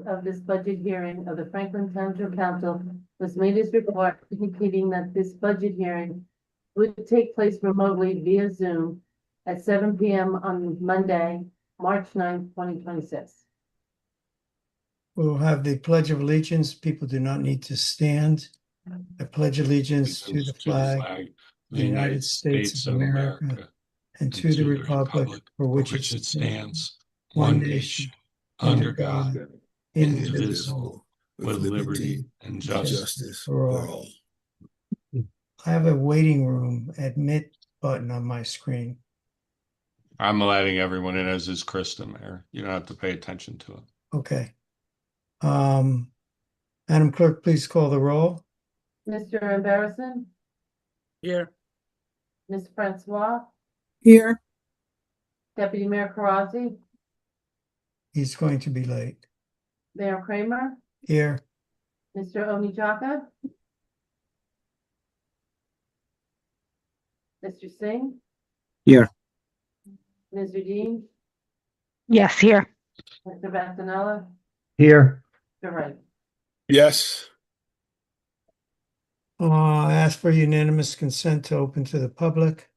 of this budget hearing of the Franklin Township Council was made his report indicating that this budget hearing would take place remotely via Zoom at 7 p.m. on Monday, March 9th, 2026. We'll have the Pledge of Allegiance. People do not need to stand. I pledge allegiance to the flag of the United States of America and to the republic for which it stands, one nation, under God, indivisible, with liberty and justice for all. I have a waiting room admit button on my screen. I'm letting everyone in, as is Krista, Mayor. You don't have to pay attention to it. Okay. Madam Clerk, please call the roll. Mr. Embarrasson? Here. Ms. Francois? Here. Deputy Mayor Karazi? He's going to be late. Mayor Kramer? Here. Mr. Onijaka? Mr. Singh? Here. Ms. Udine? Yes, here. Mr. Vasanella? Here. Mr. Wright? Yes. I ask for unanimous consent to open to the public.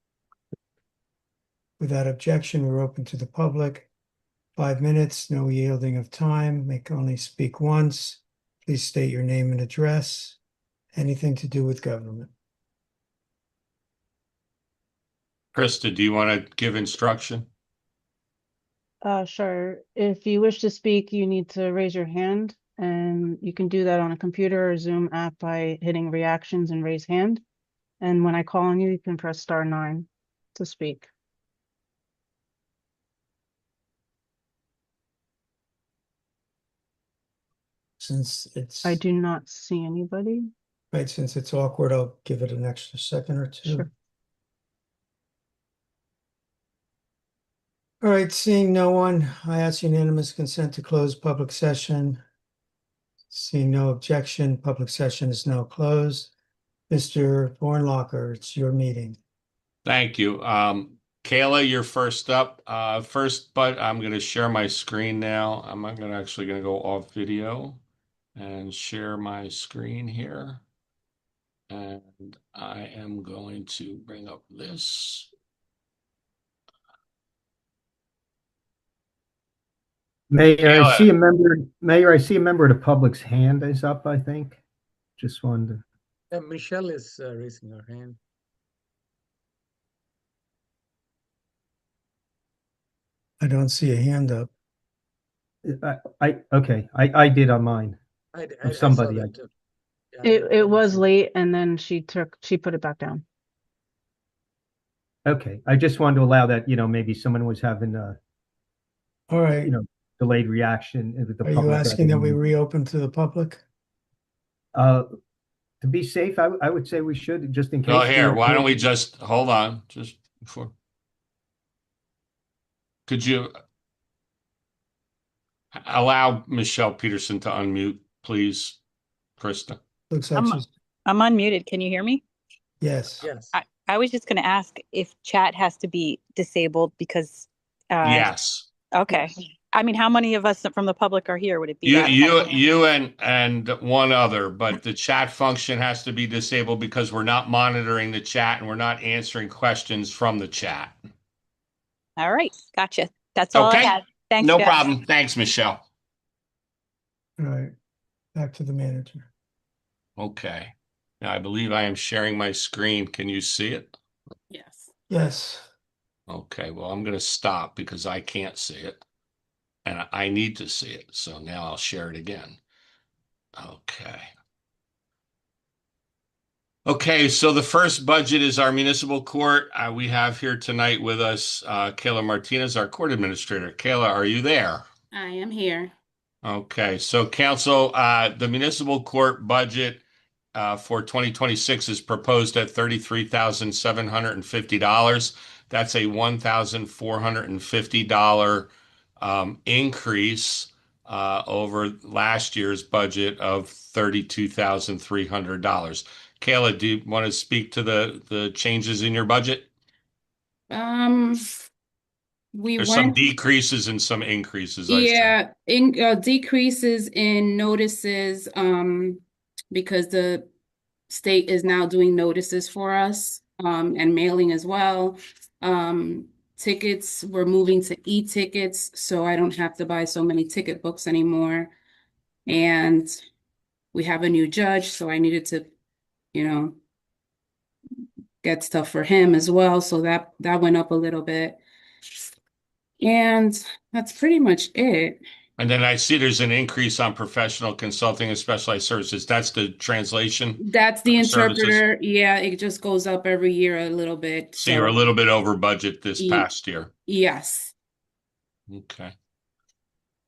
Without objection, we're open to the public. 5 minutes, no yielding of time, may only speak once. Please state your name and address. Anything to do with government. Krista, do you want to give instruction? Sure. If you wish to speak, you need to raise your hand, and you can do that on a computer or Zoom app by hitting reactions and raise hand. And when I call on you, you can press *9 to speak. Since it's I do not see anybody. right, since it's awkward, I'll give it an extra second or two. Sure. All right, seeing no one, I ask unanimous consent to close public session. Seeing no objection, public session is now closed. Mr. Bornlocker, it's your meeting. Thank you. Kayla, you're first up. But I'm going to share my screen now. I'm actually going to go off video and share my screen here. And I am going to bring up this. Mayor, I see a member of the public's hand is up, I think. Just wanted to. Michelle is raising her hand. I don't see a hand up. I did on mine. I Somebody. saw that too. Yeah, It was late, and then she put it back down. Okay, I just wanted to allow that, maybe someone was having All right. delayed reaction with the Are public. you asking that we reopen to the public? To be safe, I would say we should, just in case. Oh, here, why don't we just hold on just before. Could you allow Michelle Peterson to unmute, please, Krista? Looks like she's, I'm unmuted. Can you hear me? yes. Yes. I was just going to ask if chat has to be disabled because. Yes. Okay. I mean, how many of us from the public are here? Would it be You and one other, but the chat function has to be disabled because we're not monitoring the chat and we're not answering questions from the chat. All right. Gotcha. That's all I Okay. had. Thanks, No guys. problem. Thanks, Michelle. All right. Back to the manager. Okay. Now I believe I am sharing my screen. Can you see it? Yes. Yes. Okay. Well, I'm going to stop because I can't see it. And I need to see it. So now I'll share it again. Okay. Okay, so the first budget is our municipal court. We have here tonight with us Kayla Martinez, our court administrator. Kayla, are you there? I am here. Okay, so council, the municipal court budget for 2026 is proposed at $33,750. That's a $1,450 increase over last year's budget of $32,300. Kayla, do you want to speak to the changes in your budget? We There's some went, decreases and some increases, I see. yeah, in decreases in notices, because the state is now doing notices for us, and mailing as well. Tickets, we're moving to e-tickets, so I don't have to buy so many ticket books anymore. And we have a new judge, so I needed to, you know, get stuff for him as well. So that went up a little bit. And that's pretty much it. And then I see there's an increase on professional consulting and specialized services. That's the translation That's the services. interpreter. Yeah, it just goes up every year a little bit. So you're a little bit over budget this Ye- past year. Yes. Okay.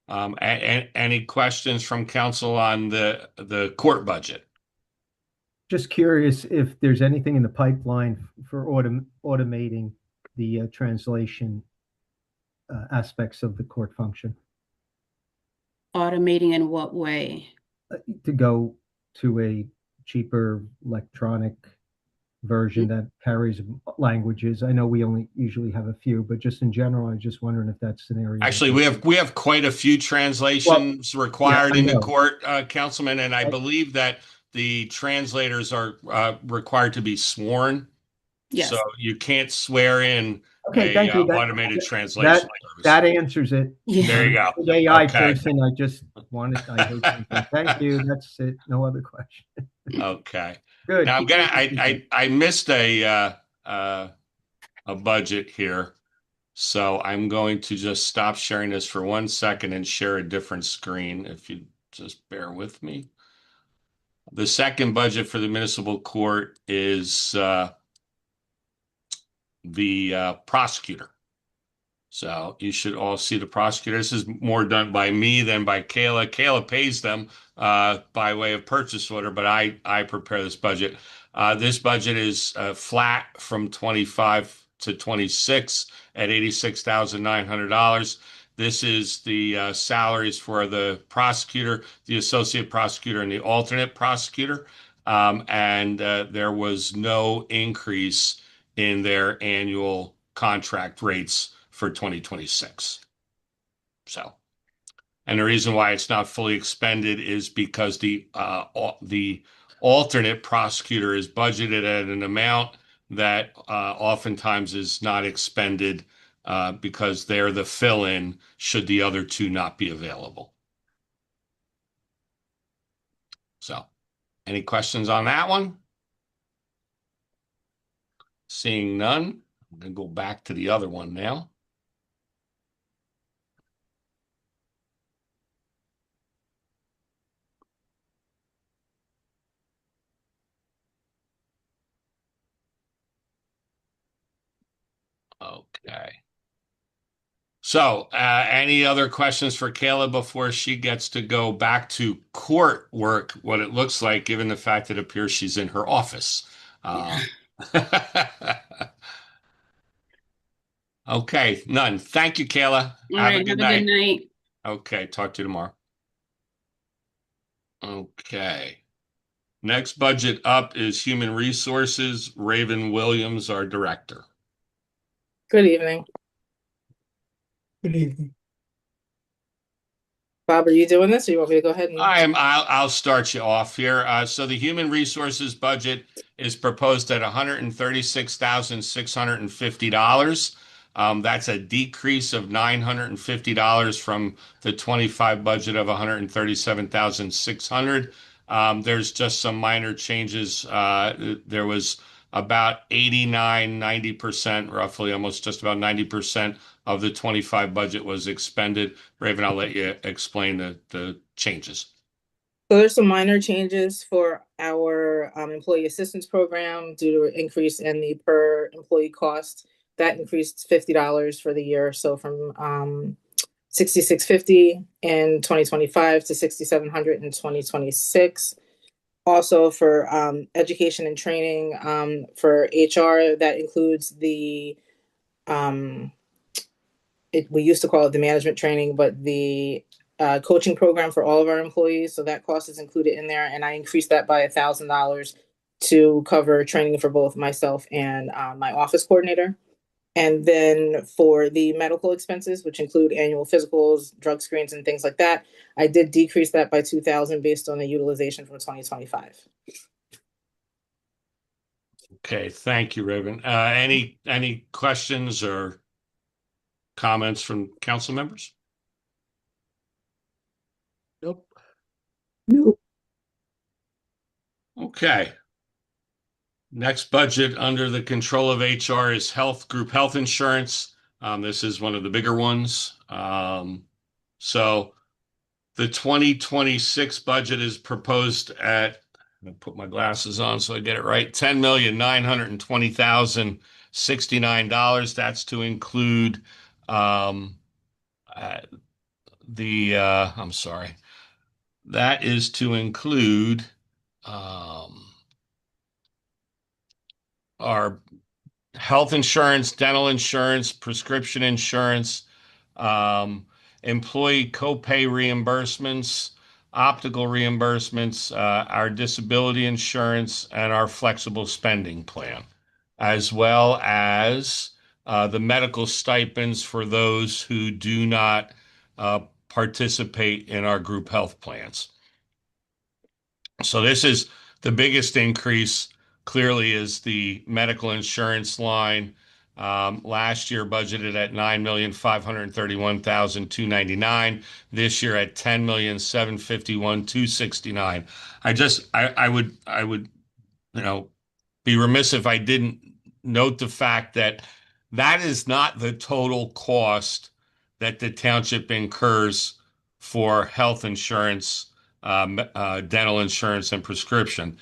Any questions from council on the court budget? Just curious if there's anything in the pipeline for automating the translation aspects of the court function Automating in what way? to go to a cheaper electronic version that carries languages. I know we only usually have a few, but just in general, I was just wondering if that's an area. Actually, we have quite a few translations required in the court, Councilman, and I believe that the translators are required to be sworn. Yes. So you can't swear in thank you. automated translation. That answers it. Yeah. There you go. The AI Okay. person, I just wanted. Thank you. That's it. No other question. Okay. Good. Now I missed a budget here, so I'm going to just stop sharing this for 1 second and share a different screen. If you just bear with me. The second budget for the municipal court is the prosecutor. So you should all see the prosecutor. This is more done by me than by Kayla. Kayla pays them by way of purchase order, but I prepare this budget. This budget is flat from 25 to 26 at $86,900. This is the salaries for the prosecutor, the associate prosecutor, and the alternate prosecutor. And there was no increase in their annual contract rates for 2026. So, and the reason why it's not fully expended is because the alternate prosecutor is budgeted at an amount that oftentimes is not expended because they're the fill-in should the other two not be available. So, any questions on that one? Seeing none, I'm going to go back to the other one now. Okay. So, any other questions for Kayla before she gets to go back to court work, what it looks like, given the fact that it appears she's in her office? Okay, none. Thank you, Kayla. Have a good night. Okay, talk to you tomorrow. Okay. Next budget up is Human Resources. Raven Williams, our director. Good evening. Good evening. Bob, are you doing this or you want me to go ahead and I'll start you off here. So the Human Resources budget is proposed at $136,650. That's a decrease of $950 from the 25 budget of $137,600. There's just some minor changes. There was about 90%, roughly almost just about 90% of the 25 budget was expended. Raven, I'll let you explain the changes. So there's some minor changes for our employee assistance program due to an increase in the per employee cost. That increased $50 for the year. So from $66.50 in 2025 to $6,700 in 2026. Also for education and training for HR, that includes the we used to call it the management training, but the coaching program for all of our employees. So that cost is included in there. And I increased that by $1,000 to cover training for both myself and my office coordinator. And then for the medical expenses, which include annual physicals, drug screens, and things like that, I did decrease that by 2,000 based on the utilization from 2025. Okay, thank you, Raven. Any questions or comments from council members? Nope. Okay. Next budget under the control of HR is group health insurance. This is one of the bigger ones. So the 2026 budget is proposed at, I'm gonna put my glasses on so I get it right, $10,920,069. That's to include I'm sorry. That is to include our health insurance, dental insurance, prescription insurance, employee copay reimbursements, optical reimbursements, our disability insurance, and our flexible spending plan, as well as the medical stipends for those who do not participate in our group health plans. So this is the biggest increase, clearly, is the medical insurance line. Last year budgeted at $9,531,299. This year at $10,751,269. I would, be remiss if I didn't note the fact that that is not the total cost that the township incurs for health insurance, dental insurance, and prescription.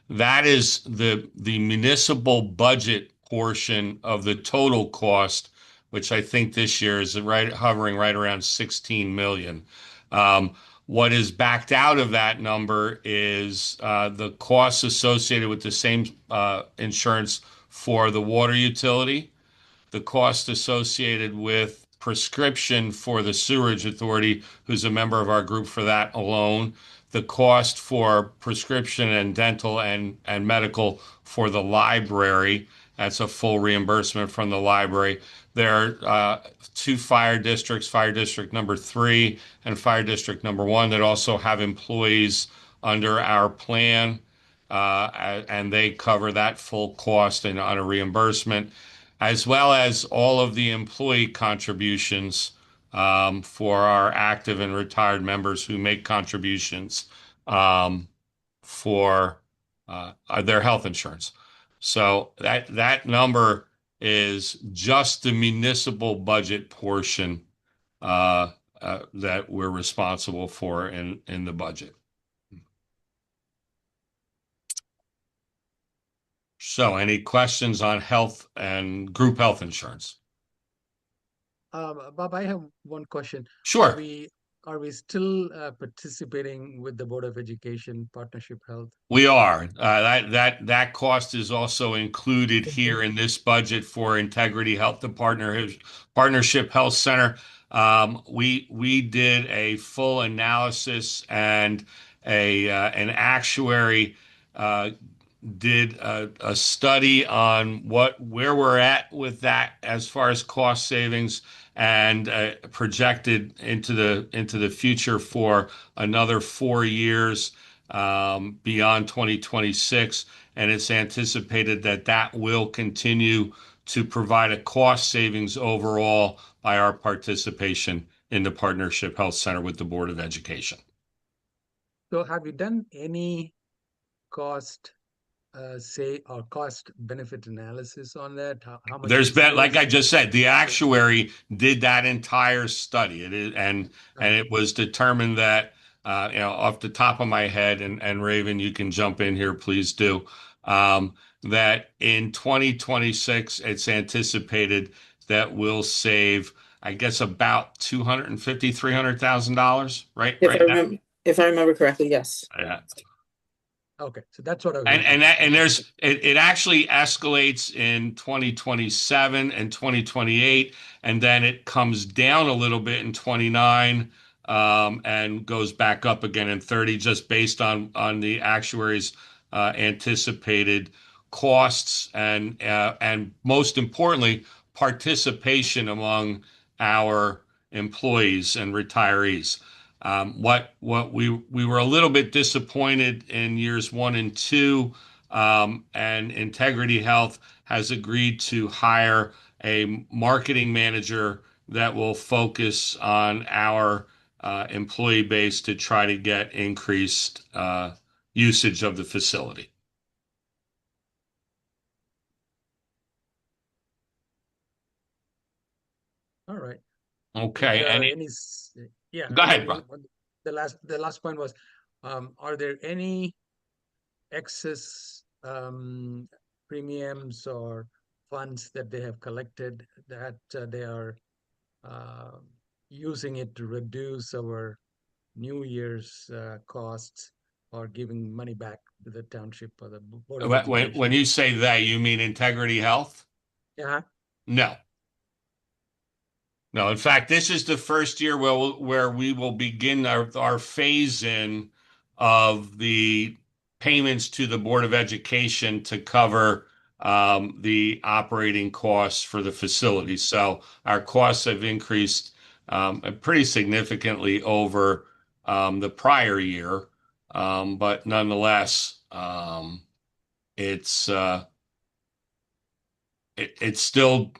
That is the municipal budget portion of the total cost, which I think this year is hovering right around 16 million. What is backed out of that number is the costs associated with the same insurance for the water utility, the cost associated with prescription for the sewerage authority, who's a member of our group for that alone, the cost for prescription and dental and medical for the library. That's a full reimbursement from the library. There are two fire districts, Fire District number 3 and Fire District number 1, that also have employees under our plan, and they cover that full cost and on a reimbursement, as well as all of the employee contributions for our active and retired members who make contributions for their health insurance. So that number is just the municipal budget portion that we're responsible for in the budget. So any questions on health and group health insurance? Bob, I have one question. Sure. Are we still participating with the Board of Education Partnership Health? We are. That cost is also included here in this budget for Integrity Health, the Partnership Health Center. We did a full analysis, and an actuary did a study on where we're at with that as far as cost savings, and projected into the future for another 4 years beyond 2026, and it's anticipated that will continue to provide a cost savings overall by our participation in the Partnership Health Center with the Board of Education. So have you done any cost cost benefit analysis on that? How much There's it been, like I saves? just said, the actuary did that entire study. And it was determined that, off the top of my head, and Raven, you can jump in here, please do, that in 2026, it's anticipated that we'll save, I guess, about $250,000, $300,000, right? If I remember correctly, yes. Yeah. Okay, so that's what I was it actually escalates in 2027 and 2028, and then it comes down a little bit in 29, and goes back up again in 30, just based on the actuaries' anticipated costs, and most importantly, participation among our employees and retirees. What we were a little bit disappointed in years 1 and 2, and Integrity Health has agreed to hire a marketing manager that will focus on our employee base to try to get increased usage of the facility. All right. Okay. Any, yeah. Go ahead, Ron. The last point was, are there any excess premiums or funds that they have collected that they are using it to reduce our New Year's costs, or giving money back to the township or the Board of Education? When you say that, you mean Integrity Health? Yeah. No. No, in fact, this is the first year where we will begin our phase in of the payments to the Board of Education to cover the operating costs for the facility. So our costs have increased pretty significantly over the prior year, but nonetheless, it's still,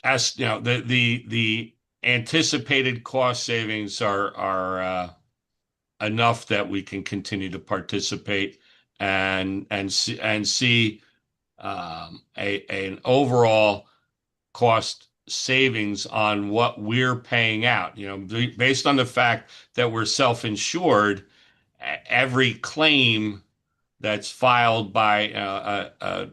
as you know, the anticipated cost savings are enough that we can continue to participate and see an overall cost savings on what we're paying out. You know, based on the fact that we're self-insured, every claim that's filed by a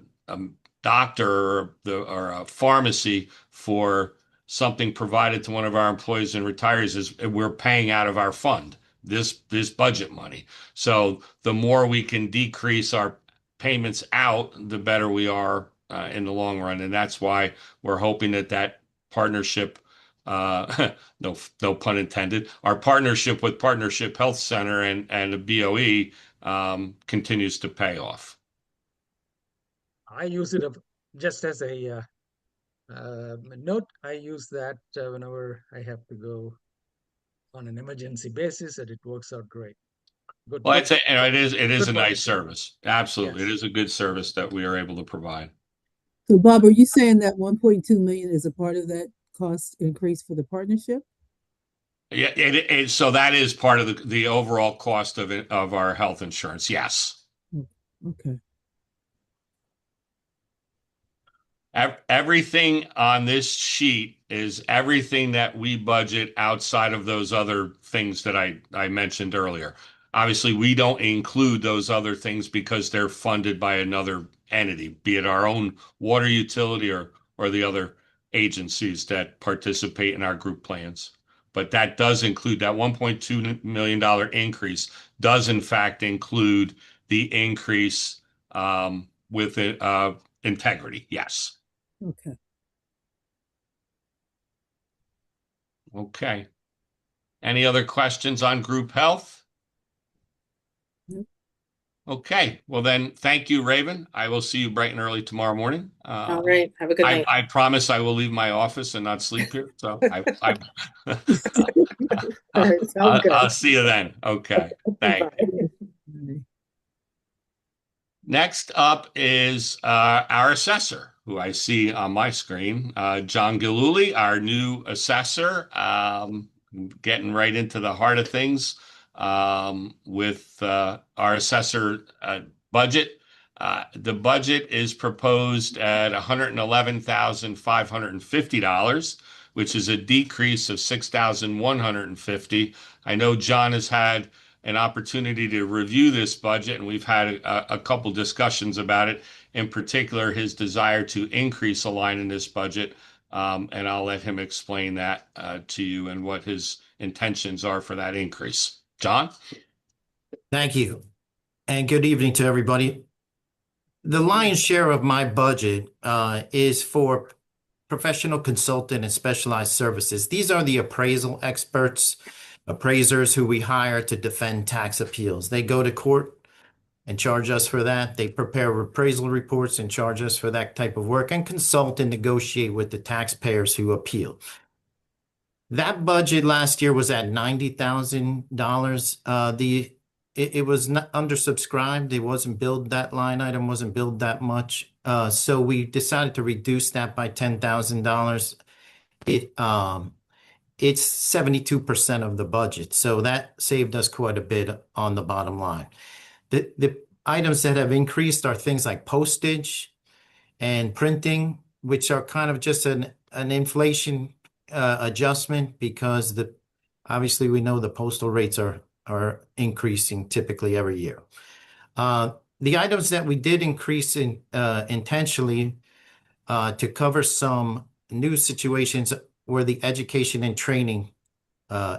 doctor or a pharmacy for something provided to one of our employees and retirees is we're paying out of our fund, this budget money. So the more we can decrease our payments out, the better we are in the long run. And that's why we're hoping that partnership, no pun intended, our partnership with Partnership Health Center and the BOE continues to pay off. I use it just as a note. I use that whenever I have to go on an emergency basis, and it works out great. Good. Well, it is a nice partnership. service. Absolutely. Yes. It is a good service that we are able to provide. So Bob, are you saying that 1.2 million is a part of that cost increase for the partnership? Yeah, so that is part of the overall cost of our health insurance. Yes. Okay. Everything on this sheet is everything that we budget outside of those other things that I mentioned earlier. Obviously, we don't include those other things because they're funded by another entity, be it our own water utility or the other agencies that participate in our group plans. But that does include that $1.2 million increase does in fact include the increase with Integrity. Yes. Okay. Okay. Any other questions on group health? Nope. Okay. Well then, thank you, Raven. I will see you bright and early tomorrow morning. All right. Have a good night. I promise I will leave my office and not sleep here. So All right, sounds good. I'll see you then. Okay. Thank you. Bye. Next up is our assessor, who I see on my screen, John Gillooly, our new assessor, getting right into the heart of things with our assessor budget. The budget is proposed at $111,550, which is a decrease of $6,150. I know John has had an opportunity to review this budget, and we've had a couple discussions about it, in particular his desire to increase a line in this budget, and I'll let him explain that to you and what his intentions are for that increase. John? Thank you, and good evening to everybody. The lion's share of my budget is for professional consultant and specialized services. These are the appraisal experts, appraisers who we hire to defend tax appeals. They go to court and charge us for that. They prepare appraisal reports and charge us for that type of work and consult and negotiate with the taxpayers who appeal. That budget last year was at $90,000. It was not undersubscribed. It wasn't billed, that line item wasn't billed that much. So we decided to reduce that by $10,000. It's 72% of the budget. So that saved us quite a bit on the bottom line. The items that have increased are things like postage and printing, which are kind of just an inflation adjustment, because obviously we know the postal rates are increasing typically every year. The items that we did increase intentionally to cover some new situations were the education and training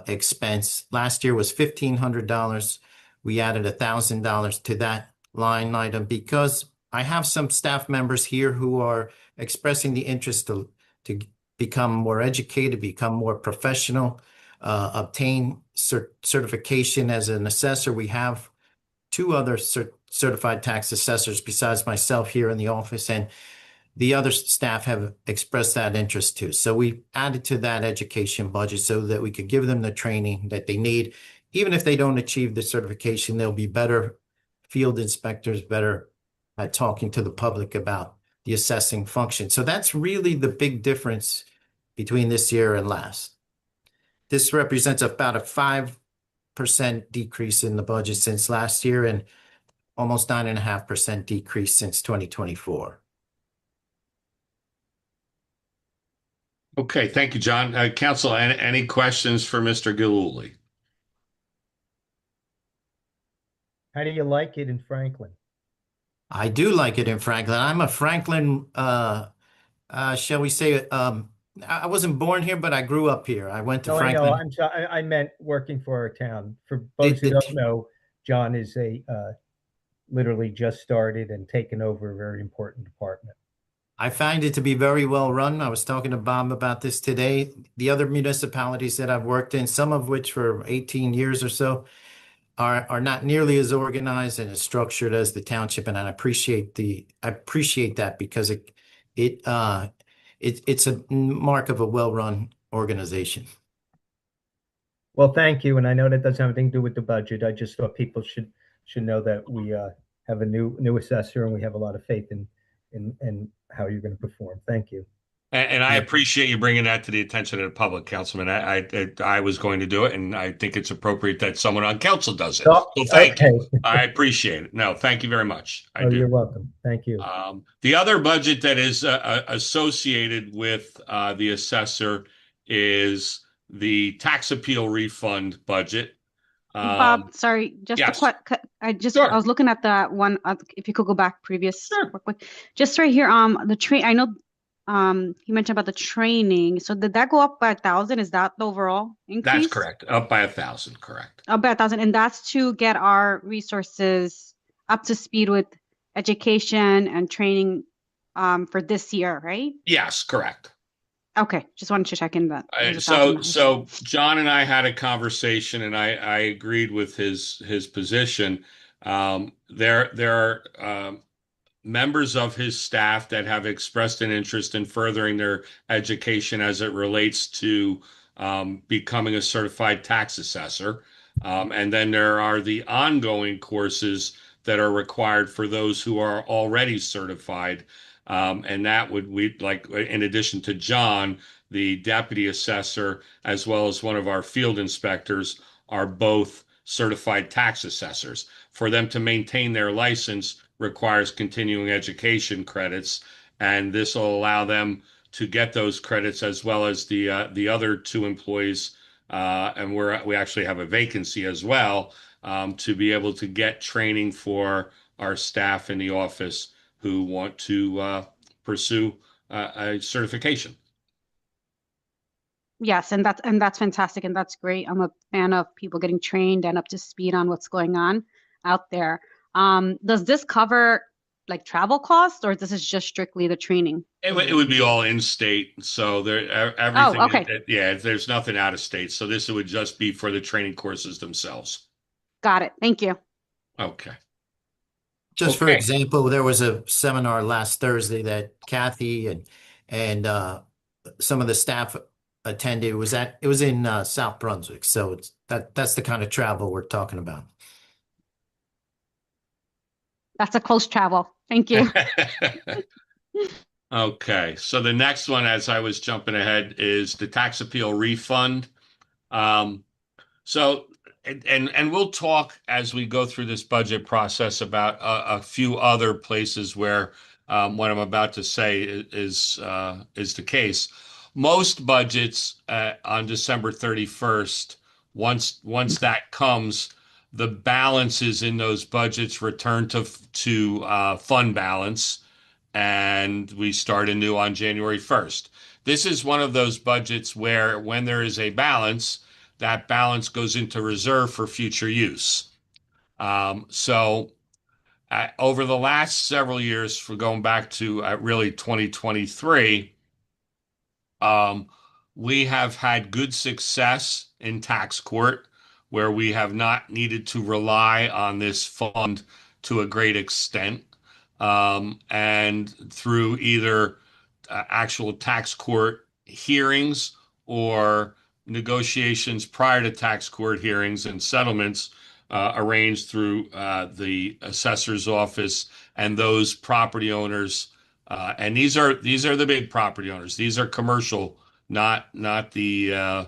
expense. Last year was $1,500. We added $1,000 to that line item because I have some staff members here who are expressing the interest to become more educated, become more professional, obtain certification as an assessor. We have two other certified tax assessors besides myself here in the office, and the other staff have expressed that interest too. So we added to that education budget so that we could give them the training that they need. Even if they don't achieve the certification, they'll be better field inspectors, better at talking to the public about the assessing function. So that's really the big difference between this year and last. This represents about a 5% decrease in the budget since last year and almost 9.5% decrease since 2024. Okay, thank you, John. Council, any questions for Mr. Gillooly? How do you like it in Franklin? I do like it in Franklin. I'm a Franklin, shall we say, I wasn't born here, but I grew up here. I went to No, Franklin. I know. I'm sorry. I meant working for our town. For those who don't know, John is literally just started and taken over a very important department. I find it to be very well run. I was talking to Bob about this today. The other municipalities that I've worked in, some of which for 18 years or so, are not nearly as organized and as structured as the township, and I appreciate that because it's a mark of a well-run organization. Well, thank you, and I know that doesn't have anything to do with the budget. I just thought people should know that we have a new assessor, and we have a lot of faith in how you're going to perform. Thank you. And I appreciate you bringing that to the attention of the public, Councilman. I was going to do it, and I think it's appropriate that someone on council does it. So thank you. I appreciate it. No, thank you very much. I do. You're welcome. Thank you. The other budget that is associated with the assessor is the tax appeal refund budget. Bob, sorry, just yes. I Sure. was looking at that one. If you could go back previous, real quick. Just right here. The train. I know. You mentioned about the training. So did that go up by 1,000? Is that the overall increase? That's correct. Up by 1,000. Correct. Up by 1,000, and that's to get our resources up to speed with education and training for this year, right? Yes, correct. Okay, just wanted to check in that. So John and I had a conversation, and I agreed with his position. There are members of his staff that have expressed an interest in furthering their education as it relates to becoming a certified tax assessor. And then there are the ongoing courses that are required for those who are already certified. And that we'd like, in addition to John, the deputy assessor, as well as one of our field inspectors, are both certified tax assessors. For them to maintain their license requires continuing education credits, and this will allow them to get those credits as well as the other two employees, and we actually have a vacancy as well, to be able to get training for our staff in the office who want to pursue a certification. Yes, and that's fantastic, and that's great. I'm a fan of people getting trained and up to speed on what's going on out there. Does this cover like travel costs, or this is just strictly the training? It would be all in state, so there everything. Oh, okay. There's nothing out of state, so this would just be for the training courses themselves. Got it. Thank you. Okay. Just for Okay. example, there was a seminar last Thursday that Kathy and some of the staff attended. It was in South Brunswick. So that's the kind of travel we're talking about. That's a close travel. Thank you. Okay, so the next one, as I was jumping ahead, is the tax appeal refund. Um, so, and we'll talk as we go through this budget process about a few other places where what I'm about to say is the case. Most budgets on December 31st, once that comes, the balances in those budgets return to fund balance, and we start anew on January 1st. This is one of those budgets where when there is a balance, that balance goes into reserve for future use. Over the last several years, for going back to really 2023, um, we have had good success in tax court where we have not needed to rely on this fund to a great extent. And through either actual tax court hearings or negotiations prior to tax court hearings and settlements arranged through the assessor's office and those property owners. And these are the big property owners. These are commercial, not the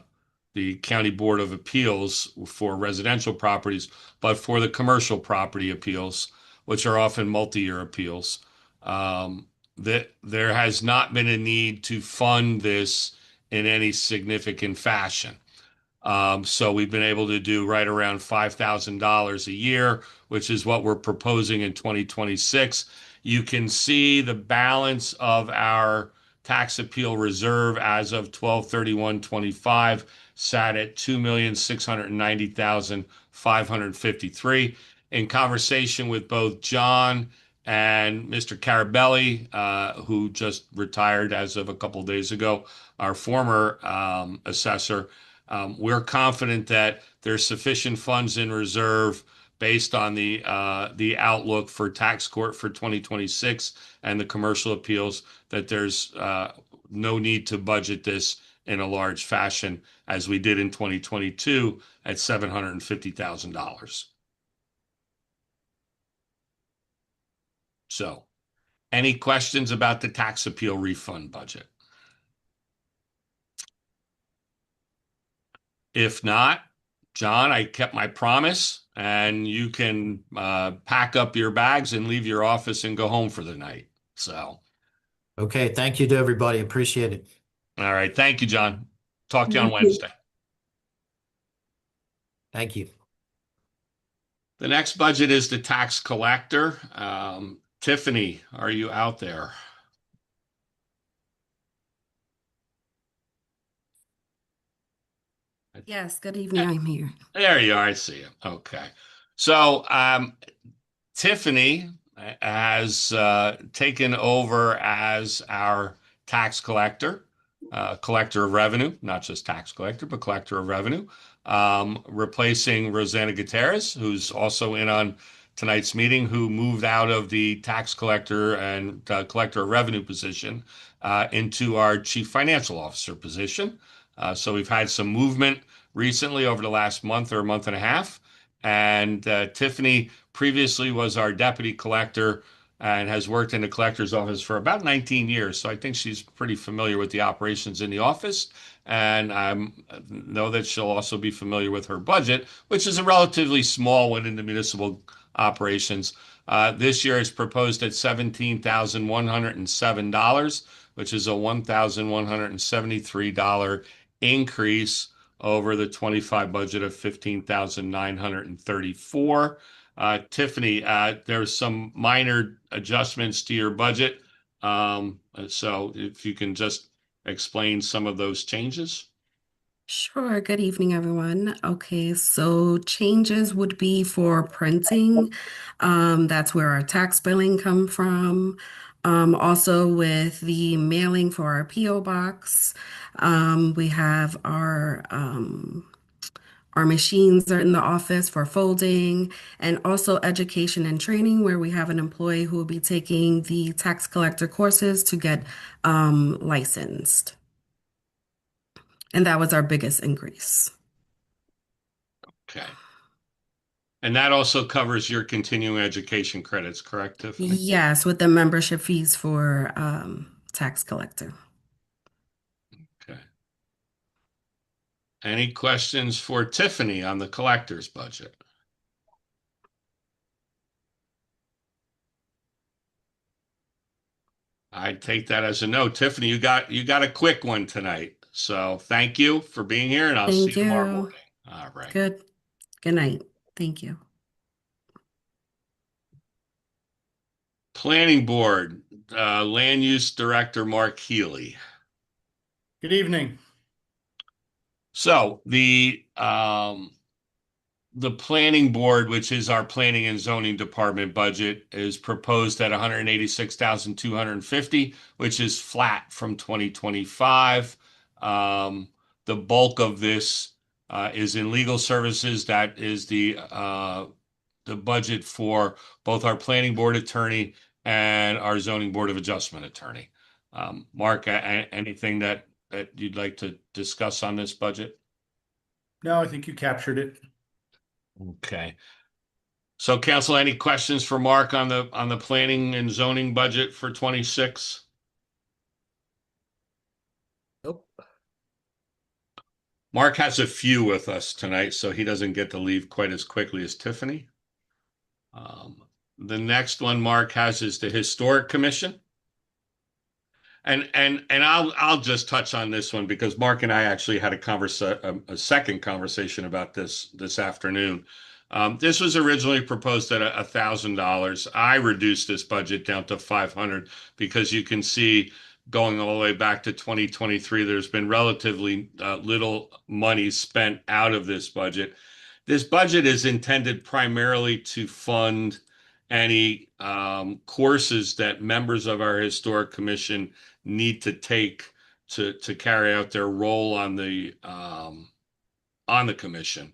County Board of Appeals for residential properties, but for the commercial property appeals, which are often multi-year appeals. That there has not been a need to fund this in any significant fashion. So we've been able to do right around $5,000 a year, which is what we're proposing in 2026. You can see the balance of our tax appeal reserve as of 12/31/25 sat at 2,690,553. In conversation with both John and Mr. Carabelli, who just retired as of a couple of days ago, our former assessor, we're confident that there's sufficient funds in reserve based on the outlook for tax court for 2026 and the commercial appeals that there's no need to budget this in a large fashion as we did in 2022 at $750,000. So, any questions about the tax appeal refund budget? If not, John, I kept my promise, and you can pack up your bags and leave your office and go home for the night. So, Okay, thank you to everybody. Appreciate it. all right. Thank you, John. Talk to you on Thank you. Wednesday. Thank you. The next budget is the tax collector. Tiffany, are you out there? Yes, good evening. I'm here. There you are. I see you. Okay. So, Tiffany has taken over as our tax collector, collector of revenue, not just tax collector, but collector of revenue, replacing Rosanna Gutierrez, who's also in on tonight's meeting, who moved out of the tax collector and collector of revenue position into our chief financial officer position. So we've had some movement recently over the last month or a month and a half. And Tiffany previously was our deputy collector and has worked in the collector's office for about 19 years. So I think she's pretty familiar with the operations in the office. And I know that she'll also be familiar with her budget, which is a relatively small one in the municipal operations. This year is proposed at $17,107, which is a $1,173 increase over the 25 budget of 15,934. Tiffany, there's some minor adjustments to your budget. So if you can just explain some of those changes. Sure. Good evening, everyone. Okay, so changes would be for printing. That's where our tax billing come from. Also with the mailing for our PO box. We have our Our machines are in the office for folding, and also education and training, where we have an employee who will be taking the tax collector courses to get licensed. And that was our biggest increase. Okay. And that also covers your continuing education credits, correct, Tiffany? Yes, with the membership fees for tax collector. Okay. Any questions for Tiffany on the collector's budget? I'd take that as a no. Tiffany, you got a quick one tonight. So thank you for being here, and I'll see you tomorrow morning. All right. Good night. Thank you. Planning Board, Land Use Director Mark Healy. Good evening. So the Planning Board, which is our planning and zoning department budget, is proposed at 186,250, which is flat from 2025. The bulk of this is in legal services. That is the budget for both our planning board attorney and our zoning board of adjustment attorney. Mark, anything that you'd like to discuss on this budget? No, I think you captured it. Okay. So council, any questions for Mark on the planning and zoning budget for 26? Nope. Mark has a few with us tonight, so he doesn't get to leave quite as quickly as Tiffany. The next one Mark has is the Historic Commission. And I'll just touch on this one because Mark and I actually had a second conversation about this afternoon. This was originally proposed at $1,000. I reduced this budget down to $500 because you can see going all the way back to 2023, there's been relatively little money spent out of this budget. This budget is intended primarily to fund any courses that members of our Historic Commission need to take to carry out their role on the commission.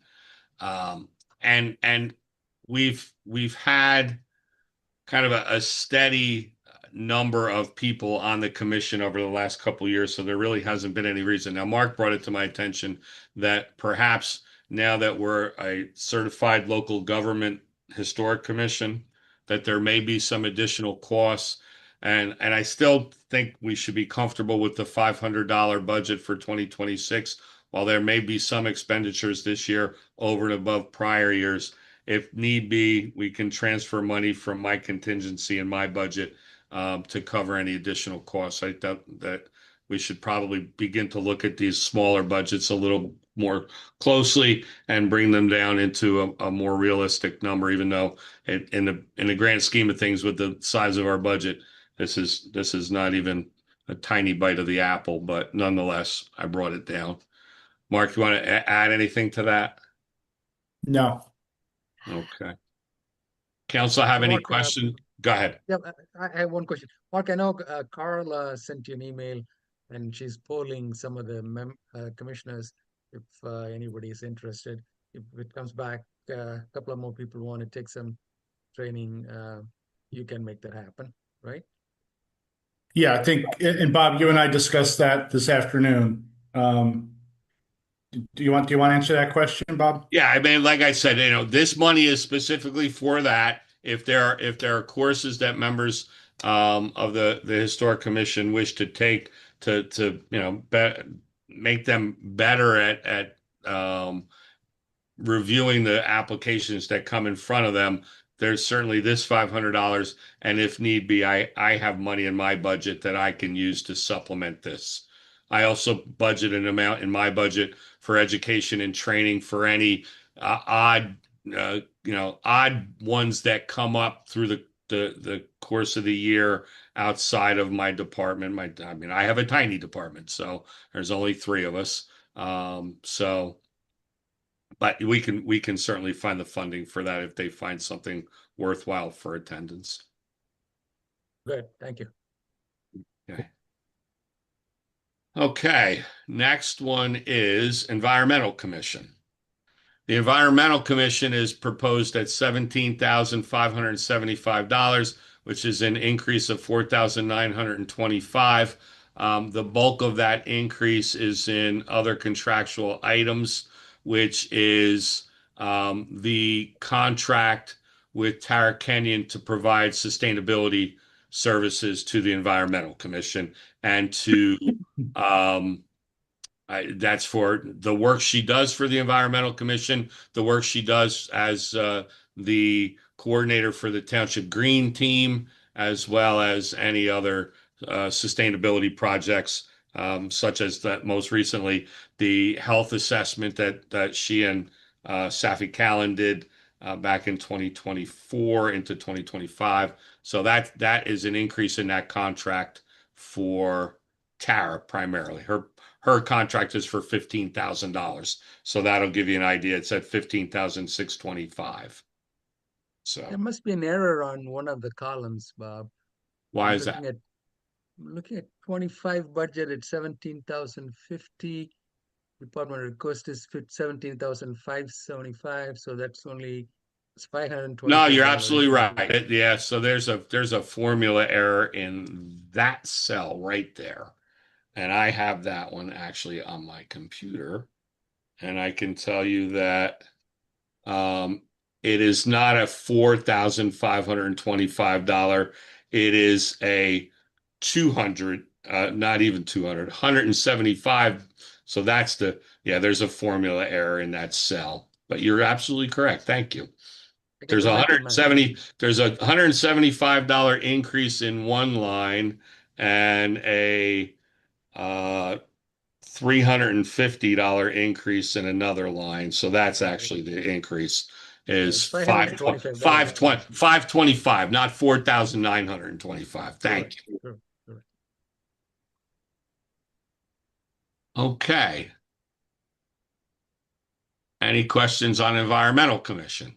And we've had kind of a steady number of people on the commission over the last couple of years, so there really hasn't been any reason. Now, Mark brought it to my attention that perhaps now that we're a certified local government historic commission, that there may be some additional costs. And I still think we should be comfortable with the $500 budget for 2026, while there may be some expenditures this year over and above prior years. If need be, we can transfer money from my contingency and my budget to cover any additional costs. I thought that we should probably begin to look at these smaller budgets a little more closely and bring them down into a more realistic number, even though in the grand scheme of things with the size of our budget, this is not even a tiny bite of the apple, but nonetheless, I brought it down. Mark, you want to add anything to that? No. Okay. Council, have any Mark, questions? Go ahead. Yeah, I have one question. Mark, I know Carl sent you an email and she's polling some of the commissioners if anybody is interested. If it comes back, a couple of more people want to take some training, you can make that happen, right? Yeah, I think, and Bob, you and I discussed that this afternoon. Do you want to answer that question, Bob? Yeah, I mean, like I said, this money is specifically for that. If there are courses that members of the Historic Commission wish to take to make them better at reviewing the applications that come in front of them, there's certainly this $500, and if need be, I have money in my budget that I can use to supplement this. I also budget an amount in my budget for education and training for any odd ones that come up through the course of the year outside of my department. I have a tiny department, so there's only 3 of us. But we can certainly find the funding for that if they find something worthwhile for attendance. Good, thank you. Okay. Okay, next one is Environmental Commission. The Environmental Commission is proposed at $17,575, which is an increase of $4,925. The bulk of that increase is in other contractual items, which is the contract with Tara Kenyon to provide sustainability services to the Environmental Commission and to that's for the work she does for the Environmental Commission, the work she does as the coordinator for the Township Green Team, as well as any other sustainability projects, such as that most recently the health assessment that she and Safi Callan did back in 2024 into 2025. So that is an increase in that contract for Tara primarily. Her contract is for $15,000. So that'll give you an idea. It's at $15,625. So There must be an error on one of the columns, Bob. why I'm is that? looking at 25 budget at 17,050. Department request is 17,575. So that's only $520. No, you're absolutely right. Yeah, so there's a formula error in that cell right there. And I have that one actually on my computer. And I can tell you that it is not a $4,525. It is a 200, not even 200, 175. So that's there's a formula error in that cell. But you're absolutely correct. Thank you. There's a $175 increase in one line and a $350 increase in another line. So that's actually the increase is $525, not $4,925. Thank you. Sure. Okay. Any questions on Environmental Commission?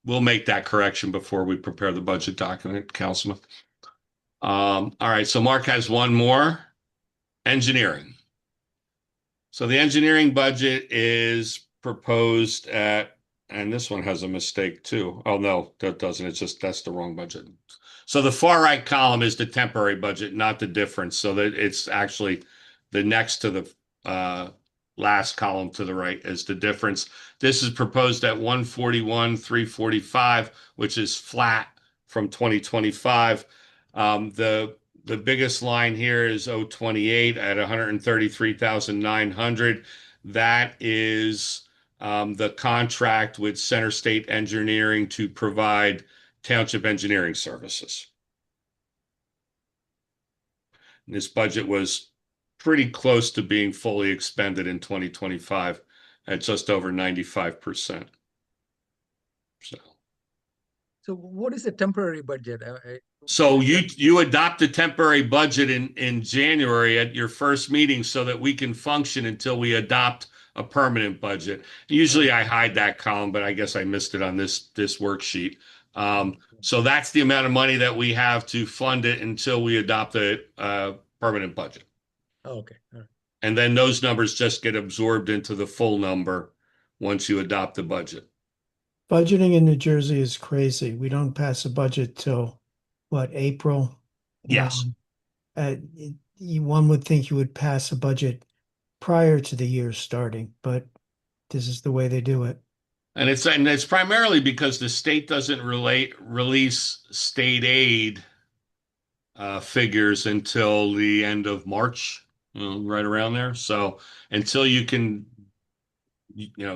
We'll make that correction before we prepare the budget document, Councilman. All right, so Mark has one more. Engineering. So the engineering budget is proposed at, and this one has a mistake too. Oh, no, that doesn't. It's just, that's the wrong budget. So the far right column is the temporary budget, not the difference. So that it's actually the next to the last column to the right is the difference. This is proposed at 141,345, which is flat from 2025. The biggest line here is 028 at 133,900. That is the contract with Center State Engineering to provide township engineering services. And this budget was pretty close to being fully expended in 2025 at just over 95%. So what is a temporary budget? So you adopt a temporary budget in January at your first meeting so that we can function until we adopt a permanent budget. Usually I hide that column, but I guess I missed it on this worksheet. So that's the amount of money that we have to fund it until we adopt a permanent budget. Oh, okay. All right. And then those numbers just get absorbed into the full number once you adopt the budget. Budgeting in New Jersey is crazy. We don't pass a budget till what, April? Yes. One would think you would pass a budget prior to the year starting, but this is the way they do it. And it's primarily because the state doesn't release state aid figures until the end of March, right around there. So until you can,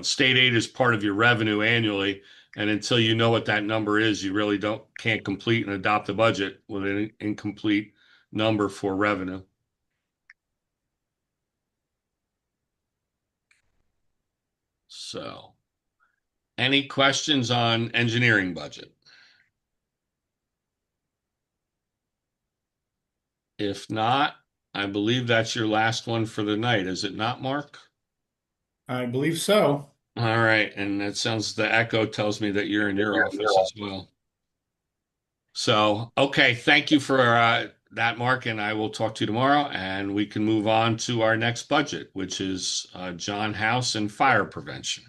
state aid is part of your revenue annually. And until you know what that number is, you really can't complete and adopt a budget with an incomplete number for revenue. So, any questions on engineering budget? If not, I believe that's your last one for the night, is it not, Mark? I believe so. All right, and that sounds, the echo tells me that you're in your office as well. So, okay, thank you for that, Mark, and I will talk to you tomorrow, and we can move on to our next budget, which is John House and fire prevention.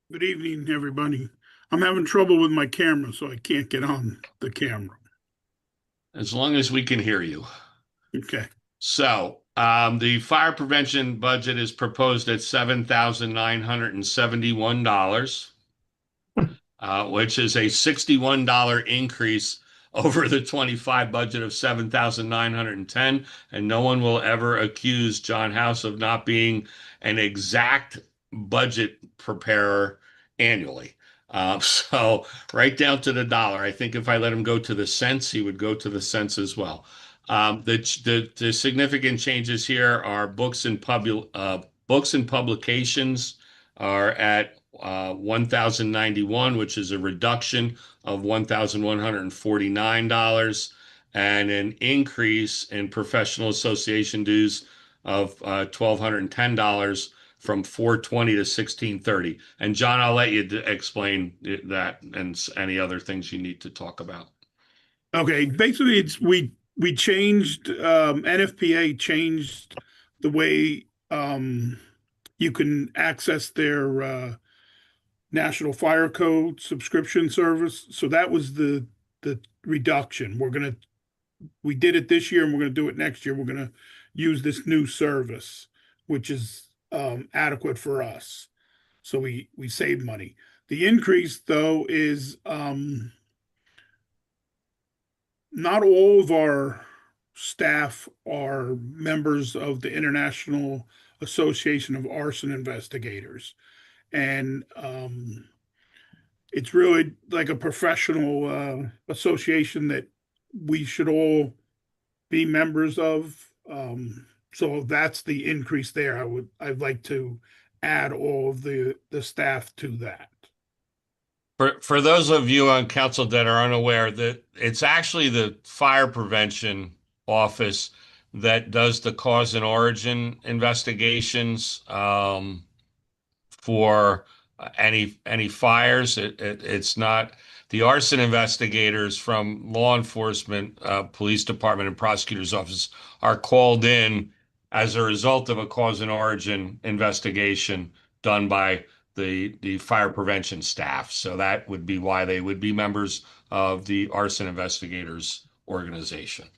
Good evening, everybody. I'm having trouble with my camera, so I can't get on the camera. As long as we can hear you. Okay. So, the fire prevention budget is proposed at $7,971, which is a $61 increase over the 25 budget of 7,910. And no one will ever accuse John House of not being an exact budget preparer annually. So right down to the dollar. I think if I let him go to the cents, he would go to the cents as well. The significant changes here are books and publications are at 1,091, which is a reduction of $1,149, and an increase in professional association dues of $1,210 from 420 to 1630. And John, I'll let you explain that and any other things you need to talk about. Okay. Basically, we changed NFPA changed the way you can access their National Fire Code subscription service. So that was the reduction. We did it this year and we're gonna do it next year. We're gonna use this new service, which is adequate for us. So we save money. The increase though is not all of our staff are members of the International Association of Arson Investigators. And it's really like a professional association that we should all be members of. So that's the increase there. I'd like to add all of the staff to that. For those of you on council that are unaware, that it's actually the fire prevention office that does the cause and origin investigations for any fires. It's not the arson investigators from law enforcement, police department, and prosecutor's office are called in as a result of a cause and origin investigation done by the fire prevention staff. So that would be why they would be members of the arson investigators organization.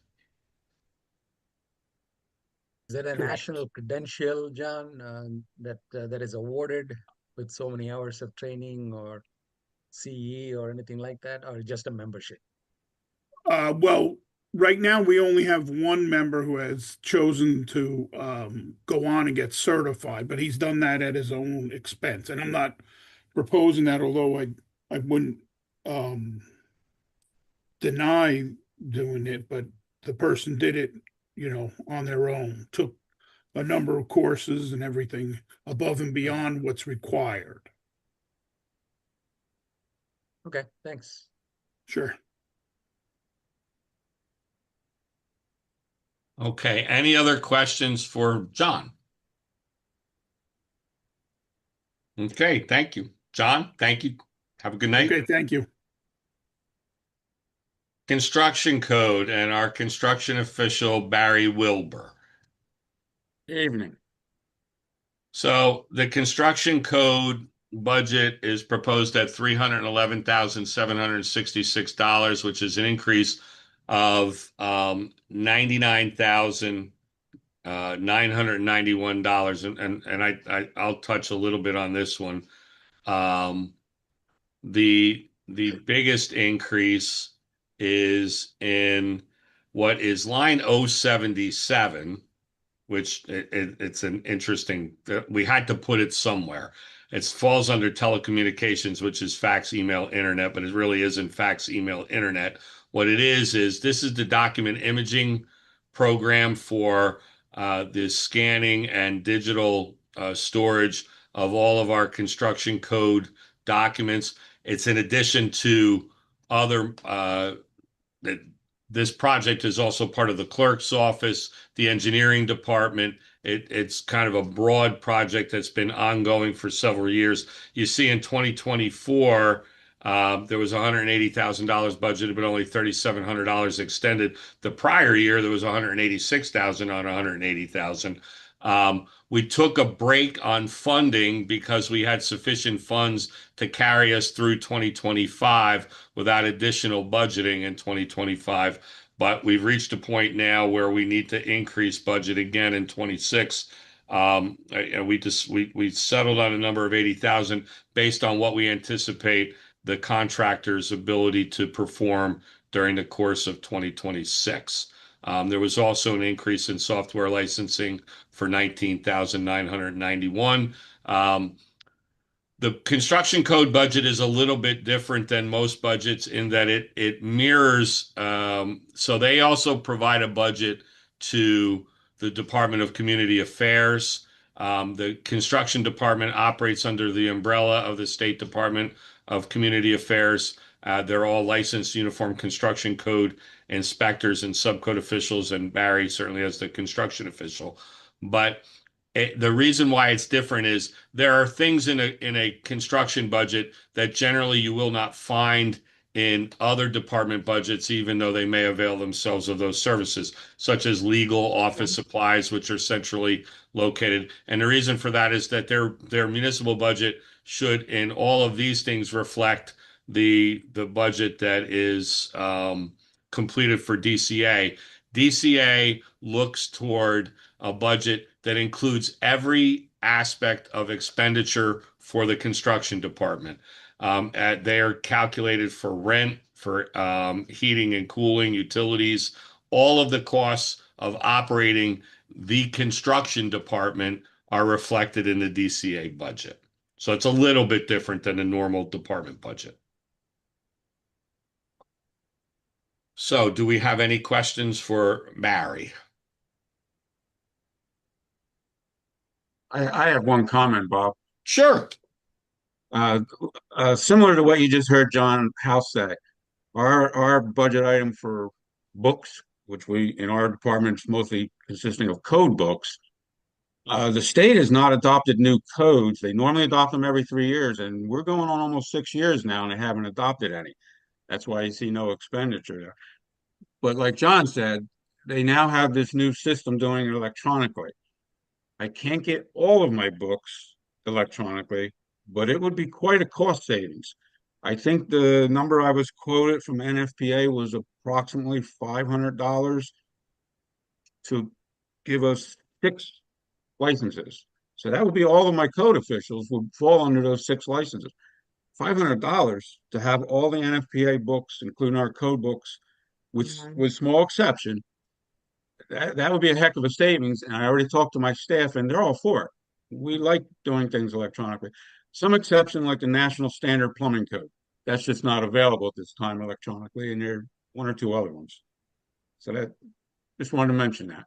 Is that a national credential, John, that is awarded with so many hours of training or CE or anything like that, or just a membership? Well, right now we only have one member who has chosen to go on and get certified, but he's done that at his own expense. And I'm not proposing that, although I wouldn't deny doing it, but the person did it, on their own, took a number of courses and everything above and beyond what's required. Okay, thanks. Sure. Okay, any other questions for John? Okay, thank you. John, thank you. Have a good night. Okay, thank you. Construction code and our construction official, Barry Wilbur. Evening. So the construction code budget is proposed at $311,766, which is an increase of $99,991. And I'll touch a little bit on this one. The biggest increase is in what is line 077, which it's an interesting, we had to put it somewhere. It falls under telecommunications, which is fax, email, internet, but it really isn't fax, email, internet. What it is this is the document imaging program for the scanning and digital storage of all of our construction code documents. It's in addition to other, this project is also part of the clerk's office, the engineering department. It's kind of a broad project that's been ongoing for several years. You see in 2024, there was $180,000 budgeted, but only $3,700 extended. The prior year, there was $186,000 on $180,000. We took a break on funding because we had sufficient funds to carry us through 2025 without additional budgeting in 2025. But we've reached a point now where we need to increase budget again in 26. And we settled on a number of 80,000 based on what we anticipate the contractor's ability to perform during the course of 2026. There was also an increase in software licensing for 19,991. The construction code budget is a little bit different than most budgets in that it mirrors. So they also provide a budget to the Department of Community Affairs. The construction department operates under the umbrella of the State Department of Community Affairs. They're all licensed uniform construction code inspectors and subcode officials, and Barry certainly as the construction official. But the reason why it's different is there are things in a construction budget that generally you will not find in other department budgets, even though they may avail themselves of those services, such as legal office supplies, which are centrally located. And the reason for that is that their municipal budget should, in all of these things, reflect the budget that is completed for DCA. DCA looks toward a budget that includes every aspect of expenditure for the construction department. They are calculated for rent, for heating and cooling, utilities, all of the costs of operating the construction department are reflected in the DCA budget. So it's a little bit different than a normal department budget. So do we have any questions for Barry? I have one comment, Bob. Sure. Similar to what you just heard John House say, our budget item for books, which we in our department is mostly consisting of code books, the state has not adopted new codes. They normally adopt them every 3 years, and we're going on almost 6 years now, and they haven't adopted any. That's why you see no expenditure there. But like John said, they now have this new system doing it electronically. I can't get all of my books electronically, but it would be quite a cost savings. I think the number I was quoted from NFPA was approximately $500 to give us 6 licenses. So that would be all of my code officials would fall under those 6 licenses. $500 to have all the NFPA books, including our code books, with small exception, that would be a heck of a savings. And I already talked to my staff, and they're all for it. We like doing things electronically. Some exception, like the National Standard Plumbing Code, that's just not available at this time electronically, and there are 1 or 2 other ones. So that just wanted to mention that.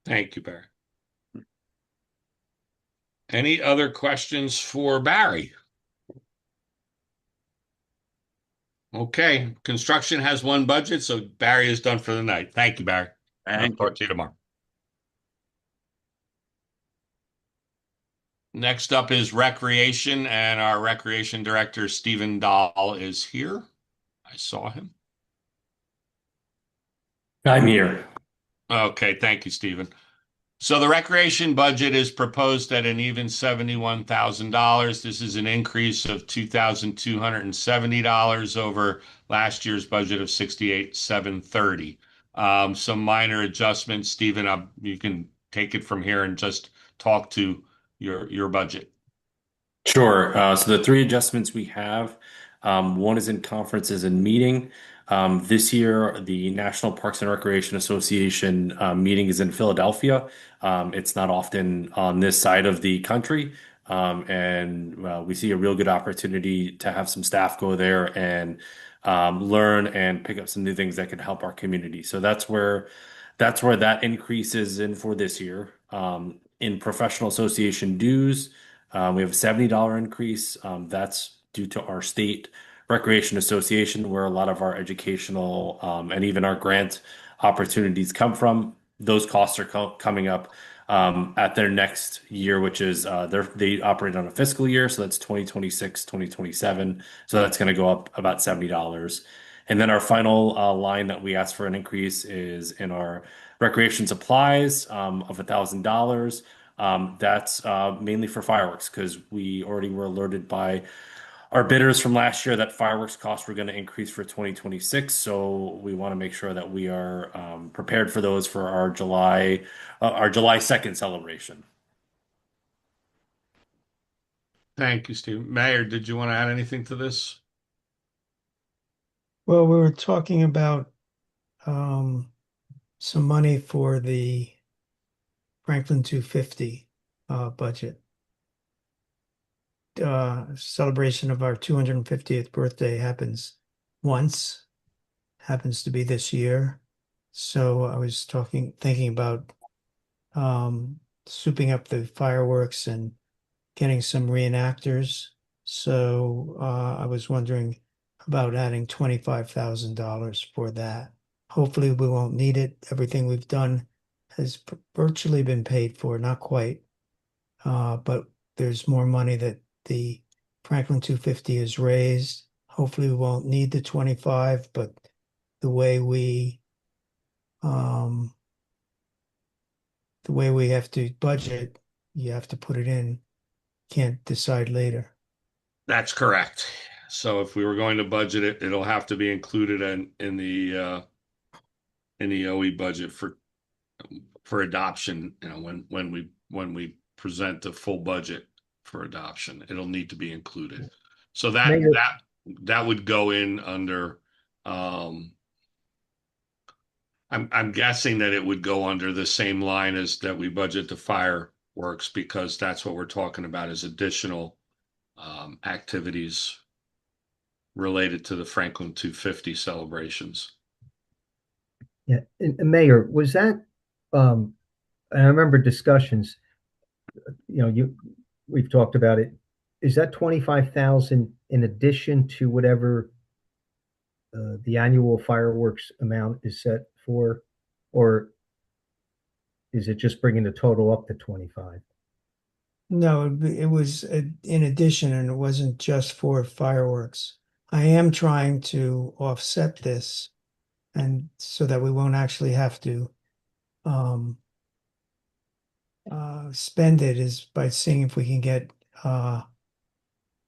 Thank you, Barry. Any other questions for Barry? Okay, construction has 1 budget, so Barry is done for the night. Thank you, Barry. I'll talk to you tomorrow. Next up is recreation, and our recreation director, Stephen Dahl, is here. I saw him. I'm here. Okay, thank you, Stephen. So the recreation budget is proposed at an even $71,000. This is an increase of $2,270 over last year's budget of $68,730. Some minor adjustments. Stephen, you can take it from here and just talk to your budget. Sure. So the 3 adjustments we have, one is in conferences and meeting. This year, the National Parks and Recreation Association meeting is in Philadelphia. It's not often on this side of the country. And we see a real good opportunity to have some staff go there and learn and pick up some new things that could help our community. So that's where that increase is in for this year. In professional association dues, we have a $70 increase. That's due to our state recreation association, where a lot of our educational and even our grant opportunities come from. Those costs are coming up at their next year, which is they operate on a fiscal year, so that's 2026, 2027. So that's going to go up about $70. And then our final line that we asked for an increase is in our recreation supplies of $1,000. That's mainly for fireworks because we already were alerted by our bidders from last year that fireworks costs were going to increase for 2026. So we want to make sure that we are prepared for those for our July 2nd celebration. Thank you, Steve. Mayor, did you want to add anything to this? Well, we were talking about some money for the Franklin 250 budget. Celebration of our 250th birthday happens to be this year. So I was thinking about souping up the fireworks and getting some reenactors. So I was wondering about adding $25,000 for that. Hopefully we won't need it. Everything we've done has virtually been paid for, not quite. But there's more money that the Franklin 250 has raised. Hopefully we won't need the 25, but the way we have to budget, you have to put it in. Can't decide later. That's correct. So if we were going to budget it, it'll have to be included in the OE budget for adoption. You know, when we present the full budget for adoption, it'll need to be included. So that would go in under. I'm guessing that it would go under the same line as that we budget the fireworks because that's what we're talking about is additional activities related to the Franklin 250 celebrations. Yeah, and Mayor, was that? And I remember discussions. We've talked about it. Is that 25,000 in addition to whatever the annual fireworks amount is set for, or is it just bringing the total up to 25? No, it was in addition, and it wasn't just for fireworks. I am trying to offset this, and so that we won't actually have to spend it, is by seeing if we can get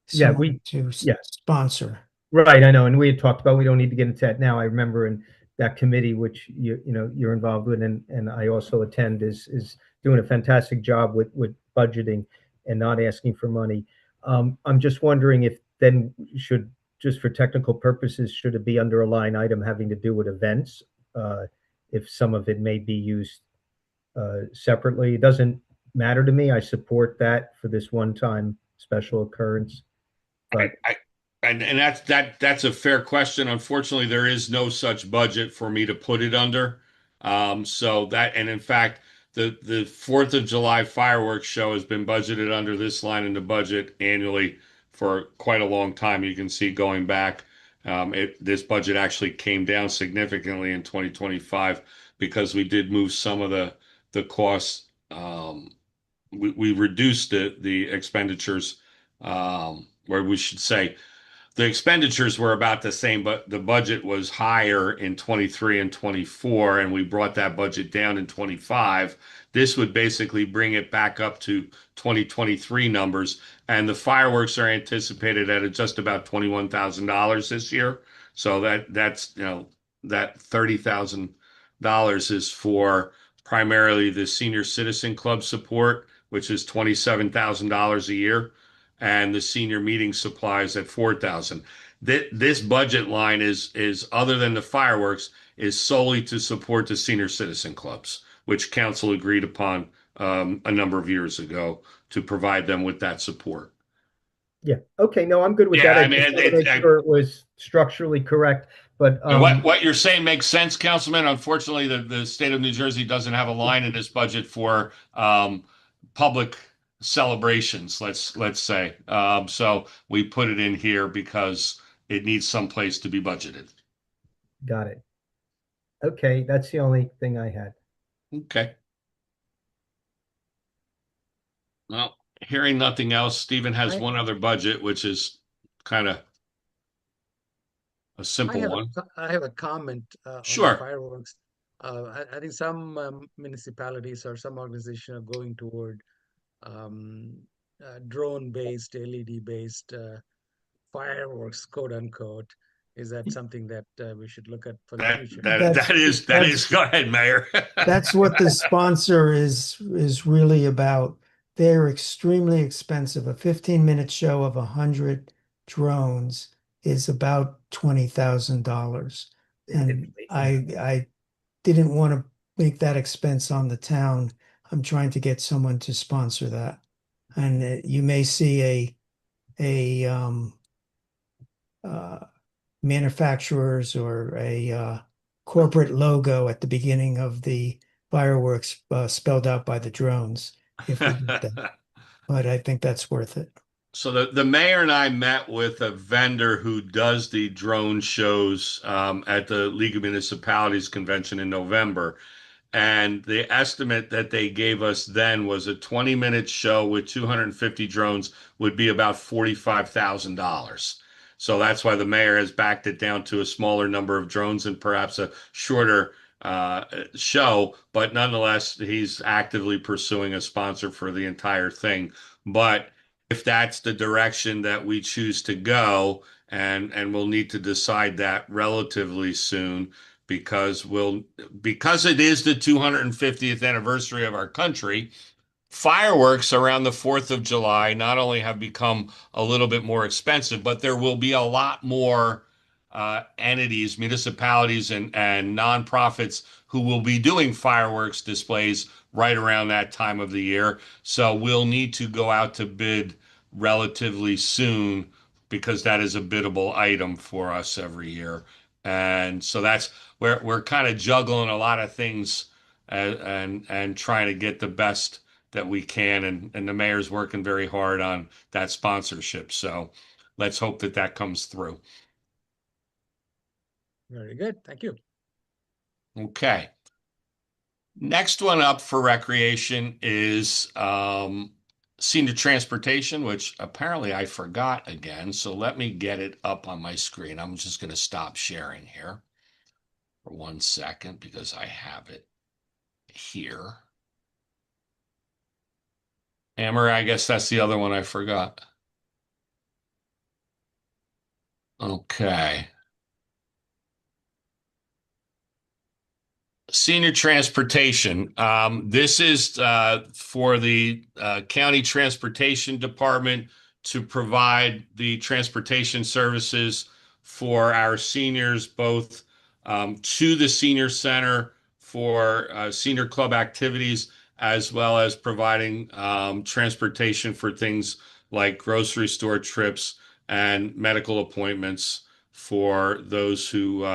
someone to sponsor. Right, I know, and we had talked about we don't need to get into that now. I remember in that committee, which you're involved with, and I also attend, is doing a fantastic job with budgeting and not asking for money. I'm just wondering if then should, just for technical purposes, should it be under a line item having to do with events? If some of it may be used separately, it doesn't matter to me. I support that for this one-time special occurrence. But And that's a fair question. Unfortunately, there is no such budget for me to put it under. So that, and in fact, the 4th of July fireworks show has been budgeted under this line in the budget annually for quite a long time. You can see going back, this budget actually came down significantly in 2025 because we did move some of the costs. We reduced the expenditures, where we should say the expenditures were about the same, but the budget was higher in 23 and 24, and we brought that budget down in 25. This would basically bring it back up to 2023 numbers, and the fireworks are anticipated at just about $21,000 this year. So that's that $30,000 is for primarily the senior citizen club support, which is $27,000 a year, and the senior meeting supplies at $4,000. This budget line is other than the fireworks, is solely to support the senior citizen clubs, which council agreed upon a number of years ago to provide them with that support. Yeah. Okay. No, I'm good with that. I I mean, just wanted to make sure it was structurally correct. But what you're saying makes sense, Councilman. Unfortunately, the state of New Jersey doesn't have a line in this budget for public celebrations, let's say. So we put it in here because it needs some place to be budgeted. Got it. Okay, that's the only thing I had. Okay. Well, hearing nothing else, Stephen has one other budget, which is kind of a simple one. I have a comment on Sure. the fireworks. I think some municipalities or some organizations are going toward drone-based, LED-based fireworks, quote unquote. Is that something that we should look at for the future? That is. Go ahead, Mayor. That's what the sponsor is really about. They're extremely expensive. A 15-minute show of 100 drones is about $20,000. And I didn't want to make that expense on the town. I'm trying to get someone to sponsor that. And you may see a manufacturer's or a corporate logo at the beginning of the fireworks spelled out by the drones if we get that. But I think that's worth it. So the mayor and I met with a vendor who does the drone shows at the League of Municipalities convention in November. And the estimate that they gave us then was a 20-minute show with 250 drones would be about $45,000. So that's why the mayor has backed it down to a smaller number of drones and perhaps a shorter show. But nonetheless, he's actively pursuing a sponsor for the entire thing. But if that's the direction that we choose to go, and we'll need to decide that relatively soon, because it is the 250th anniversary of our country. Fireworks around the 4th of July not only have become a little bit more expensive, but there will be a lot more entities, municipalities, and nonprofits who will be doing fireworks displays right around that time of the year. So we'll need to go out to bid relatively soon, because that is a biddable item for us every year. And so that's where we're kind of juggling a lot of things and trying to get the best that we can. And the mayor's working very hard on that sponsorship. So let's hope that that comes through. Very good. Thank you. Okay. Next one up for recreation is senior transportation, which apparently I forgot again. So let me get it up on my screen. I'm just going to stop sharing here for 1 second because I have it here. Amber, I guess that's the other one I forgot. Okay. Senior transportation. This is for the county transportation department to provide the transportation services for our seniors, both to the senior center for senior club activities, as well as providing transportation for things like grocery store trips and medical appointments for those who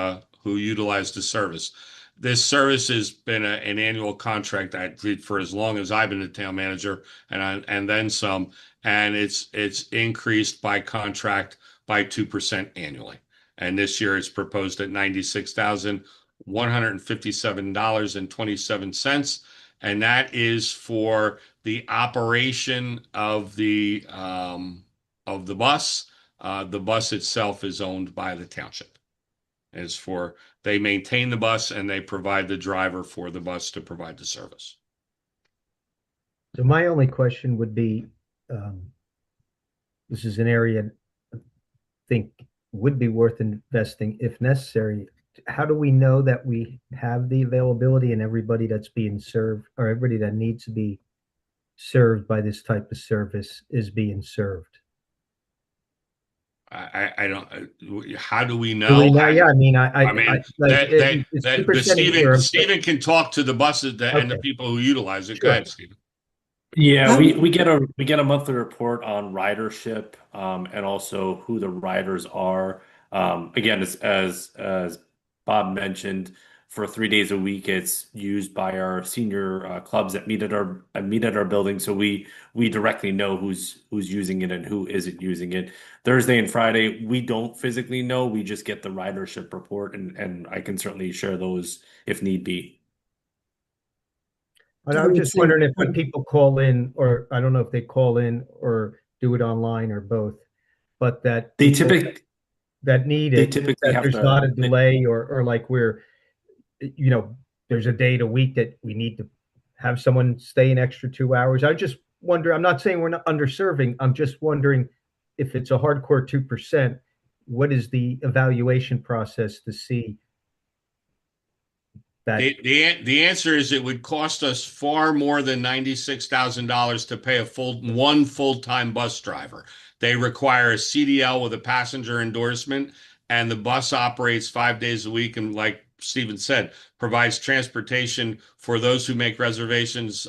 utilize the service. This service has been an annual contract I did for as long as I've been the town manager, and then some, and it's increased by contract by 2% annually. And this year it's proposed at $96,157.27, and that is for the operation of the bus. The bus itself is owned by the township. They maintain the bus and they provide the driver for the bus to provide the service. So my only question would be, this is an area I think would be worth investing if necessary. How do we know that we have the availability and everybody that's being served, or everybody that needs to be served by this type of service is being served? I don't. How do we know? Do we know? Yeah, I mean, Stephen can talk to the buses and the people who utilize it. Go ahead, Stephen. Yeah, we get a monthly report on ridership, and also who the riders are. Again, as Bob mentioned, for 3 days a week, it's used by our senior clubs that meet at our building. So we directly know who's using it and who isn't using it. Thursday and Friday, we don't physically know. We just get the ridership report, and I can certainly share those if need be. And I was just wondering if when people call in, or I don't know if they call in or do it online or both, but that they typically that need it, that there's not a delay or like we're, there's a day a week that we need to have someone stay an extra 2 hours. I just wonder, I'm not saying we're not underserving. I'm just wondering if it's a hardcore 2%, what is the evaluation process to see that? The answer is it would cost us far more than $96,000 to pay one full-time bus driver. They require a CDL with a passenger endorsement, and the bus operates 5 days a week. And like Stephen said, provides transportation for those who make reservations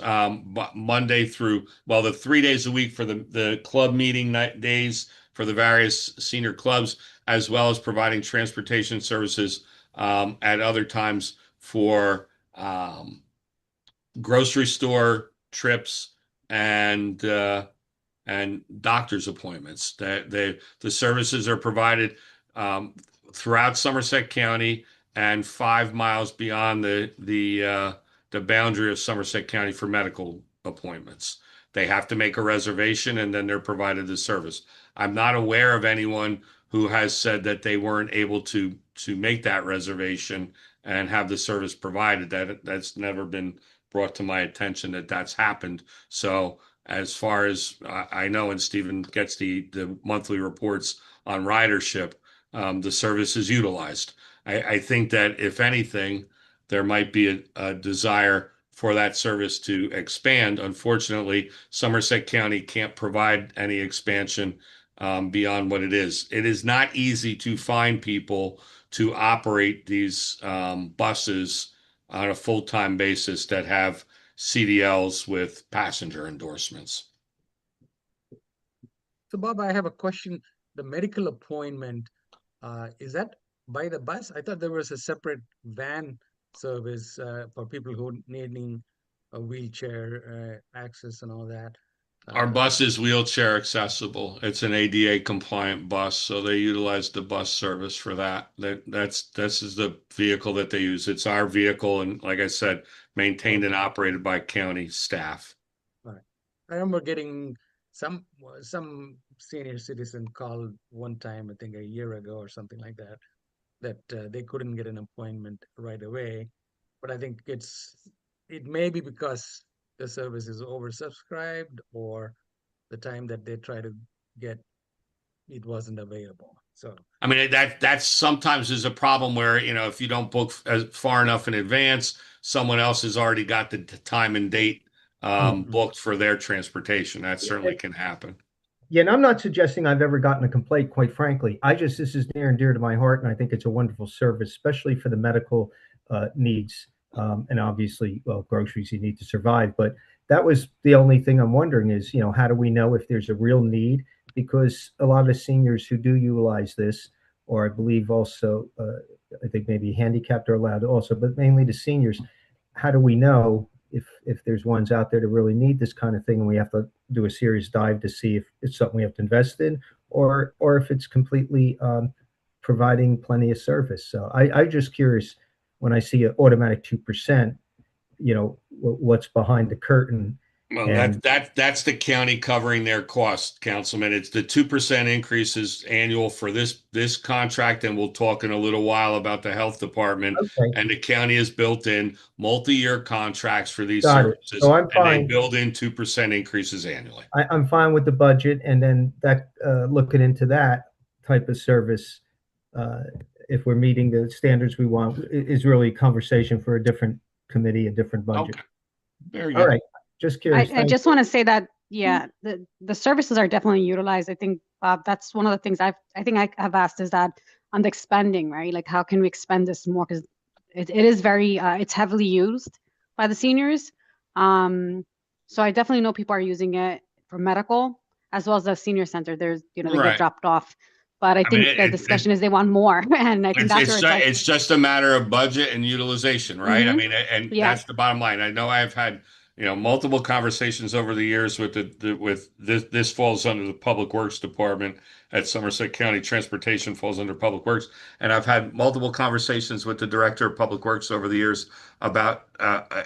Monday through, well, the 3 days a week for the club meeting days for the various senior clubs, as well as providing transportation services at other times for grocery store trips and doctor's appointments. The services are provided throughout Somerset County and 5 miles beyond the boundary of Somerset County for medical appointments. They have to make a reservation and then they're provided the service. I'm not aware of anyone who has said that they weren't able to make that reservation and have the service provided. That's never been brought to my attention that that's happened. So as far as I know, and Stephen gets the monthly reports on ridership, the service is utilized. I think that if anything, there might be a desire for that service to expand. Unfortunately, Somerset County can't provide any expansion beyond what it is. It is not easy to find people to operate these buses on a full-time basis that have CDLs with passenger endorsements. So Bob, I have a question. The medical appointment, is that by the bus? I thought there was a separate van service for people who needing a wheelchair access and all that. Our bus is wheelchair accessible. It's an ADA compliant bus, so they utilize the bus service for that. This is the vehicle that they use. It's our vehicle, and like I said, maintained and operated by county staff. Right. I remember getting some senior citizen called one time, I think a year ago or something like that, that they couldn't get an appointment right away. But I think it may be because the service is oversubscribed or the time that they try to get it wasn't available. So I mean that sometimes is a problem where, if you don't book as far enough in advance, someone else has already got the time and date booked for their transportation. That certainly can happen. Yeah, and I'm not suggesting I've ever gotten a complaint, quite frankly. This is near and dear to my heart, and I think it's a wonderful service, especially for the medical needs. And obviously, well, groceries you need to survive. But that was the only thing I'm wondering is, how do we know if there's a real need? Because a lot of the seniors who do utilize this, or I believe also, I think maybe handicapped are allowed also, but mainly the seniors, how do we know if there's ones out there that really need this kind of thing and we have to do a serious dive to see if it's something we have to invest in or if it's completely providing plenty of service. So I'm just curious when I see an automatic 2%, what's behind the curtain. Well, that's the county covering their cost, Councilman. It's the 2% increases annual for this contract, and we'll talk in a little while about the health department. Okay. And the county has built in multi-year contracts for these Got it. services, So I'm and fine. they build in 2% increases annually. I'm fine with the budget, and then that looking into that type of service, if we're meeting the standards we want, is really a conversation for a different committee, a different budget. Okay. Very good. All right. Just curious. I just want to say that, yeah, the services are definitely utilized. I think, Bob, that's one of the things I think I have asked is that on the expending, right? Like, how can we expend this more? Because it is very, it's heavily used by the seniors. So I definitely know people are using it for medical as well as the senior center. There's, they get dropped off. But I think the discussion is they want more. And I think that's where it's just a matter of budget and utilization, right? I mean, and that's the bottom line. I know I've had multiple conversations over the years with this falls under the Public Works Department at Somerset County. Transportation falls under Public Works, and I've had multiple conversations with the Director of Public Works over the years about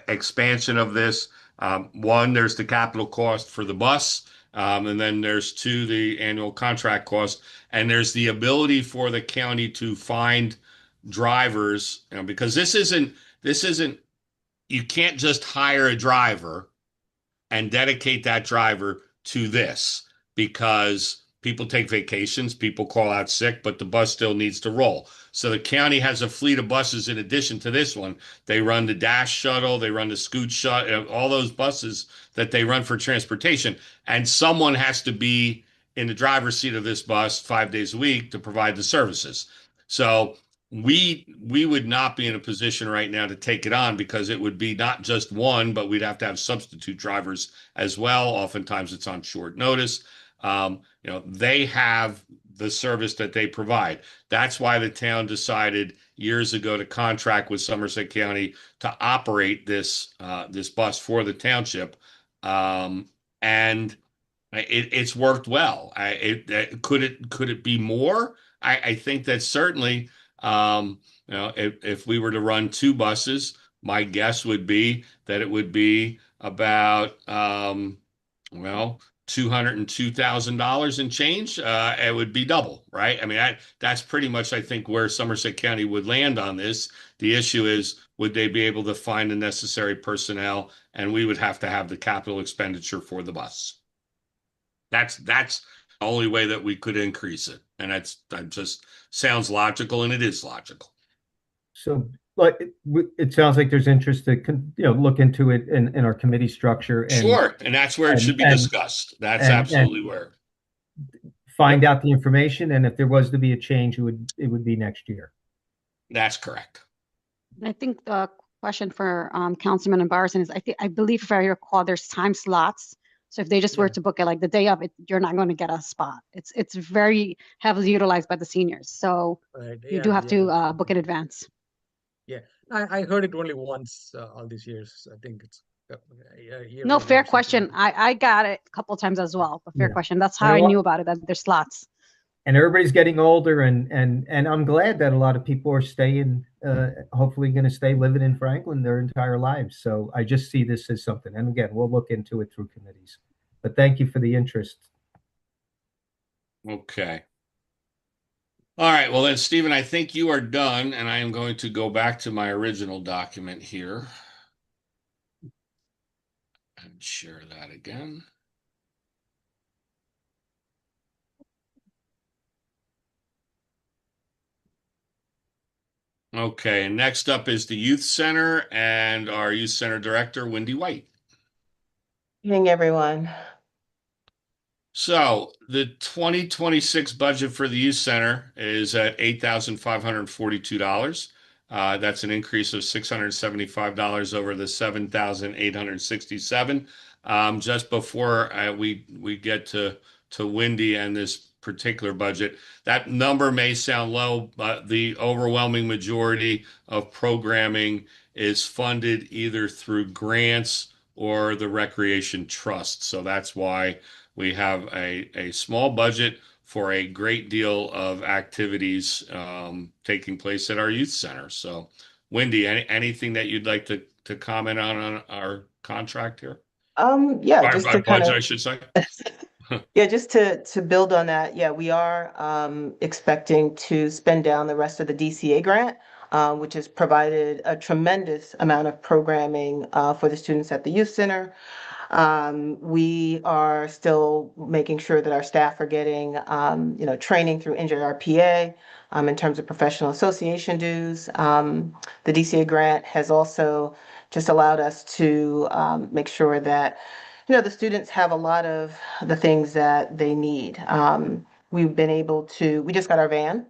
expansion of this. One, there's the capital cost for the bus, and then there's two, the annual contract cost, and there's the ability for the county to find drivers, because this isn't you can't just hire a driver and dedicate that driver to this, because people take vacations, people call out sick, but the bus still needs to roll. So the county has a fleet of buses in addition to this one. They run the Dash shuttle, they run the Scoot shuttle, all those buses that they run for transportation. And someone has to be in the driver's seat of this bus 5 days a week to provide the services. So we would not be in a position right now to take it on, because it would be not just one, but we'd have to have substitute drivers as well. Oftentimes it's on short notice. They have the service that they provide. That's why the town decided years ago to contract with Somerset County to operate this bus for the township, and it's worked well. Could it be more? I think that certainly. If we were to run 2 buses, my guess would be that it would be about $202,000 and change. It would be double, right? I mean, that's pretty much, I think, where Somerset County would land on this. The issue is, would they be able to find the necessary personnel, and we would have to have the capital expenditure for the bus. That's the only way that we could increase it. And that just sounds logical, and it is logical. So, like, it sounds like there's interest to, look into it in our committee structure. And, sure, and that's where it should be discussed. That's absolutely where. Find out the information, and if there was to be a change, it would be next year. That's correct. I think the question for Councilman Barson is, I believe, if I recall, there's time slots. So if they just were to book it like the day of it, you're not going to get a spot. It's very heavily utilized by the seniors. So you do have to book in advance. Yeah, I heard it only once all these years. I think it's no, fair question. I got it a couple of times as well. But fair question. That's how I knew about it, that there's slots. And everybody's getting older, and I'm glad that a lot of people are staying, hopefully going to stay living in Franklin their entire lives. So I just see this as something. And again, we'll look into it through committees. But thank you for the interest. Okay. All right. Well, then, Stephen, I think you are done, and I am going to go back to my original document here and share that again. Okay, and next up is the Youth Center and our Youth Center Director, Wendy White. Good evening, everyone. So the 2026 budget for the Youth Center is at $8,542. That's an increase of $675 over the $7,867. Just before we get to Wendy and this particular budget, that number may sound low, but the overwhelming majority of programming is funded either through grants or the Recreation Trust. So that's why we have a small budget for a great deal of activities taking place at our youth center. So, Wendy, anything that you'd like to comment on our contract here? Yeah, just our to budget, kind I of, should say. yeah, just to build on that. Yeah, we are expecting to spend down the rest of the DCA grant, which has provided a tremendous amount of programming for the students at the youth center. We are still making sure that our staff are getting, training through NJRPA in terms of professional association dues. The DCA grant has also just allowed us to make sure that, the students have a lot of the things that they need. We've been able to, we just got our van.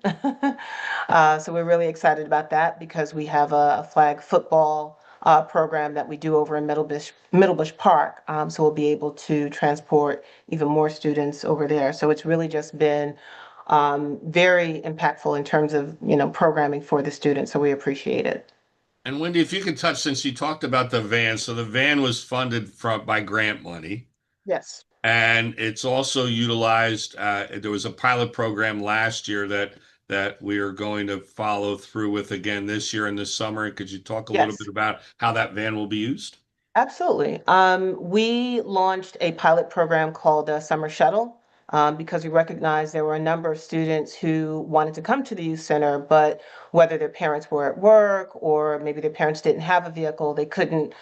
So we're really excited about that because we have a flag football program that we do over in Middlebush Park. So we'll be able to transport even more students over there. So it's really just been very impactful in terms of, programming for the students. So we appreciate it. And Wendy, if you could touch, since you talked about the van, so the van was funded by grant money. Yes. And it's also utilized, there was a pilot program last year that we are going to follow through with again this year in the summer. Could you talk a little bit about how that van will be used? Absolutely. We launched a pilot program called Summer Shuttle because we recognized there were a number of students who wanted to come to the youth center, but whether their parents were at work or maybe their parents didn't have a vehicle, they couldn't,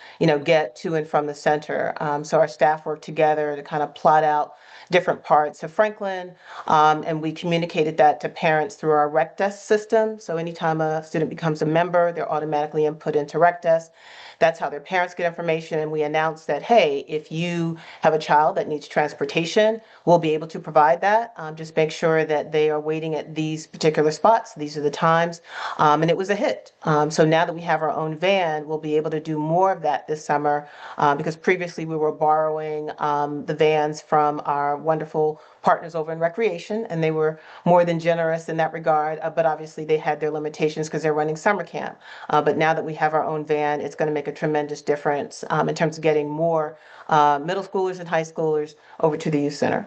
get to and from the center. So our staff worked together to kind of plot out different parts of Franklin, and we communicated that to parents through our rec desk system. So anytime a student becomes a member, they're automatically input into rec desk. That's how their parents get information. And we announced that, hey, if you have a child that needs transportation, we'll be able to provide that. Just make sure that they are waiting at these particular spots. These are the times. And it was a hit. So now that we have our own van, we'll be able to do more of that this summer, because previously we were borrowing the vans from our wonderful partners over in recreation, and they were more than generous in that regard, but obviously they had their limitations because they're running summer camp. But now that we have our own van, it's going to make a tremendous difference in terms of getting more middle schoolers and high schoolers over to the youth center.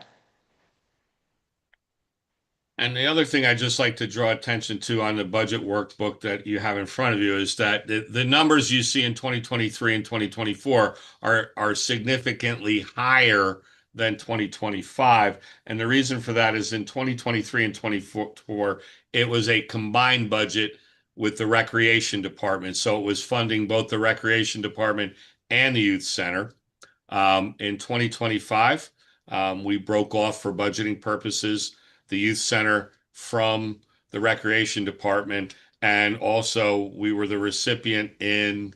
And the other thing I'd just like to draw attention to on the budget workbook that you have in front of you is that the numbers you see in 2023 and 2024 are significantly higher than 2025. And the reason for that is in 2023 and 2024, it was a combined budget with the recreation department. So it was funding both the recreation department and the youth center. In 2025, we broke off for budgeting purposes the youth center from the recreation department. And also we were the recipient in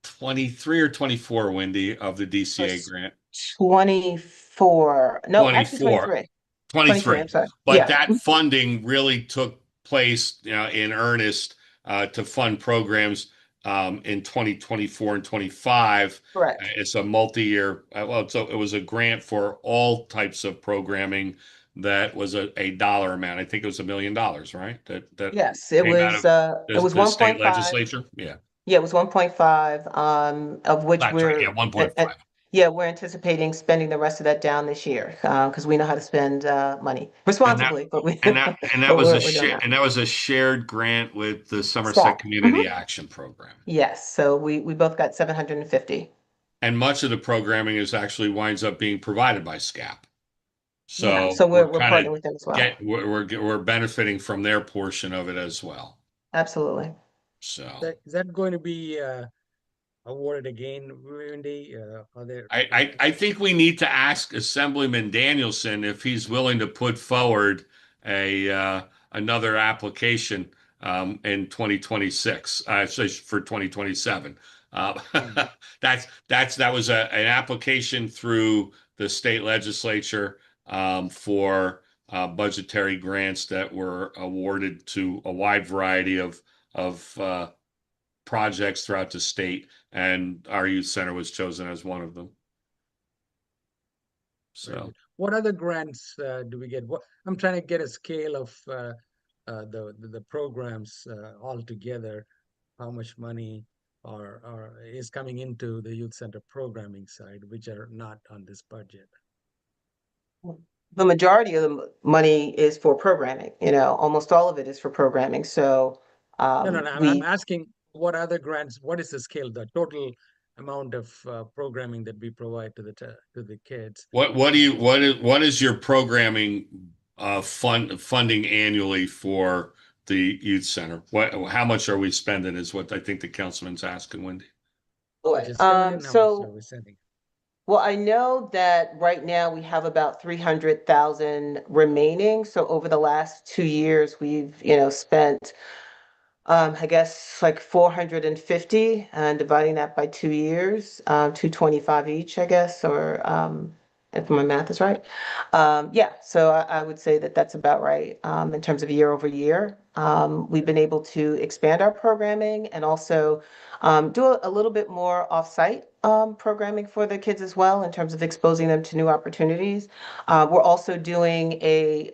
23 or 24, Wendy, of the DCA grant. 24. No, actually 24. 23. 23. I'm sorry. But Yeah. that funding really took place, in earnest to fund programs in 2024 and 25. Correct. It's a multi-year, it was a grant for all types of programming that was a dollar amount. I think it was $1 million, right? That Yes, it came out was of it was the state 1.5. legislature. Yeah. Yeah, it was 1.5, of which That's right. Yeah, 1.5. yeah, we're anticipating spending the rest of that down this year, because we know how to spend money And that responsibly, but we and that but was we're a doing that. and that was a shared grant with the Somerset Staff. Community Action Program. Yes, so we both got 750. And much of the programming is actually winds up being provided by SCAP. Yeah, So so we're kind partnering of with them as well. we're benefiting from their portion of it as well. Absolutely. So Is that going to be awarded again, Wendy? Are there? I think we need to ask Assemblyman Danielson if he's willing to put forward another application in 2026, so for 2027. That was an application through the state legislature for budgetary grants that were awarded to a wide variety of projects throughout the state, and our youth center was chosen as one of them. So, what other grants do we get? I'm trying to get a scale of the programs all together. How much money is coming into the youth center programming side, which are not on this budget? The majority of the money is for programming. Almost all of it is for programming. So No, I'm asking what other grants, what is the scale, the total amount of programming that we provide to the kids? what is your programming funding annually for the youth center? How much are we spending is what I think the councilman's asking, Wendy. Well, I know that right now we have about 300,000 remaining. So over the last 2 years, we've, spent, I guess like 450, and dividing that by 2 years, 225 each, I guess, or if my math is right. Yeah, so I would say that that's about right in terms of year over year. We've been able to expand our programming and also do a little bit more off-site programming for the kids as well in terms of exposing them to new opportunities. We're also doing a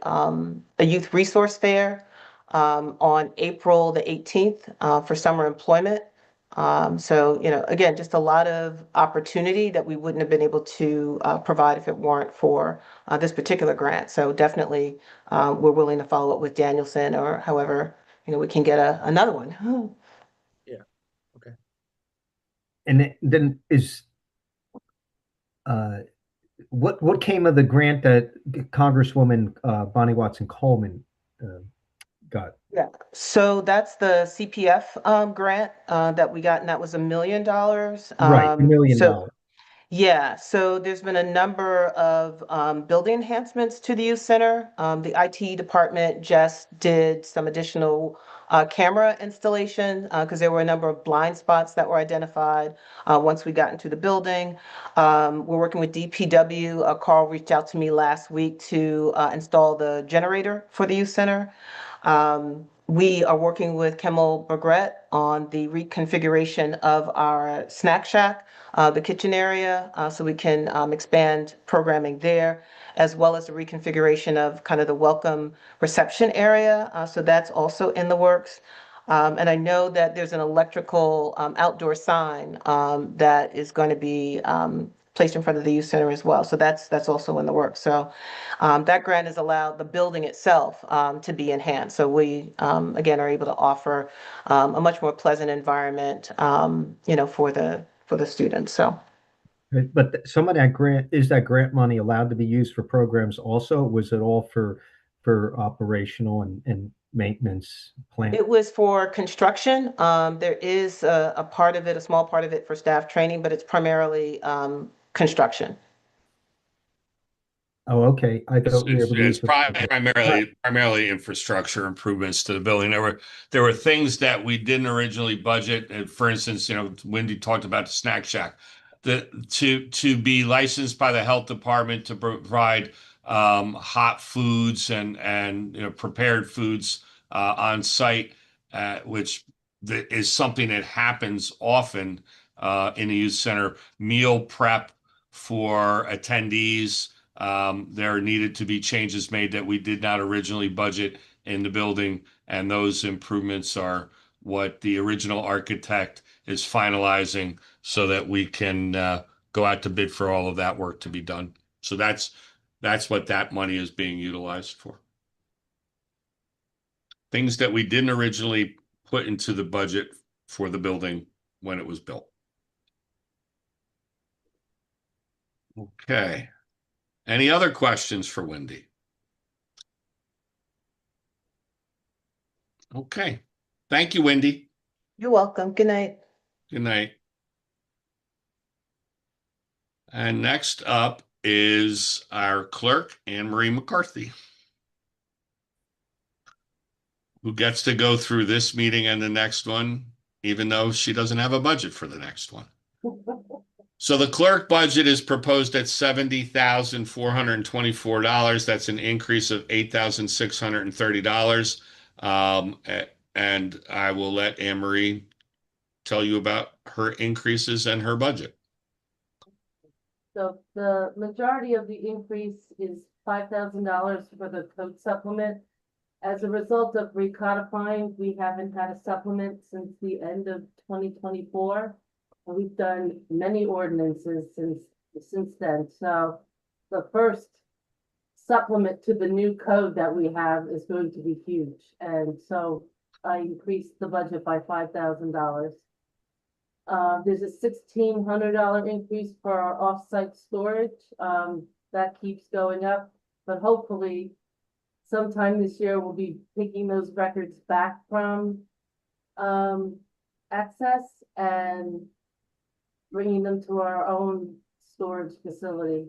youth resource fair on April the 18th for summer employment. So, again, just a lot of opportunity that we wouldn't have been able to provide if it weren't for this particular grant. So definitely we're willing to follow up with Danielson, or however, we can get another one. Yeah. Okay. And then what came of the grant that Congresswoman Bonnie Watson Coleman got? Yeah, so that's the CPF grant that we got, and that was $1 million. Right, $1 million. Yeah, so there's been a number of building enhancements to the youth center. The IT department just did some additional camera installation because there were a number of blind spots that were identified once we got into the building. We're working with DPW. Carl reached out to me last week to install the generator for the youth center. We are working with Kemal Bagret on the reconfiguration of our snack shack, the kitchen area, so we can expand programming there, as well as the reconfiguration of kind of the welcome reception area. So that's also in the works. And I know that there's an electrical outdoor sign that is going to be placed in front of the youth center as well. So that's also in the works. So that grant has allowed the building itself to be enhanced. So we again are able to offer a much more pleasant environment, for the students. So. But some of that grant, is that grant money allowed to be used for programs also? Was it all for operational and maintenance plan? It was for construction. There is a part of it, a small part of it for staff training, but it's primarily construction. Oh, okay. I thought we were able to It's use it. primarily infrastructure improvements to the building. There were things that we didn't originally budget. And for instance, Wendy talked about the snack shack. To be licensed by the health department to provide hot foods and prepared foods on site, which is something that happens often in a youth center. Meal prep for attendees. There needed to be changes made that we did not originally budget in the building, and those improvements are what the original architect is finalizing so that we can go out to bid for all of that work to be done. So that's what that money is being utilized for. Things that we didn't originally put into the budget for the building when it was built. Okay. Any other questions for Wendy? Okay. Thank you, Wendy. You're welcome. Good night. Good night. And next up is our clerk, Anne Marie McCarthy, who gets to go through this meeting and the next one, even though she doesn't have a budget for the next one. So the clerk budget is proposed at $70,424. That's an increase of $8,630. And I will let Anne Marie tell you about her increases and her budget. So the majority of the increase is $5,000 for the code supplement. As a result of recodifying, we haven't had a supplement since the end of 2024. And we've done many ordinances since then. So the first supplement to the new code that we have is going to be huge. And so I increased the budget by $5,000. There's a $1,600 increase for our offsite storage. That keeps going up, but hopefully sometime this year we'll be taking those records back from Access and bringing them to our own storage facility.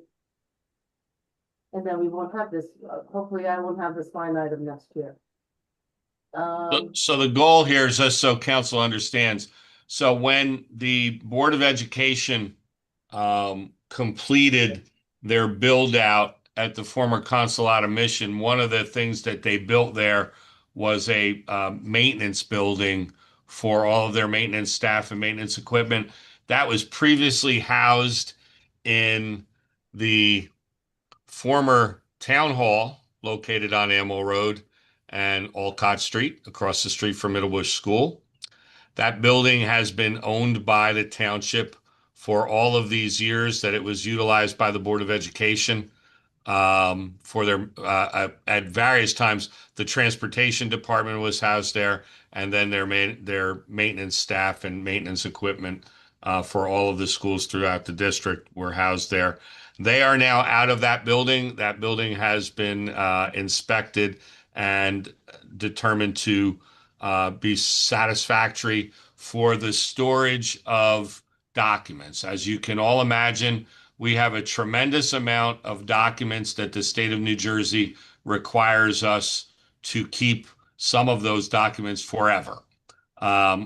And then we won't have this, hopefully I won't have this line item next year. So the goal here is just so council understands. So when the Board of Education completed their build out at the former Consulate of Mission, one of the things that they built there was a maintenance building for all of their maintenance staff and maintenance equipment. That was previously housed in the former town hall located on Amwell Road and Alcott Street, across the street from Middlebush School. That building has been owned by the township for all of these years that it was utilized by the Board of Education for their, at various times, the transportation department was housed there, and then their maintenance staff and maintenance equipment for all of the schools throughout the district were housed there. They are now out of that building. That building has been inspected and determined to be satisfactory for the storage of documents. As you can all imagine, we have a tremendous amount of documents that the state of New Jersey requires us to keep some of those documents forever.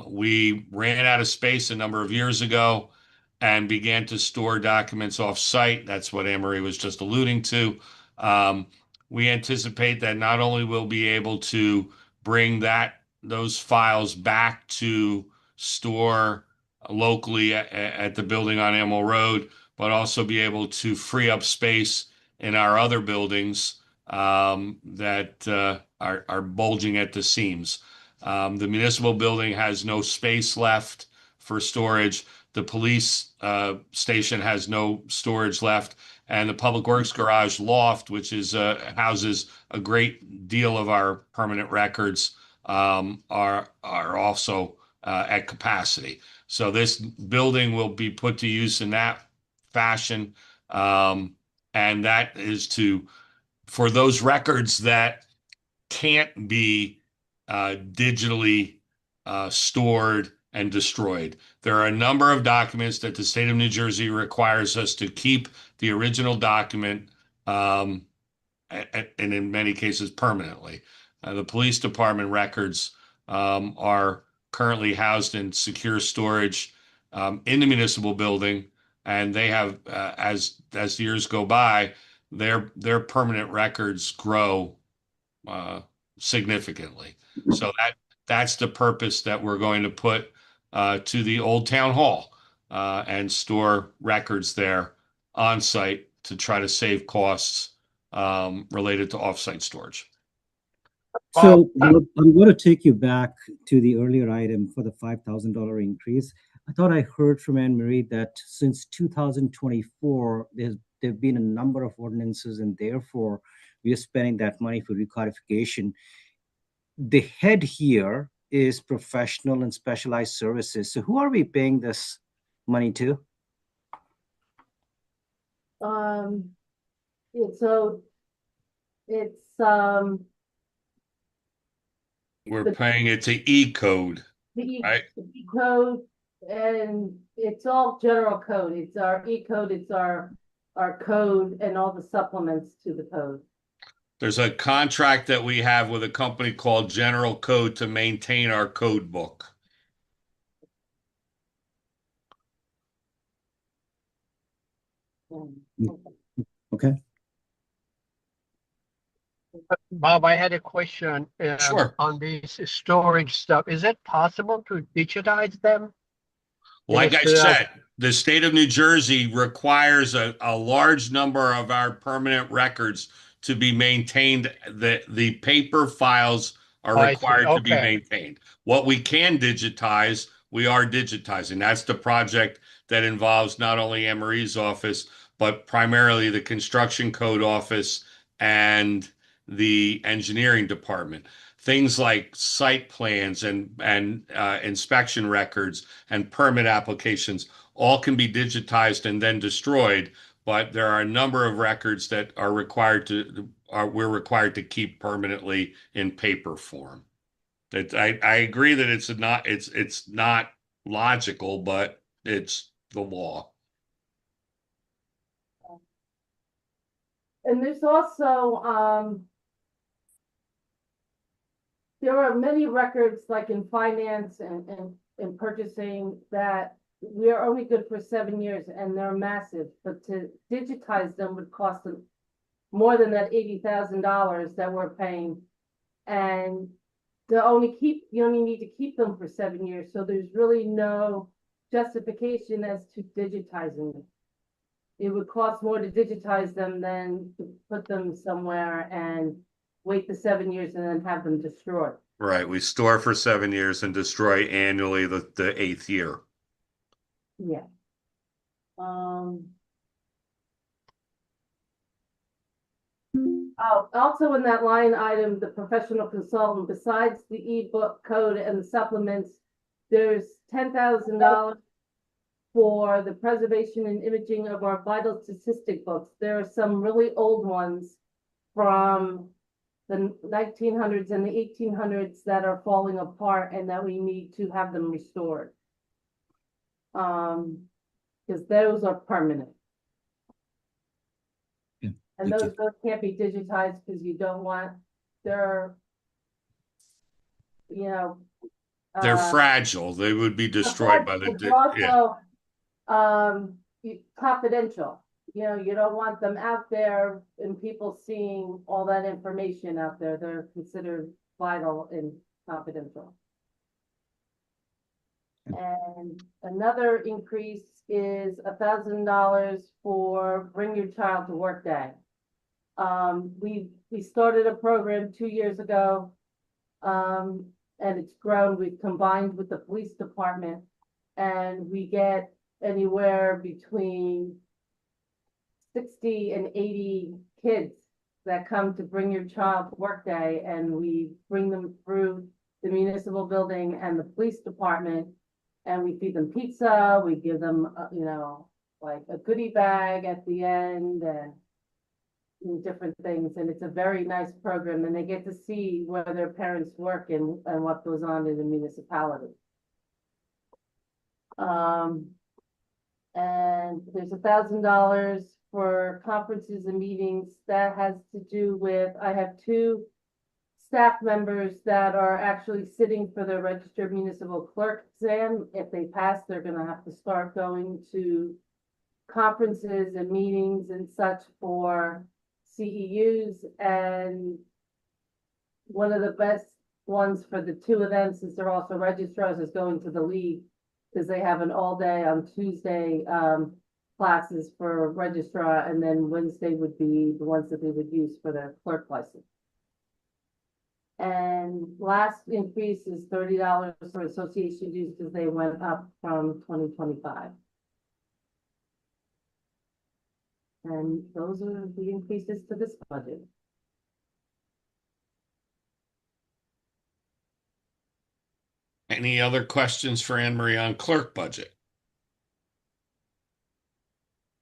We ran out of space a number of years ago and began to store documents off-site. That's what Anne-Marie was just alluding to. We anticipate that not only will be able to bring those files back to store locally at the building on Amwell Road, but also be able to free up space in our other buildings that are bulging at the seams. The municipal building has no space left for storage. The police station has no storage left. And the Public Works Garage loft, which is houses a great deal of our permanent records, are also at capacity. So this building will be put to use in that fashion. And that is for those records that can't be digitally stored and destroyed. There are a number of documents that the state of New Jersey requires us to keep the original document, and in many cases permanently. The police department records are currently housed in secure storage in the municipal building, and they have, as years go by, their permanent records grow significantly. So that's the purpose that we're going to put to the old town hall and store records there on site to try to save costs related to offsite storage. So I'm going to take you back to the earlier item for the $5,000 increase. I thought I heard from Anne-Marie that since 2024, there've been a number of ordinances, and therefore we are spending that money for recodification. The head here is professional and specialized services. So who are we paying this money to? We're paying it to E-code, right? The E-code, and it's all general code. It's our E-code, it's our code and all the supplements to the code. There's a contract that we have with a company called General Code to maintain our code book. Okay. Bob, I had a question Sure. on these storage stuff. Is it possible to digitize them? Like I said, the state of New Jersey requires a large number of our permanent records to be maintained. The paper files are required to be maintained. What we can digitize, we are digitizing. That's the project that involves not only Anne-Marie's office, but primarily the construction code office and the engineering department. Things like site plans and inspection records and permit applications all can be digitized and then destroyed. But there are a number of records that we're required to keep permanently in paper form. I agree that it's not logical, but it's the law. And there's also there are many records like in finance and purchasing that we are only good for 7 years, and they're massive, but to digitize them would cost them more than that $80,000 that we're paying. And you only need to keep them for 7 years. So there's really no justification as to digitizing them. It would cost more to digitize them than to put them somewhere and wait the 7 years and then have them destroyed. Right. We store for 7 years and destroy annually the 8th year. Yeah. Also in that line item, the professional consultant, besides the ebook code and the supplements, there's $10,000 for the preservation and imaging of our vital statistic books. There are some really old ones from the 1900s and the 1800s that are falling apart and that we need to have them restored. Because those are permanent. And those can't be digitized because you don't want, they're, you know. They're fragile. They would be destroyed by the, Also, confidential. You know, you don't want them out there and people seeing all that information out there. They're considered vital and confidential. And another increase is $1,000 for Bring Your Child to Work Day. We started a program 2 years ago, and it's grown. We've combined with the police department, and we get anywhere between 60 and 80 kids that come to Bring Your Child to Work Day, and we bring them through the municipal building and the police department, and we feed them pizza. We give them, you know, like a goodie bag at the end and different things. And it's a very nice program, and they get to see where their parents work and what goes on in the municipality. And there's $1,000 for conferences and meetings. That has to do with, I have 2 staff members that are actually sitting for the registered municipal clerk exam. If they pass, they're going to have to start going to conferences and meetings and such for CEUs. And one of the best ones for the 2 of them, since they're also registrars, is going to the league, because they have an all day on Tuesday classes for registrar, and then Wednesday would be the ones that they would use for their clerk license. And last increase is $30 for association dues because they went up from 2025. And those are the increases to this budget. Any other questions for Anne Marie on clerk budget?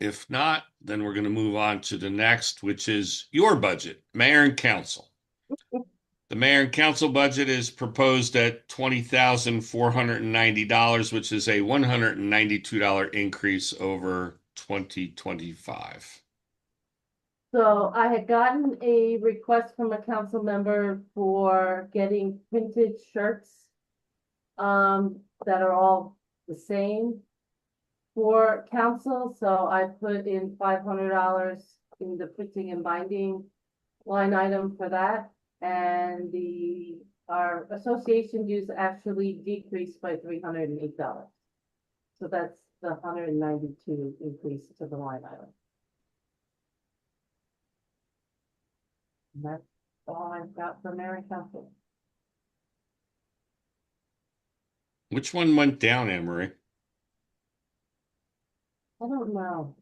If not, then we're going to move on to the next, which is your budget, mayor and council. The mayor and council budget is proposed at $20,490, which is a $192 increase over 2025. So I had gotten a request from a council member for getting printed shirts that are all the same for council. So I put in $500 in the printing and binding line item for that. And our association dues actually decreased by $308. So that's the 192 increase to the line item. And that's all I've got for mayor and council. Which one went down, Anne Marie? I don't know.